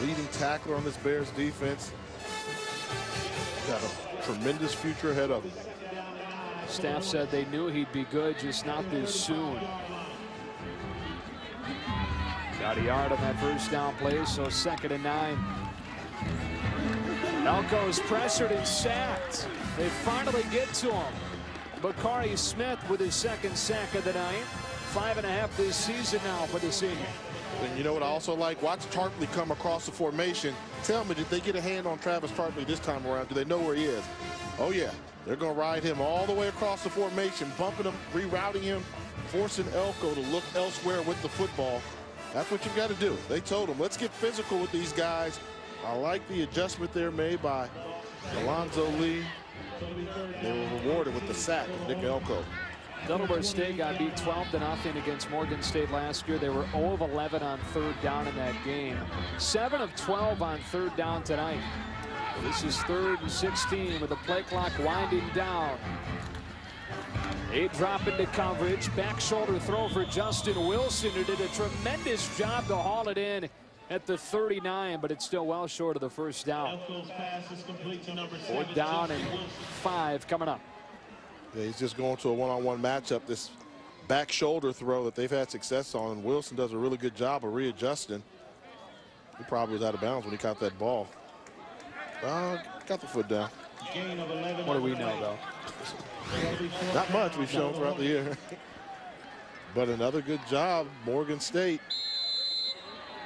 Speaker 2: leading tackler on this Bears defense. Got a tremendous future ahead of him.
Speaker 1: Staff said they knew he'd be good, just not this soon. Got a yard on that 1st down play, so 2nd and 9. Elko's pressured and sacked. They finally get to him. Bakari Smith with his 2nd sack of the night. 5.5 this season now for the senior.
Speaker 2: And you know what I also like? Watch Tarpley come across the formation. Tell me, did they get a hand on Travis Tarpley this time around? Do they know where he is? Oh, yeah. They're going to ride him all the way across the formation, bumping him, rerouting him, forcing Elko to look elsewhere with the football. That's what you've got to do. They told him, let's get physical with these guys. I like the adjustment there made by Alonzo Lee. They were rewarded with the sack of Nick Elko.
Speaker 1: Delaware State got beat 12-0 against Morgan State last year. They were 0 of 11 on 3rd down in that game. 7 of 12 on 3rd down tonight. This is 3rd and 16 with the play clock winding down. They drop into coverage. Back shoulder throw for Justin Wilson, who did a tremendous job to haul it in at the 39, but it's still well short of the first down. 4th down and 5 coming up.
Speaker 2: Yeah, he's just going to a one-on-one matchup. This back shoulder throw that they've had success on, and Wilson does a really good job of readjusting. He probably was out of bounds when he caught that ball. Got the foot down.
Speaker 1: What do we know, though?
Speaker 2: Not much we've shown throughout the year. But another good job, Morgan State,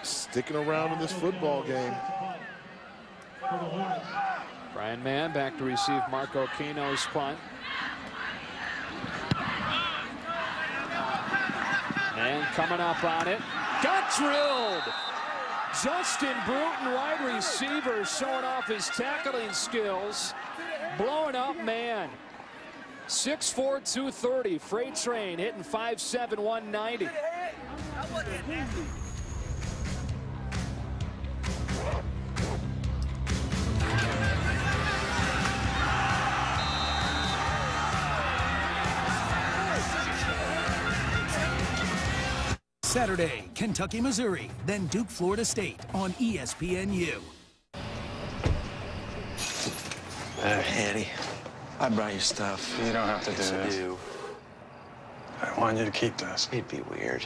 Speaker 2: sticking around in this football game.
Speaker 1: Brian Mann back to receive Marco Keno's punt. And coming up on it, got drilled. Justin Bruton, wide receiver, showing off his tackling skills, blowing up Mann. 6'4", 230, freight train hitting 5'7", 190.
Speaker 6: Saturday, Kentucky, Missouri, then Duke, Florida State on ESPNU.
Speaker 17: Eddie, I brought you stuff.
Speaker 18: You don't have to do
Speaker 17: Yes,
Speaker 18: this.
Speaker 17: I do.
Speaker 18: I want you to keep this.
Speaker 17: It'd be weird.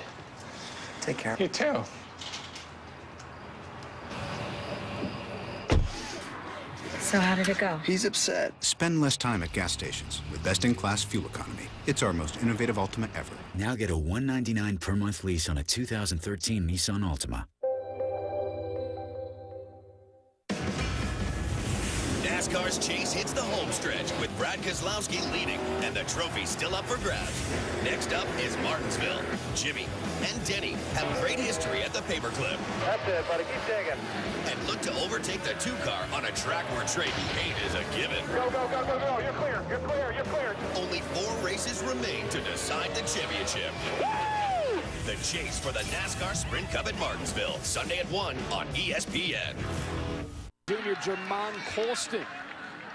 Speaker 17: Take care.
Speaker 18: You too.
Speaker 21: So how did it go?
Speaker 22: He's upset. Spend less time at gas stations with best-in-class fuel economy. It's our most innovative Ultima ever.
Speaker 4: Now get a $199 per month lease on a 2013 Nissan Altima.
Speaker 23: NASCAR's chase hits the home stretch with Brad Keselowski leading and the trophy still up for grabs. Next up is Martinsville. Jimmy and Denny have great history at the paperclip.
Speaker 10: That's it, buddy. Keep digging.
Speaker 23: And look to overtake the 2-car on a track where trading paint is a given.
Speaker 10: Go, go, go, go, go. You're clear. You're clear. You're clear.
Speaker 23: Only 4 races remain to decide the championship.
Speaker 10: Woo!
Speaker 23: The chase for the NASCAR Sprint Cup at Martinsville, Sunday at 1 on ESPN.
Speaker 1: Junior Jermon Colston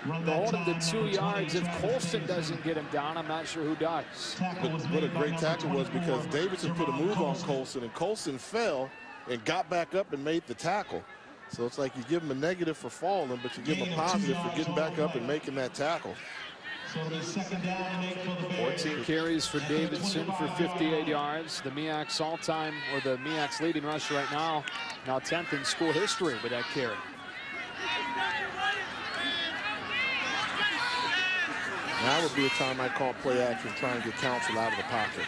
Speaker 1: holding the 2 yards. If Colston doesn't get him down, I'm not sure who does.
Speaker 2: But what a great tackle was, because Davidson put a move on Colston, and Colston fell and got back up and made the tackle. So it's like you give him a negative for falling, but you give him a positive for getting back up and making that tackle.
Speaker 1: 14 carries for Davidson for 58 yards. The MEAC's all-time, or the MEAC's leading rusher right now 10th in school history with that carry.
Speaker 2: Now would be a time I call play action, try and get Council out of the pocket.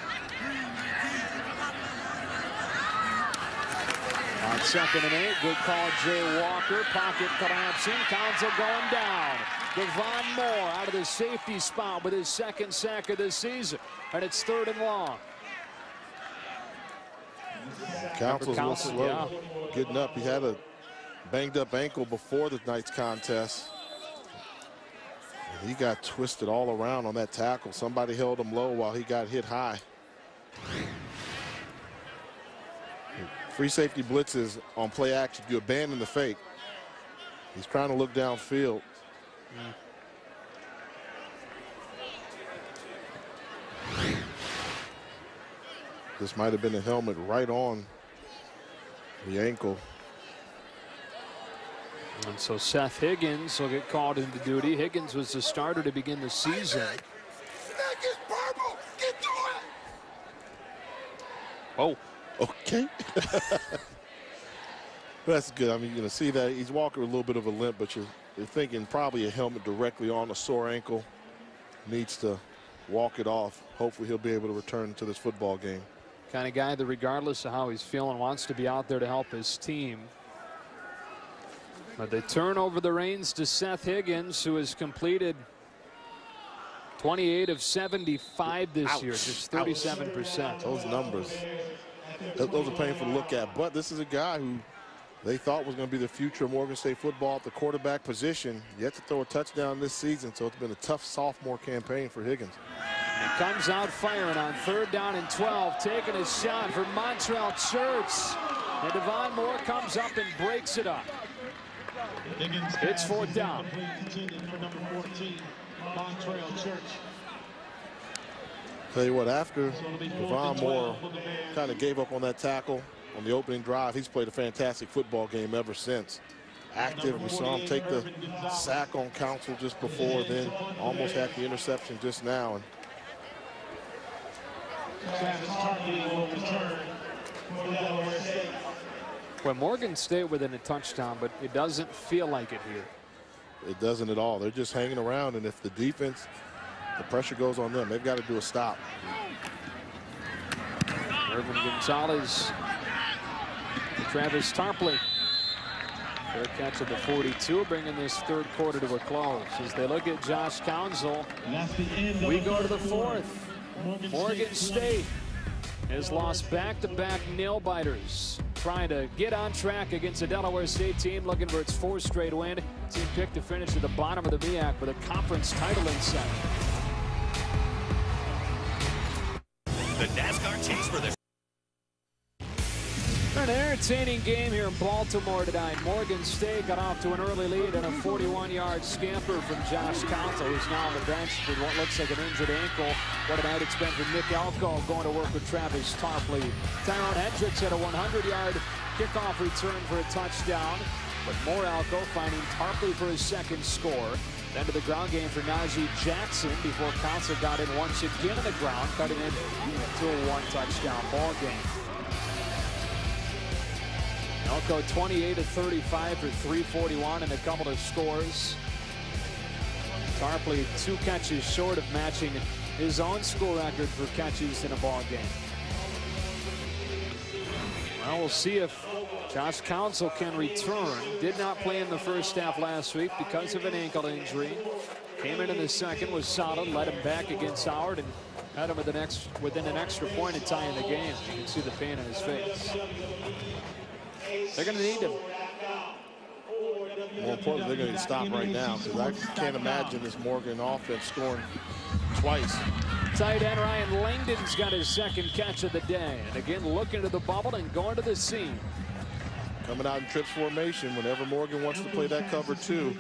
Speaker 1: On 2nd and 8, good call, Jay Walker. Pocket collapsing, Council going down. Devon Moore out of the safety spot with his 2nd sack of the season. And it's 3rd and long.
Speaker 2: Council's a little slow getting up. He had a banged up ankle before the night's contest. He got twisted all around on that tackle. Somebody held him low while he got hit high. Free safety blitzes on play action. You abandon the fake. He's trying to look downfield. This might have been a helmet right on the ankle.
Speaker 1: And so Seth Higgins will get called into duty. Higgins was the starter to begin the season. Oh,
Speaker 2: okay. That's good. I mean, you're going to see that he's walking with a little bit of a limp, but you're thinking probably a helmet directly on a sore ankle. Needs to walk it off. Hopefully he'll be able to return to this football game.
Speaker 1: Kind of guy that regardless of how he's feeling wants to be out there to help his team. But they turn over the reins to Seth Higgins, who has completed 28 of 75 this year, just 37%.
Speaker 2: Those numbers, those are painful to look at. But this is a guy who they thought was going to be the future of Morgan State football at the quarterback position. Yet to throw a touchdown this season, so it's been a tough sophomore campaign for Higgins.
Speaker 1: He comes out firing on 3rd down and 12, taking a shot for Montrell Church. And Devon Moore comes up and breaks it up. It's 4th down.
Speaker 2: Tell you what, after Devon Moore kind of gave up on that tackle on the opening drive. He's played a fantastic football game ever since. Active. We saw him take the sack on Council just before, then almost had the interception just now. And
Speaker 1: well, Morgan State within a touchdown, but it doesn't feel like it here.
Speaker 2: It doesn't at all. They're just hanging around, and if the defense, the pressure goes on them, they've got to do a stop.
Speaker 1: Irvin Gonzalez, Travis Tarpley. Fair catch at the 42, bringing this third quarter to a close. As they look at Josh Council, we go to the fourth. Morgan State has lost back-to-back nail-biters, trying to get on track against a Delaware State team looking for its fourth straight win. Team picked to finish at the bottom of the MEAC with a conference title in sight.
Speaker 23: The NASCAR chase for the
Speaker 1: An entertaining game here in Baltimore tonight. Morgan State got off to an early lead and a 41-yard scamper from Josh Council, who's now on the bench with what looks like an injured ankle. What a night it's been for Nick Elko, going to work with Travis Tarpley. Tyrone Hendricks had a 100-yard kickoff return for a touchdown, but more Elko finding Tarpley for his second score. Then to the ground game for Najee Jackson before Council got in once again on the ground, cutting it to a one-touchdown ball game. Elko 28 of 35 for 341 and a couple of scores. Tarpley 2 catches short of matching his own school record for catches in a ball game. Well, we'll see if Josh Council can return. Did not play in the first half last week because of an ankle injury. Came in the second, was solid, led him back against Howard, and had him within an extra point of tying the game. You can see the pain on his face. They're going to need him.
Speaker 2: More importantly, they're going to stop right now, because I can't imagine this Morgan offense scoring twice.
Speaker 1: Tight end Ryan Langdon's got his second catch of the day. And again, looking to the bubble and going to the seam.
Speaker 2: Coming out in trips formation, whenever Morgan wants to play that cover 2,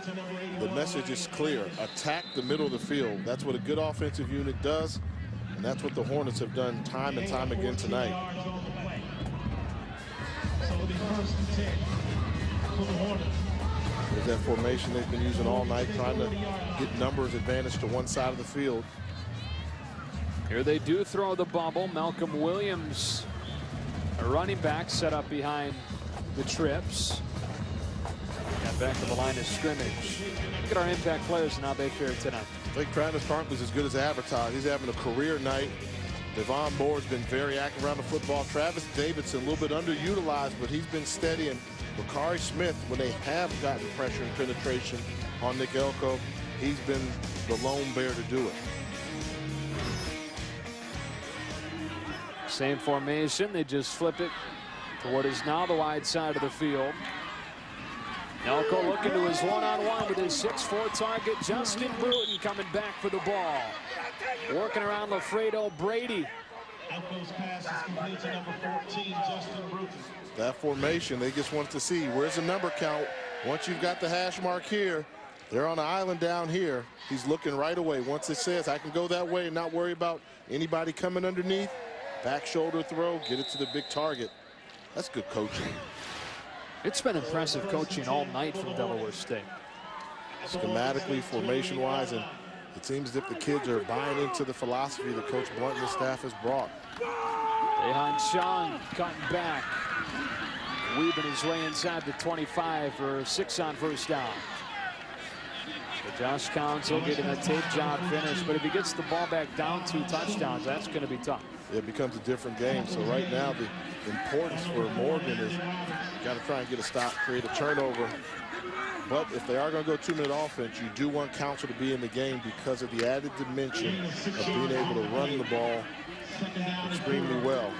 Speaker 2: the message is clear. Attack the middle of the field. That's what a good offensive unit does, and that's what the Hornets have done time and time again tonight. There's that formation they've been using all night, trying to get numbers advantage to one side of the field.
Speaker 1: Here they do throw the bubble. Malcolm Williams, a running back, set up behind the trips. Got back to the line of scrimmage. Look at our impact players and how they fared tonight.
Speaker 2: I think Travis Tarpley's as good as advertised. He's having a career night. Devon Moore's been very active around the football. Travis Davidson, a little bit underutilized, but he's been steady. And Bakari Smith, when they have gotten pressure and penetration on Nick Elko, he's been the lone bear to do it.
Speaker 1: Same formation. They just flip it to what is now the wide side of the field. Elko looking to his one-on-one with his 6'4" target, Justin Bruton, coming back for the ball. Working around LaFredo Brady.
Speaker 7: Elko's pass is complete to number 14, Justin Bruton.
Speaker 2: That formation, they just wanted to see where's the number count. Once you've got the hash mark here, they're on the island down here. He's looking right away. Once it says I can go that way and not worry about anybody coming underneath, back shoulder throw, get it to the big target. That's good coaching.
Speaker 1: It's been impressive coaching all night from Delaware State.
Speaker 2: Schematically, formation-wise, and it seems as if the kids are buying into the philosophy that Coach Blunt and his staff has brought.
Speaker 1: Daehan Chung cutting back, weaving his way inside the 25 for 6 on first down. So Josh Council getting a tape job finish, but if he gets the ball back down 2 touchdowns, that's going to be tough.
Speaker 2: It becomes a different game. So right now, the importance for Morgan is got to try and get a stop, create a turnover. But if they are going to go 2-minute offense, you do want Council to be in the game because of the added dimension of being able to run the ball extremely well.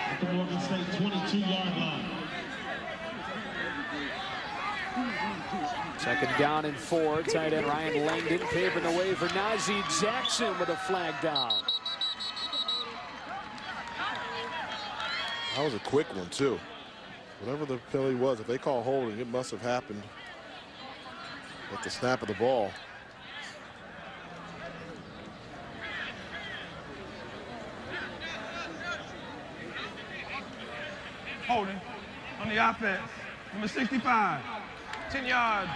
Speaker 7: At the Morgan State 22-yard line.
Speaker 1: Second down and 4. Tight end Ryan Langdon paving the way for Najee Jackson with a flag down.
Speaker 2: That was a quick one, too. Whatever the penalty was, if they call holding, it must have happened at the snap of the ball.
Speaker 5: holding on the offense. Number 65, 10 yards.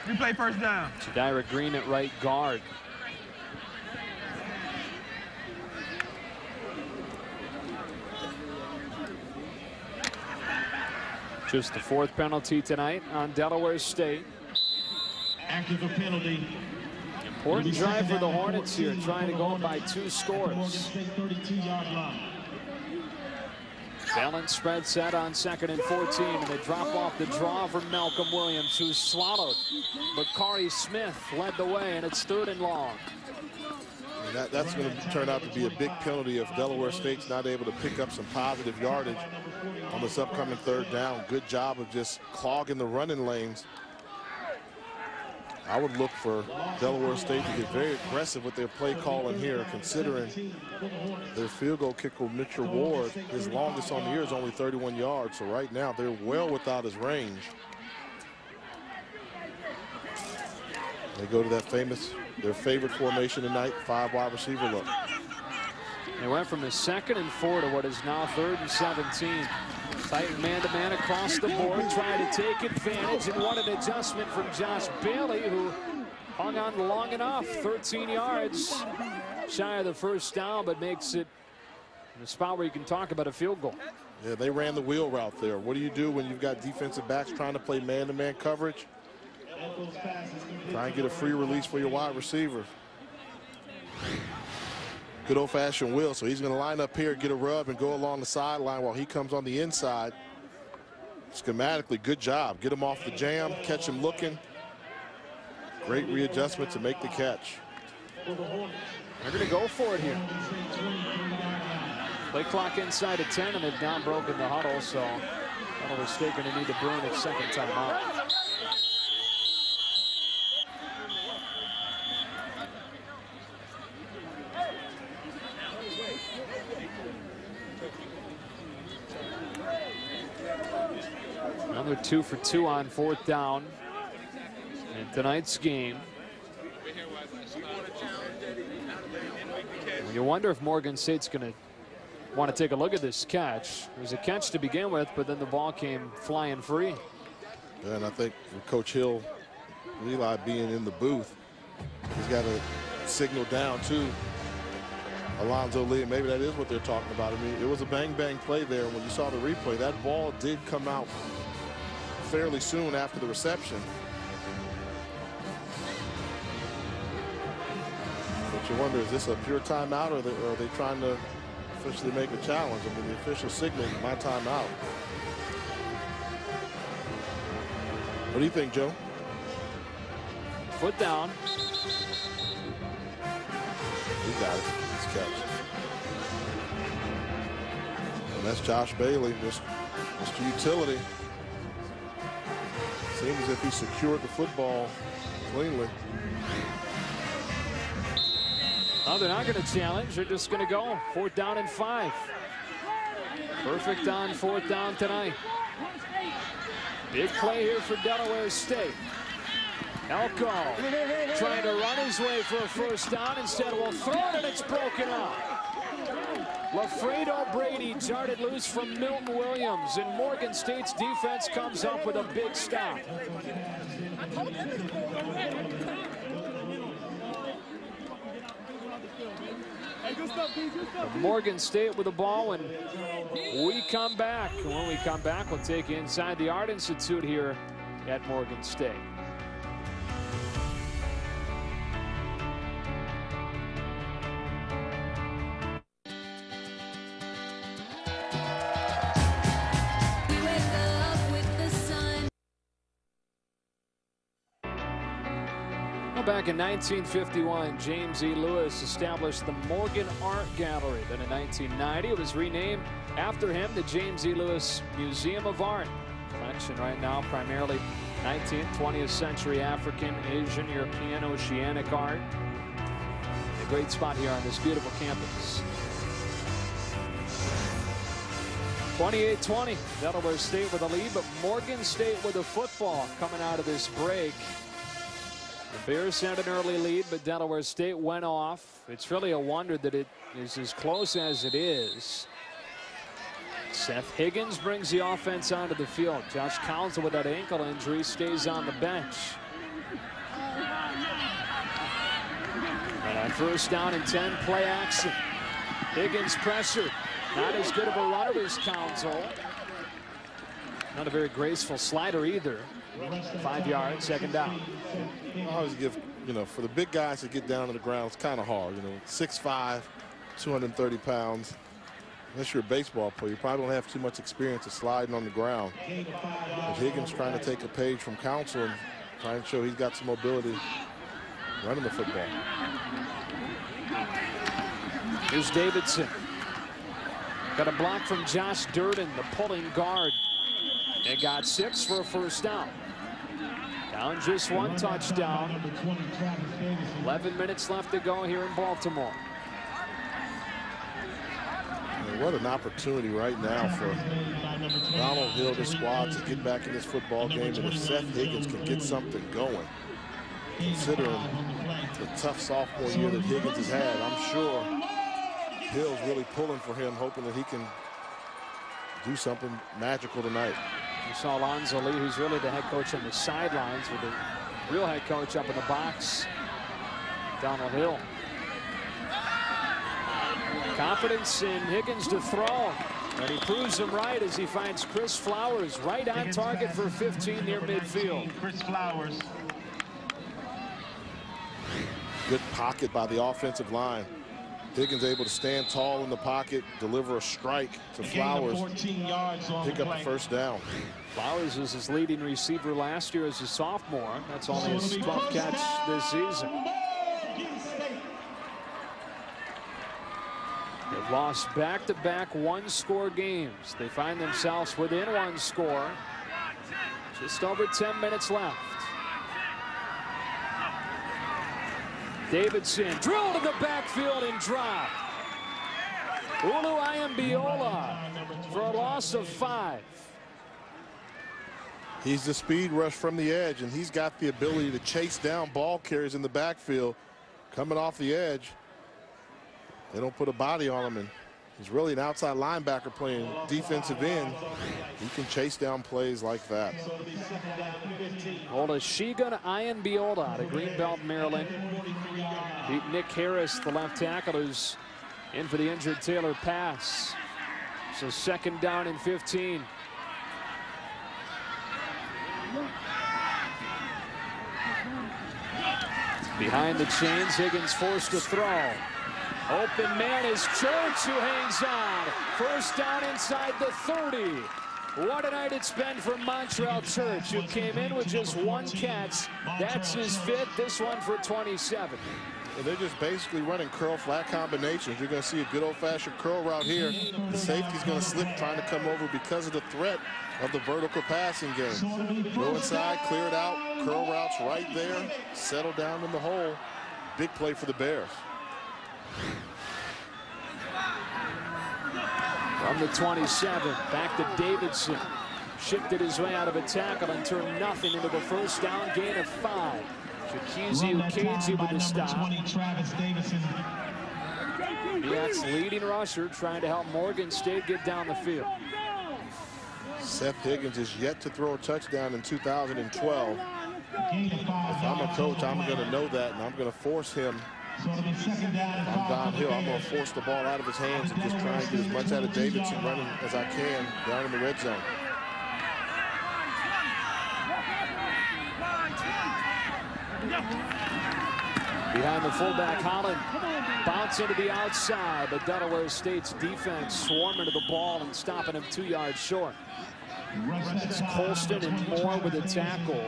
Speaker 5: Replay first down.
Speaker 1: Jadira Green at right guard. Just the 4th penalty tonight on Delaware State.
Speaker 7: Active a penalty.
Speaker 1: Important drive for the Hornets here, trying to go by 2 scores.
Speaker 7: 32-yard line.
Speaker 1: Balance spread set on 2nd and 14, and they drop off the draw from Malcolm Williams, who's swallowed. Bakari Smith led the way, and it's 3rd and long.
Speaker 2: And that's going to turn out to be a big penalty if Delaware State's not able to pick up some positive yardage on this upcoming 3rd down. Good job of just clogging the running lanes. I would look for Delaware State to get very aggressive with their play calling here, considering their field goal kicker, Mitchell Ward, his longest on the year is only 31 yards. So right now they're well without his range. They go to that their favorite formation tonight, 5 wide receiver look.
Speaker 1: They went from a 2nd and 4 to what is now 3rd and 17. Tight man-to-man across the board, trying to take advantage, and what an adjustment from Josh Bailey, who hung on long enough. 13 yards shy of the 1st down, but makes it in a spot where you can talk about a field goal.
Speaker 2: Yeah, they ran the wheel route there. What do you do when you've got defensive backs trying to play man-to-man coverage? Try and get a free release for your wide receivers. Good old-fashioned wheel. So he's going to line up here, get a rub, and go along the sideline while he comes on the inside. Schematically, good job. Get him off the jam, catch him looking. Great readjustment to make the catch.
Speaker 1: They're going to go for it here. Play clock inside of 10, and they've now broken the huddle, so Delaware State going to need to burn its 2nd timeout. Another 2 for 2 on 4th down in tonight's game. And you wonder if Morgan State's going to want to take a look at this catch. It was a catch to begin with, but then the ball came flying free.
Speaker 2: Yeah, and I think with Coach Hill, Eli being in the booth, he's got to signal down to Alonzo Lee, and maybe that is what they're talking about. I mean, it was a bang-bang play there. When you saw the replay, that ball did come out fairly soon after the reception. But you wonder, is this a pure timeout, or are they trying to officially make a challenge? I mean, the official signal, my timeout. What do you think, Joe?
Speaker 1: Foot down.
Speaker 2: He got it. Nice catch. And that's Josh Bailey, Mr. Utility. Seems as if he secured the football cleanly.
Speaker 1: Oh, they're not going to challenge. They're just going to go 4th down and 5. Perfect on 4th down tonight. Big play here for Delaware State. Elko trying to run his way for a 1st down. Instead, will throw it, and it's broken up. LaFredo Brady jarred loose from Milton Williams, and Morgan State's defense comes up with a big stop. Morgan State with the ball when we come back. And when we come back, we'll take you inside the Art Institute here at Morgan State. Back in 1951, James E. Lewis established the Morgan Art Gallery. Then in 1990, it was renamed after him, the James E. Lewis Museum of Art. Collection right now primarily 19th, 20th century African, Asian, European, Oceanic art. A great spot here on this beautiful campus. 28-20, Delaware State with a lead, but Morgan State with a football coming out of this break. The Bears had an early lead, but Delaware State went off. It's really a wonder that it is as close as it is. Seth Higgins brings the offense onto the field. Josh Counsell, with that ankle injury, stays on the bench. And on first down and 10, play action. Higgins pressure. Not as good of a runner as Counsell. Not a very graceful slider either. 5 yards, second down.
Speaker 2: I always give, for the big guys to get down to the ground, it's kind of hard. 6'5", 230 pounds. Unless you're a baseball player, you probably don't have too much experience of sliding on the ground. But Higgins trying to take a page from Counsell and trying to show he's got some mobility running the football.
Speaker 1: Here's Davidson. Got a block from Josh Durden, the pulling guard. And got 6 for a first down. Down just 1 touchdown. 11 minutes left to go here in Baltimore.
Speaker 2: What an opportunity right now for Donald Hill, the squad, to get back in this football game. And if Seth Higgins can get something going, considering the tough sophomore year that Higgins has had, I'm sure Hill's really pulling for him, hoping that he can do something magical tonight.
Speaker 1: You saw Alonzo Lee, who's really the head coach on the sidelines, with the real head coach up in the box, Donald Hill. Confidence in Higgins to throw, and he proves him right as he finds Chris Flowers right on target for 15 near midfield.
Speaker 7: Chris Flowers.
Speaker 2: Good pocket by the offensive line. Higgins able to stand tall in the pocket, deliver a strike to Flowers,
Speaker 7: 14 yards on
Speaker 2: pick up the first down.
Speaker 1: Flowers was his leading receiver last year as a sophomore. That's only his 12th catch this season. They've lost back-to-back one-score games. They find themselves within 1 score. Just over 10 minutes left. Davidson drilled in the backfield and dropped. Olu Ayambiola for a loss of 5.
Speaker 2: He's the speed rush from the edge, and he's got the ability to chase down ball carriers in the backfield coming off the edge. They don't put a body on him, and he's really an outside linebacker playing defensive end. He can chase down plays like that.
Speaker 1: Olusegun Ayambiola out of Greenbelt, Maryland. Beat Nick Harris, the left tackle, who's in for the injured Taylor pass. So second down and 15. Behind the chains, Higgins forced to throw. Open man is Church, who hangs on. First down inside the 30. What a night it's been for Montrell Church, who came in with just 1 catch. That's his 5th, this one for 27.
Speaker 2: And they're just basically running curl flat combinations. You're going to see a good old-fashioned curl route here. The safety's going to slip trying to come over because of the threat of the vertical passing game. Go inside, clear it out, curl routes right there, settle down in the hole. Big play for the Bears.
Speaker 1: From the 27, back to Davidson. Shifted his way out of a tackle and turned nothing into the first down, gain of 5. Chikizi Ukeji with the stop. MEAC's leading rusher trying to help Morgan State get down the field.
Speaker 2: Seth Higgins is yet to throw a touchdown in 2012. If I'm a coach, I'm going to know that, and I'm going to force him. If I'm Don Hill, I'm going to force the ball out of his hands and just try and get as much out of Davidson running as I can down in the red zone.
Speaker 1: Behind the fullback, Holland. Bounce into the outside, but Delaware State's defense swarming to the ball and stopping him 2 yards short. It's Colston and Moore with a tackle.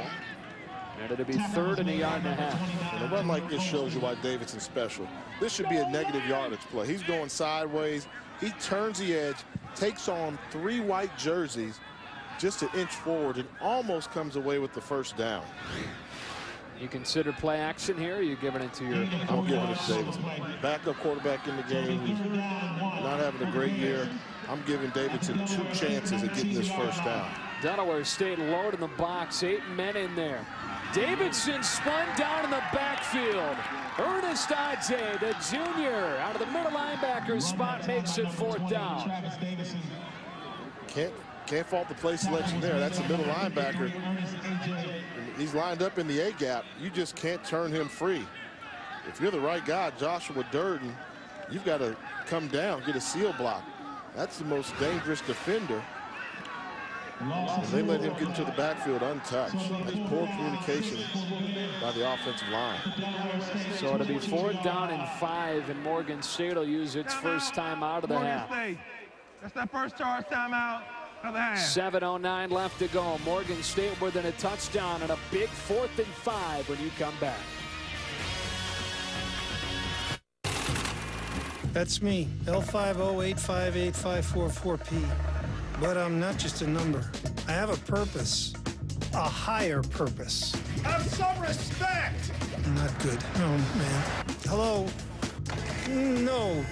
Speaker 1: And it'll be 3rd and a yard and a half.
Speaker 2: And a run like this shows you why Davidson's special. This should be a negative yardage play. He's going sideways. He turns the edge, takes on 3 white jerseys just an inch forward, and almost comes away with the first down.
Speaker 1: You consider play action here, or are you giving it to your...
Speaker 2: I'm giving it to Davidson. Backup quarterback in the game. He's not having a great year. I'm giving Davidson 2 chances at getting this first down.
Speaker 1: Delaware State loading the box, 8 men in there. Davidson spun down in the backfield. Ernest Adje, the junior, out of the middle linebacker spot, makes it 4th down.
Speaker 2: Can't fault the play selection there. That's a middle linebacker. He's lined up in the A gap. You just can't turn him free. If you're the right guy, Joshua Durden, you've got to come down, get a seal block. That's the most dangerous defender. And they let him get into the backfield untouched. That's poor communication by the offensive line.
Speaker 1: So it'll be 4th down and 5, and Morgan State will use its first time out of the half.
Speaker 5: That's that first charge timeout of the half.
Speaker 1: 7:09 left to go. Morgan State within a touchdown and a big 4th and 5 when you come back.
Speaker 9: That's me, L50858544P. But I'm not just a number. I have a purpose, a higher purpose.
Speaker 10: Have some respect!
Speaker 9: Not good. Oh, man. Hello? No.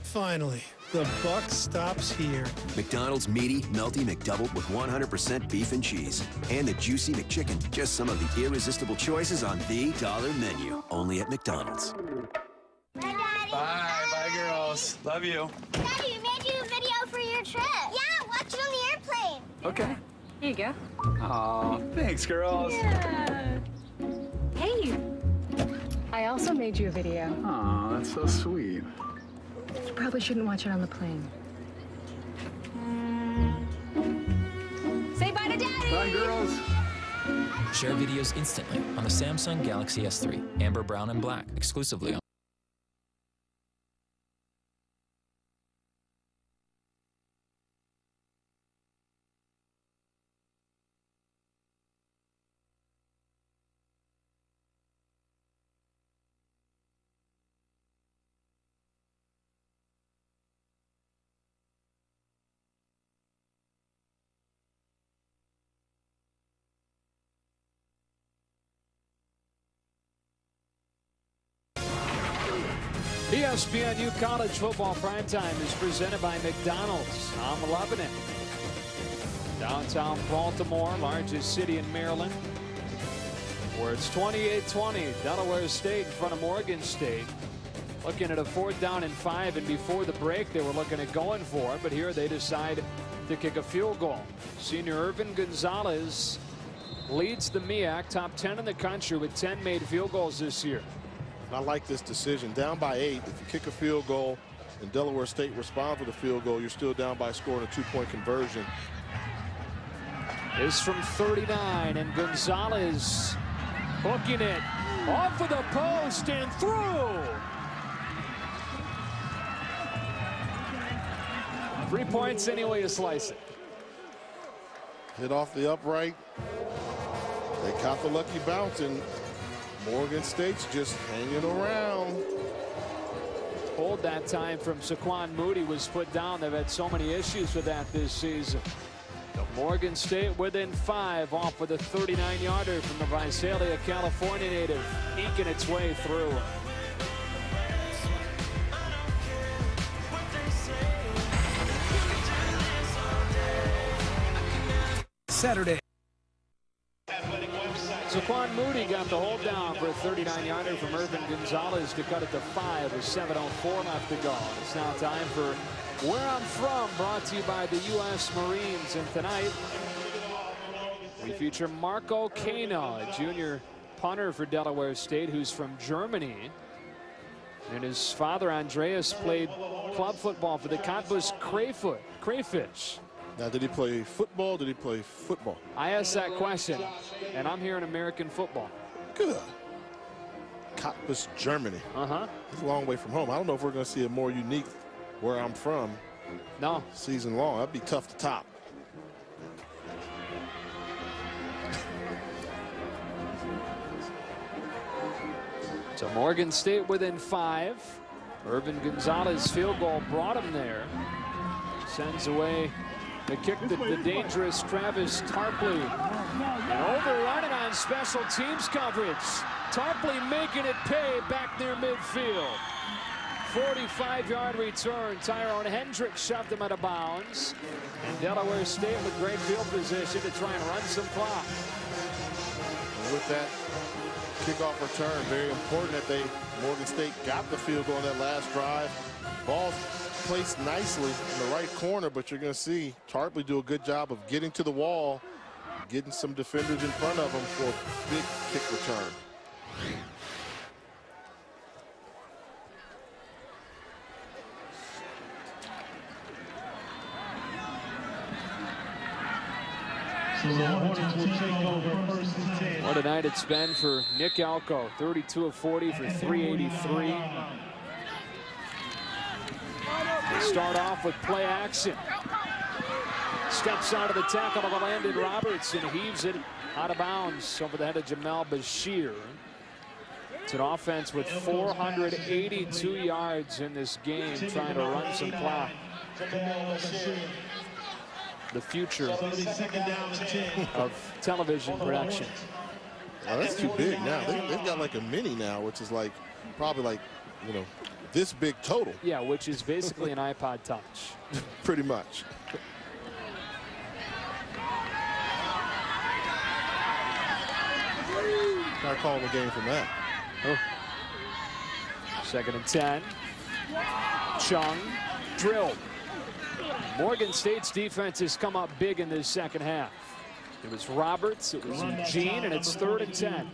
Speaker 9: Finally, the buck stops here.
Speaker 11: McDonald's meaty, melty McDouble with 100% beef and cheese. And the juicy McChicken. Just some of the irresistible choices on the dollar menu. Only at McDonald's.
Speaker 14: Bye, Daddy.
Speaker 18: Bye, girls. Love you.
Speaker 14: Daddy, we made you a video for your trip. Yeah, watch it on the airplane.
Speaker 18: Okay.
Speaker 21: Here you go.
Speaker 18: Aw, thanks, girls.
Speaker 21: Yeah. Hey, I also made you a video.
Speaker 18: Aw, that's so sweet.
Speaker 21: You probably shouldn't watch it on the plane. Say bye to Daddy!
Speaker 18: Bye, girls.
Speaker 19: Share videos instantly on the Samsung Galaxy S3. Amber, brown, and black. Exclusively on
Speaker 1: ESPNU College Football Primetime is presented by McDonald's. I'm loving it. Downtown Baltimore, largest city in Maryland, where it's 28-20. Delaware State in front of Morgan State. Looking at a 4th down and 5, and before the break they were looking at going for it, but here they decide to kick a field goal. Senior Irvin Gonzalez leads the MEAC, top 10 in the country with 10 made field goals this year.
Speaker 2: I like this decision. Down by 8, if you kick a field goal and Delaware State responds with a field goal, you're still down by scoring a 2-point conversion.
Speaker 1: Is from 39, and Gonzalez hooking it off of the post and through. 3 points any way you slice it.
Speaker 2: Hit off the upright. They caught the lucky bounce, and Morgan State's just hanging around.
Speaker 1: Hold that time from Saquon Moody was put down. They've had so many issues with that this season. The Morgan State within 5 off with a 39-yarder from the Visalia, California native, eking its way through.
Speaker 6: Saturday.
Speaker 1: Saquon Moody got the hold down for a 39-yarder from Irvin Gonzalez to cut it to 5 with 7:04 left to go. It's now time for Where I'm From, brought to you by the U.S. Marines. And tonight we feature Marco Cano, a junior punter for Delaware State who's from Germany. And his father, Andreas, played club football for the Cottbus Crayfish.
Speaker 2: Now, did he play football? Did he play football?
Speaker 1: I asked that question, and I'm here in American football.
Speaker 2: Good. Cottbus, Germany. It's a long way from home. I don't know if we're going to see a more unique Where I'm From.
Speaker 1: No.
Speaker 2: Season long. That'd be tough to top.
Speaker 1: So Morgan State within 5. Irvin Gonzalez field goal brought him there. Sends away the kick to the dangerous Travis Tarpley. And overrunning on special teams coverage. Tarpley making it pay back near midfield. 45-yard return. Tyrone Hendricks shoved him out of bounds. And Delaware State with great field position to try and run some clock.
Speaker 2: And with that kickoff return, very important that Morgan State got the field goal on that last drive. Ball placed nicely in the right corner, but you're going to see Tarpley do a good job of getting to the wall, getting some defenders in front of him for a big kick return.
Speaker 7: So the Hornets will take over first and 10.
Speaker 1: What a night it's been for Nick Elko. 32 of 40 for 383. They start off with play action. Steps out of the tackle of Landon Roberts and heaves it out of bounds over the head of Jamal Bashir. It's an offense with 482 yards in this game, trying to run some clock. The future of television production.
Speaker 2: Oh, that's too big now. They've got like a mini now, which is like probably like, you know, this big total.
Speaker 1: Yeah, which is basically an iPod Touch.
Speaker 2: Pretty much. Not calling the game from that.
Speaker 1: Oh. 2nd and 10. Chung drilled. Morgan State's defense has come up big in this second half. It was Roberts, it was Eugene, and it's 3rd and 10.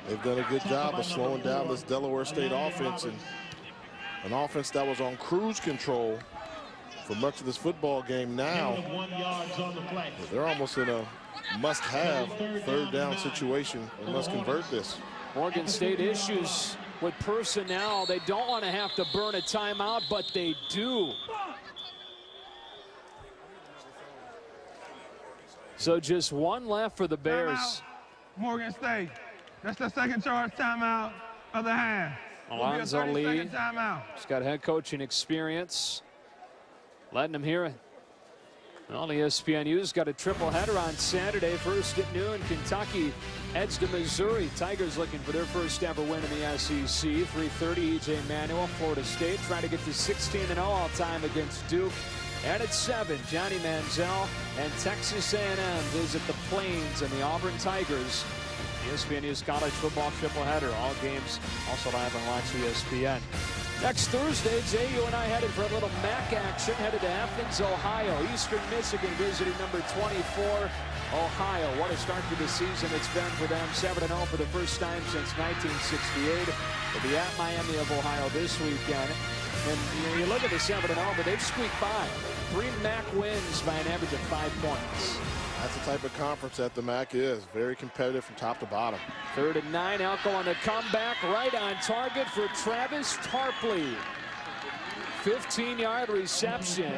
Speaker 2: They've done a good job of slowing down this Delaware State offense, and an offense that was on cruise control for much of this football game. Now they're almost in a must-have 3rd down situation and must convert this.
Speaker 1: Morgan State issues with personnel. They don't want to have to burn a timeout, but they do. So just one left for the Bears.
Speaker 5: Timeout, Morgan State. That's the second charge timeout of the half.
Speaker 1: Alonzo Lee, he's got head coaching experience. Letting him hear it. Well, ESPNU's got a triple header on Saturday. First at noon, Kentucky heads to Missouri. Tigers looking for their first ever win in the SEC. 3:30, E.J. Manuel, Florida State, trying to get to 16-0 all-time against Duke. And at 7, Johnny Manziel and Texas A&M visit the Plains and the Auburn Tigers. ESPNU's college football triple header. All games also live on Watch ESPN. Next Thursday, Jay, you and I headed for a little MAC action, headed to Athens, Ohio. Eastern Michigan visiting number 24, Ohio. What a start to the season it's been for them. 7-0 for the first time since 1968. They'll be at Miami of Ohio this weekend. And you look at the 7-0, but they've squeaked by. 3 MAC wins by an average of 5 points.
Speaker 2: That's the type of conference that the MAC is. Very competitive from top to bottom.
Speaker 1: 3rd and 9. Elko on the comeback, right on target for Travis Tarpley. 15-yard reception.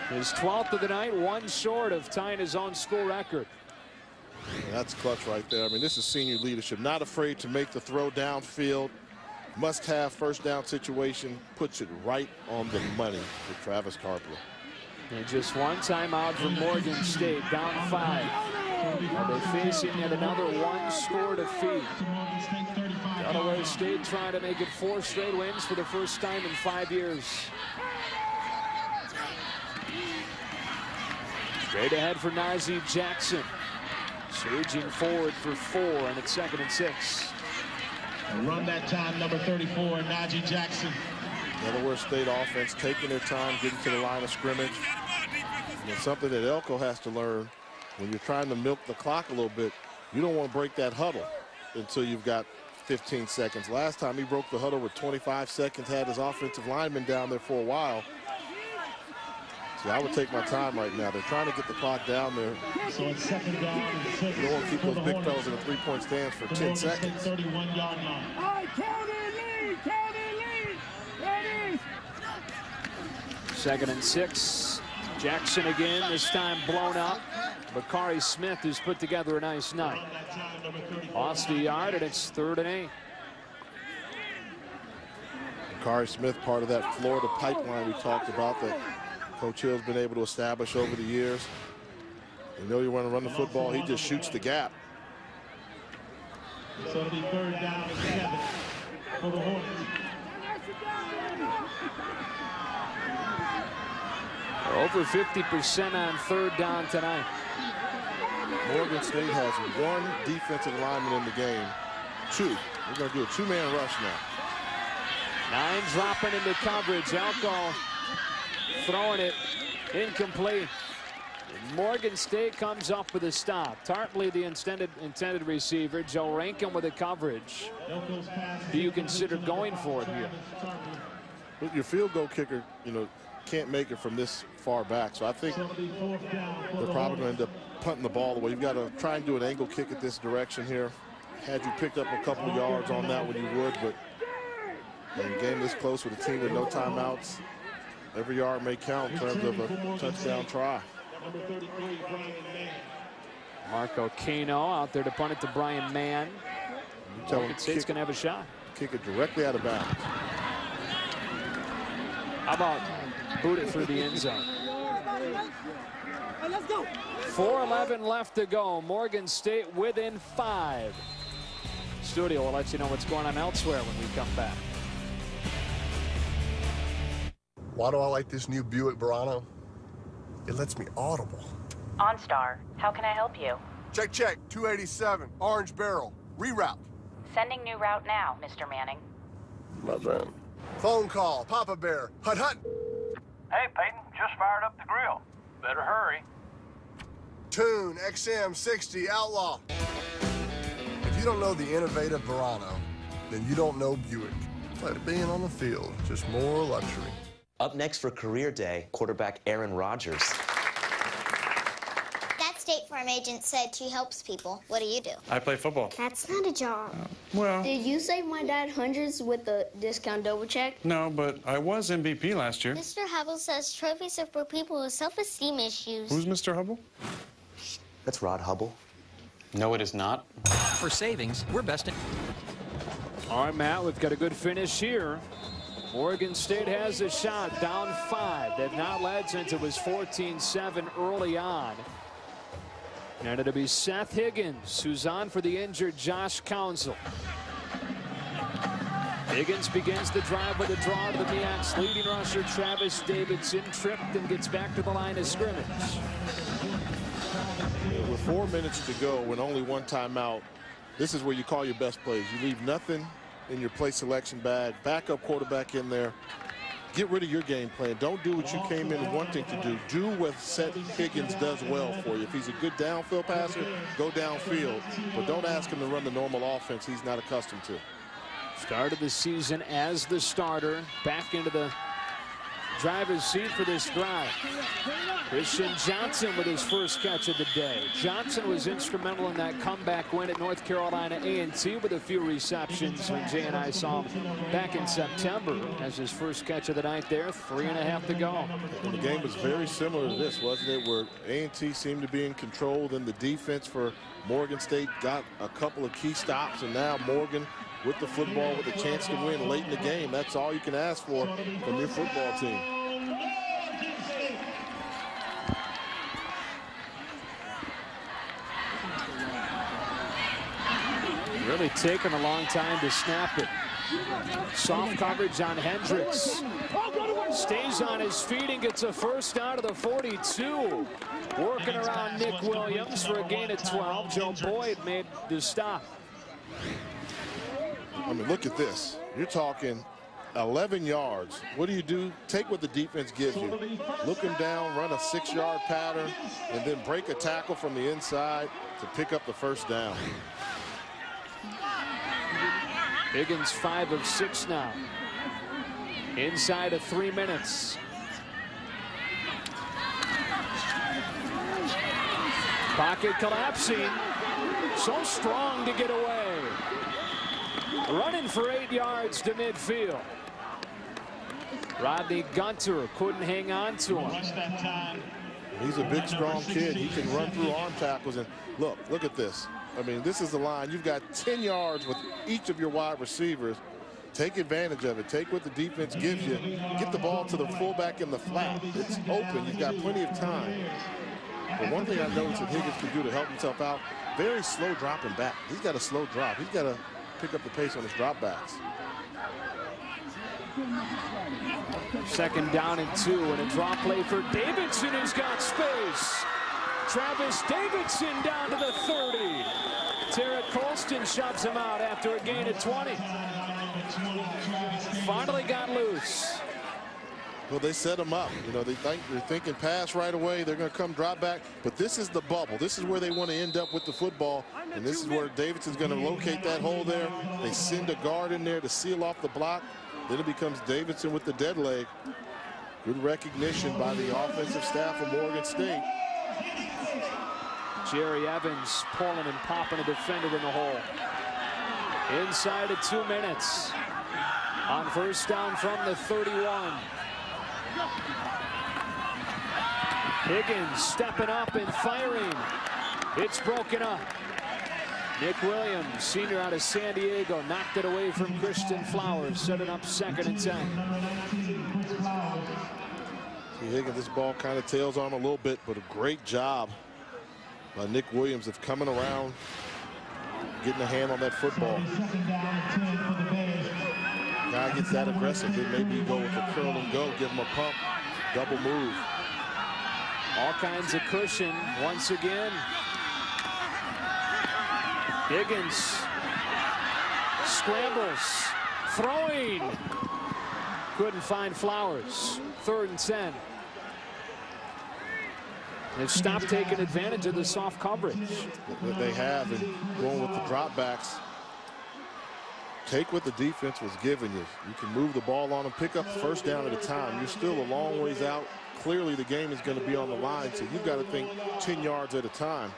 Speaker 1: His 12th of the night, 1 short of tying his own school record.
Speaker 2: That's clutch right there. I mean, this is senior leadership. Not afraid to make the throw downfield. Must-have first down situation. Puts it right on the money for Travis Tarpley.
Speaker 1: And just one timeout for Morgan State, down 5. And they're facing yet another 1-score defeat. Delaware State trying to make it 4 straight wins for the first time in 5 years. Straight ahead for Najee Jackson. Surging forward for 4, and it's 2nd and 6.
Speaker 7: Run that time, number 34, Najee Jackson.
Speaker 2: Delaware State offense taking their time, getting to the line of scrimmage. And it's something that Elko has to learn. When you're trying to milk the clock a little bit, you don't want to break that huddle until you've got 15 seconds. Last time he broke the huddle with 25 seconds, had his offensive lineman down there for a while. So I would take my time right now. They're trying to get the clock down there.
Speaker 7: So it's 2nd down and 6.
Speaker 2: You don't want to keep those big fellas in a 3-point stance for 10 seconds.
Speaker 7: 31-yard line.
Speaker 10: All right, count in lead, count in lead. Ready?
Speaker 1: 2nd and 6. Jackson again, this time blown up. Bakari Smith has put together a nice night. Lost a yard, and it's 3rd and 8.
Speaker 2: Bakari Smith, part of that Florida pipeline we talked about that Coach Hill's been able to establish over the years. You know you want to run the football, he just shoots the gap.
Speaker 7: So it'll be 3rd down and 7 for the Hornets.
Speaker 1: Over 50% on 3rd down tonight.
Speaker 2: Morgan State has one defensive lineman in the game. Two. We're going to do a two-man rush now.
Speaker 1: 9 dropping into coverage. Alco throwing it incomplete. Morgan State comes up with a stop. Tarpley, the intended receiver. Joe Rankin with the coverage. Do you consider going for it here?
Speaker 2: Your field goal kicker, you know, can't make it from this far back. So I think they're probably going to end up punting the ball away. You've got to try and do an angle kick at this direction here. Had you picked up a couple of yards on that one, you would. But in a game this close with a team with no timeouts, every yard may count in terms of a touchdown try.
Speaker 1: Marco Cano out there to punt it to Brian Mann. Morgan State's going to have a shot.
Speaker 2: Kick it directly out of bounds.
Speaker 1: How about boot it through the end zone? 4:11 left to go. Morgan State within 5. Studio will let you know what's going on elsewhere when we come back.
Speaker 12: Why do I like this new Buick Verano? It lets me audible.
Speaker 13: OnStar, how can I help you?
Speaker 12: Check, check, 287, orange barrel, reroute.
Speaker 13: Sending new route now, Mr. Manning.
Speaker 12: My bad. Phone call, Papa Bear, hut hut.
Speaker 15: Hey, Peyton, just fired up the grill. Better hurry.
Speaker 12: Tune XM60 Outlaw. If you don't know the innovative Verano, then you don't know Buick. It's like being on the field, just more luxury.
Speaker 24: Up next for Career Day, quarterback Aaron Rodgers.
Speaker 14: That State Farm agent said she helps people. What do you do?
Speaker 25: I play football.
Speaker 14: That's not a job.
Speaker 25: Well,
Speaker 26: Did you save my dad hundreds with the discount double check?
Speaker 25: no, but I was MVP last year.
Speaker 14: Mr. Hubble says trophies are for people with self-esteem issues.
Speaker 25: Who's Mr. Hubble?
Speaker 24: That's Rod Hubble.
Speaker 19: No, it is not. For savings, we're best in.
Speaker 1: All right, Matt, we've got a good finish here. Morgan State has a shot, down 5. They've not led since it was 14-7 early on. And it'll be Seth Higgins, who's on for the injured Josh Council. Higgins begins the drive with a draw to the MEAC's leading rusher, Travis Davidson, tripped and gets back to the line of scrimmage.
Speaker 2: With 4 minutes to go and only one timeout, this is where you call your best plays. You leave nothing in your play selection bag, backup quarterback in there. Get rid of your game plan. Don't do what you came in wanting to do. Do what Seth Higgins does well for you. If he's a good downfield passer, go downfield. But don't ask him to run the normal offense he's not accustomed to.
Speaker 1: Started the season as the starter, back into the driver's seat for this drive. Christian Johnson with his first catch of the day. Johnson was instrumental in that comeback win at North Carolina A&T with a few receptions when Jay and I saw him back in September as his first catch of the night there. 3.5 to go.
Speaker 2: And the game was very similar to this, wasn't it, where A&T seemed to be in control. Then the defense for Morgan State got a couple of key stops, and now Morgan with the football with a chance to win late in the game. That's all you can ask for from your football team.
Speaker 1: Really taking a long time to snap it. Soft coverage on Hendricks. Stays on his feet and gets a first down to the 42. Working around Nick Williams for a gain of 12. Joe Boyd made the stop.
Speaker 2: I mean, look at this. You're talking 11 yards. What do? Take what the defense gives you. Look him down, run a 6-yard pattern, and then break a tackle from the inside to pick up the first down.
Speaker 1: Higgins 5 of 6 now. Inside of 3 minutes. Pocket collapsing. So strong to get away. Running for 8 yards to midfield. Rodney Gunter couldn't hang on to him.
Speaker 2: He's a big, strong kid. He can run through arm tackles. And look at this. I mean, this is the line. You've got 10 yards with each of your wide receivers. Take advantage of it. Take what the defense gives you. Get the ball to the fullback in the flat. It's open. You've got plenty of time. But one thing I noticed that Higgins can do to help himself out, very slow dropping back. He's got a slow drop. He's got to pick up the pace on his dropbacks.
Speaker 1: Second down and 2, and a drop play for Davidson, who's got space. Travis Davidson down to the 30. Tarek Colston shoves him out after a gain of 20. Finally got loose.
Speaker 2: Well, they set him up. You know, they're thinking pass right away. They're going to come drop back. But this is the bubble. This is where they want to end up with the football. And this is where Davidson's going to locate that hole there. They send a guard in there to seal off the block. Then it becomes Davidson with the dead leg. Good recognition by the offensive staff of Morgan State.
Speaker 1: Jerry Evans pulling and popping a defender in the hole. Inside of 2 minutes. On first down from the 31. Higgins stepping up and firing. It's broken up. Nick Williams, senior out of San Diego, knocked it away from Christian Flowers, setting up 2nd and 10.
Speaker 2: See, Higgins, this ball kind of tails on him a little bit, but a great job by Nick Williams of coming around, getting a hand on that football. Guy gets that aggressive, then maybe you go with a curl and go, give him a pump, double move.
Speaker 1: All kinds of cushion once again. Higgins scrambles, throwing. Couldn't find Flowers. 3rd and 10. They've stopped taking advantage of the soft coverage.
Speaker 2: They have, and going with the dropbacks. Take what the defense was giving you. You can move the ball on them, pick up first down at a time. You're still a long ways out. Clearly the game is going to be on the line, so you've got to think 10 yards at a time.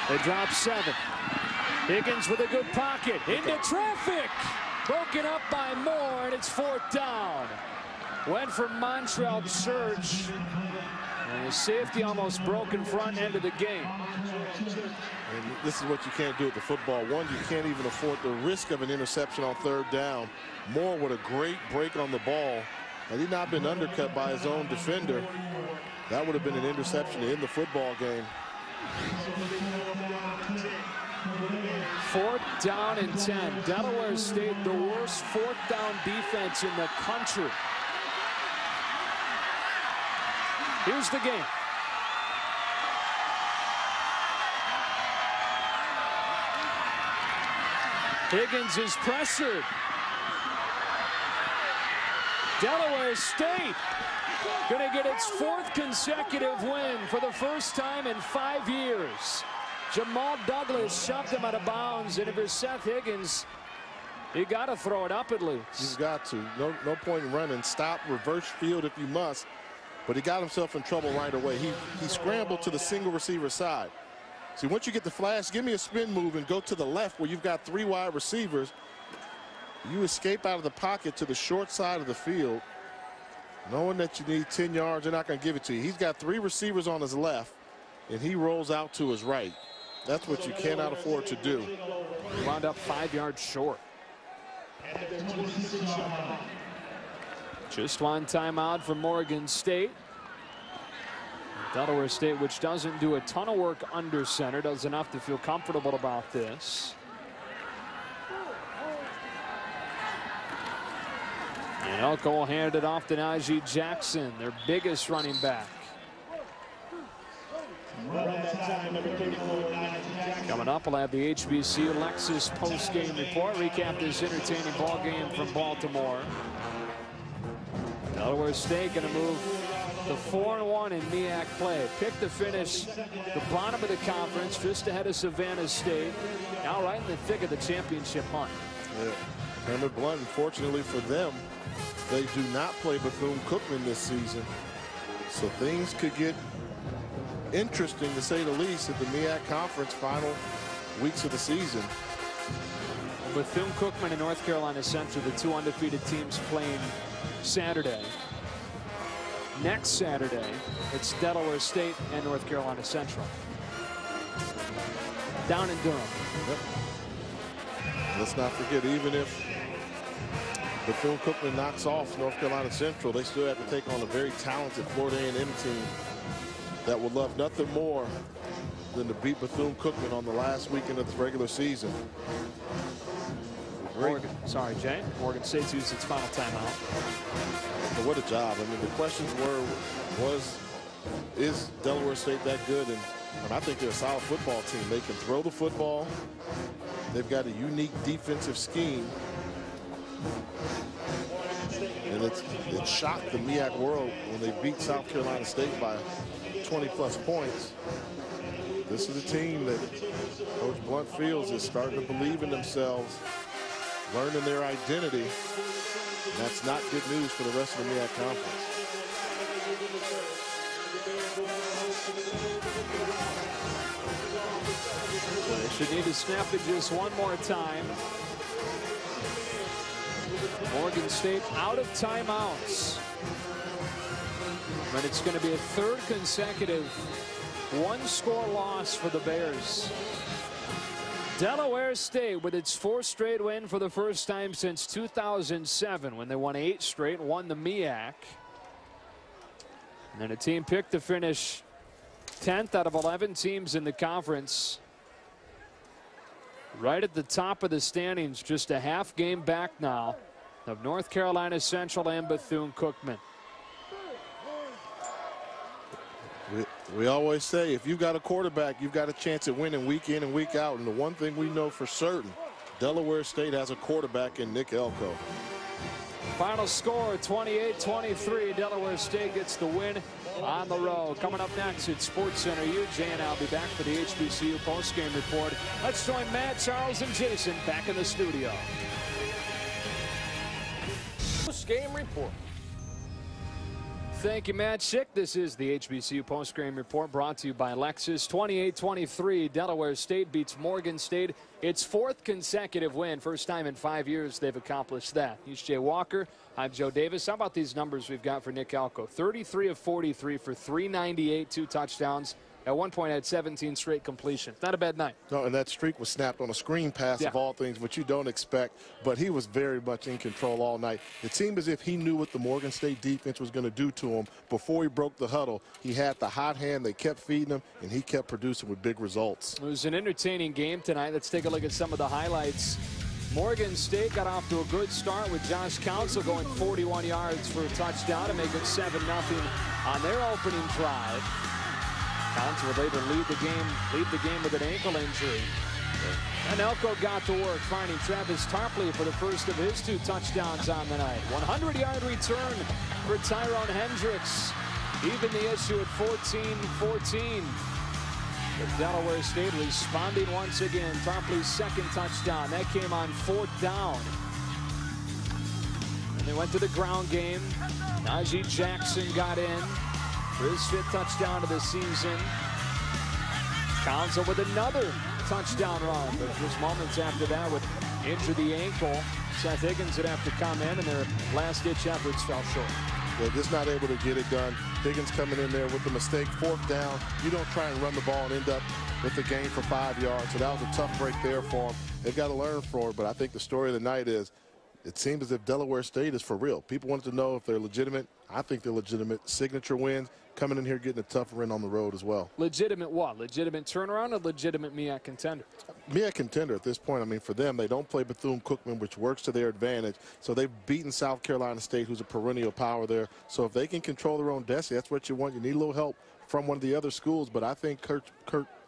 Speaker 1: They drop 7. Higgins with a good pocket into traffic. Broken up by Moore, and it's 4th down. Went for Montrell Church. And the safety almost broken front end of the game.
Speaker 2: And this is what you can't do with the football. One, you can't even afford the risk of an interception on 3rd down. Moore with a great break on the ball. Had he not been undercut by his own defender, that would have been an interception to end the football game.
Speaker 1: 4th down and 10. Delaware State, the worst 4th down defense in the country. Here's the game. Higgins is pressured. Delaware State going to get its 4th consecutive win for the first time in 5 years. Jamal Douglas shoved him out of bounds, and if you're Seth Higgins, you got to throw it up at least.
Speaker 2: You've got to. No point in running. Stop, reverse field if you must. But he got himself in trouble right away. He scrambled to the single receiver side. See, once you get the flash, give me a spin move and go to the left where you've got 3 wide receivers. You escape out of the pocket to the short side of the field, knowing that you need 10 yards. They're not going to give it to you. He's got 3 receivers on his left, and he rolls out to his right. That's what you cannot afford to do.
Speaker 1: He wound up 5 yards short. Just one timeout for Morgan State. Delaware State, which doesn't do a ton of work under center, does enough to feel comfortable about this. And Elko will hand it off to Najee Jackson, their biggest running back. Coming up, we'll have the HBC Lexus post-game report. Recap this entertaining ball game from Baltimore. Delaware State going to move to 4-1 in MEAC play. Picked to finish the bottom of the conference, just ahead of Savannah State. Now right in the thick of the championship hunt.
Speaker 2: Yeah. Hammer Blunt, unfortunately for them, they do not play Bethune-Cookman this season. So things could get interesting, to say the least, at the MEAC Conference final weeks of the season.
Speaker 1: Bethune-Cookman and North Carolina Central, the 2 undefeated teams playing Saturday. Next Saturday, it's Delaware State and North Carolina Central. Down in Durham.
Speaker 2: Yep. Let's not forget, even if Bethune-Cookman knocks off North Carolina Central, they still have to take on a very talented Florida A&M team that would love nothing more than to beat Bethune-Cookman on the last weekend of the regular season.
Speaker 1: Sorry, Jay. Morgan State's used its final timeout.
Speaker 2: But what a job. I mean, the questions is Delaware State that good? And I think they're a solid football team. They can throw the football. They've got a unique defensive scheme. And it shocked the MEAC world when they beat South Carolina State by 20-plus points. This is a team that Coach Blunt feels is starting to believe in themselves, learning their identity. And that's not good news for the rest of the MEAC conference.
Speaker 1: They should need to snap it just one more time. Morgan State out of timeouts. But it's going to be a third consecutive one-score loss for the Bears. Delaware State with its fourth straight win for the first time since 2007 when they won 8 straight and won the MEAC. And then a team picked to finish 10th out of 11 teams in the conference. Right at the top of the standings, just a half game back now of North Carolina Central and Bethune-Cookman.
Speaker 2: We always say if you've got a quarterback, you've got a chance at winning week in and week out. And the one thing we know for certain, Delaware State has a quarterback in Nick Elko.
Speaker 1: Final score 28-23. Delaware State gets the win on the road. Coming up next at SportsCenter U, Jay and I'll be back for the HBCU postgame report. Let's join Matt, Charles, and Jason back in the studio.
Speaker 3: Postgame report.
Speaker 1: Thank you, Matt Schick. This is the HBCU postgame report brought to you by Lexus. 28-23. Delaware State beats Morgan State. Its fourth consecutive win. First time in 5 years they've accomplished that. He's Jay Walker. I'm Joe Davis. How about these numbers we've got for Nick Elko? 33 of 43 for 398, 2 touchdowns. At one point, had 17 straight completions. Not a bad night.
Speaker 2: No, and that streak was snapped on a screen pass of all things, which you don't expect. But he was very much in control all night. It seemed as if he knew what the Morgan State defense was going to do to him before he broke the huddle. He had the hot hand. They kept feeding him, and he kept producing with big results.
Speaker 1: It was an entertaining game tonight. Let's take a look at some of the highlights. Morgan State got off to a good start with Josh Council going 41 yards for a touchdown to make it 7-0 on their opening drive. Council would later lead the game with an ankle injury. And Elko got to work, finding Travis Tarpley for the first of his 2 touchdowns on the night. 100-yard return for Tyrone Hendricks. Even the issue at 14-14. But Delaware State responding once again. Tarpley's second touchdown. That came on 4th down. And they went to the ground game. Najee Jackson got in for his 5th touchdown of the season. Council with another touchdown run, but just moments after that would injure the ankle. Seth Higgins would have to come in, and their last-ditch efforts fell short.
Speaker 2: They're just not able to get it done. Higgins coming in there with the mistake. 4th down. You don't try and run the ball and end up with the gain for 5 yards. So that was a tough break there for them. They've got to learn from it, but I think the story of the night is it seems as if Delaware State is for real. People wanted to know if they're legitimate. I think they're legitimate. Signature wins. Coming in here getting a tough win on the road as well.
Speaker 1: Legitimate what? Legitimate turnaround or legitimate MEAC contender?
Speaker 2: MEAC contender at this point. I mean, for them, they don't play Bethune-Cookman, which works to their advantage. So they've beaten South Carolina State, who's a perennial power there. So if they can control their own destiny, that's what you want. You need a little help from one of the other schools. But I think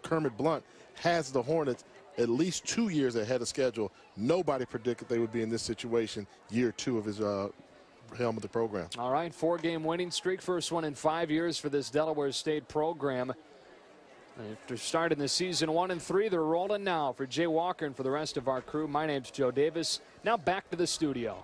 Speaker 2: Kermit Blunt has the Hornets at least 2 years ahead of schedule. Nobody predicted they would be in this situation year 2 of his helm of the program.
Speaker 1: All right, 4-game winning streak, first one in 5 years for this Delaware State program. After starting the season 1-3, they're rolling now. For Jay Walker and for the rest of our crew, my name's Joe Davis. Now back to the studio.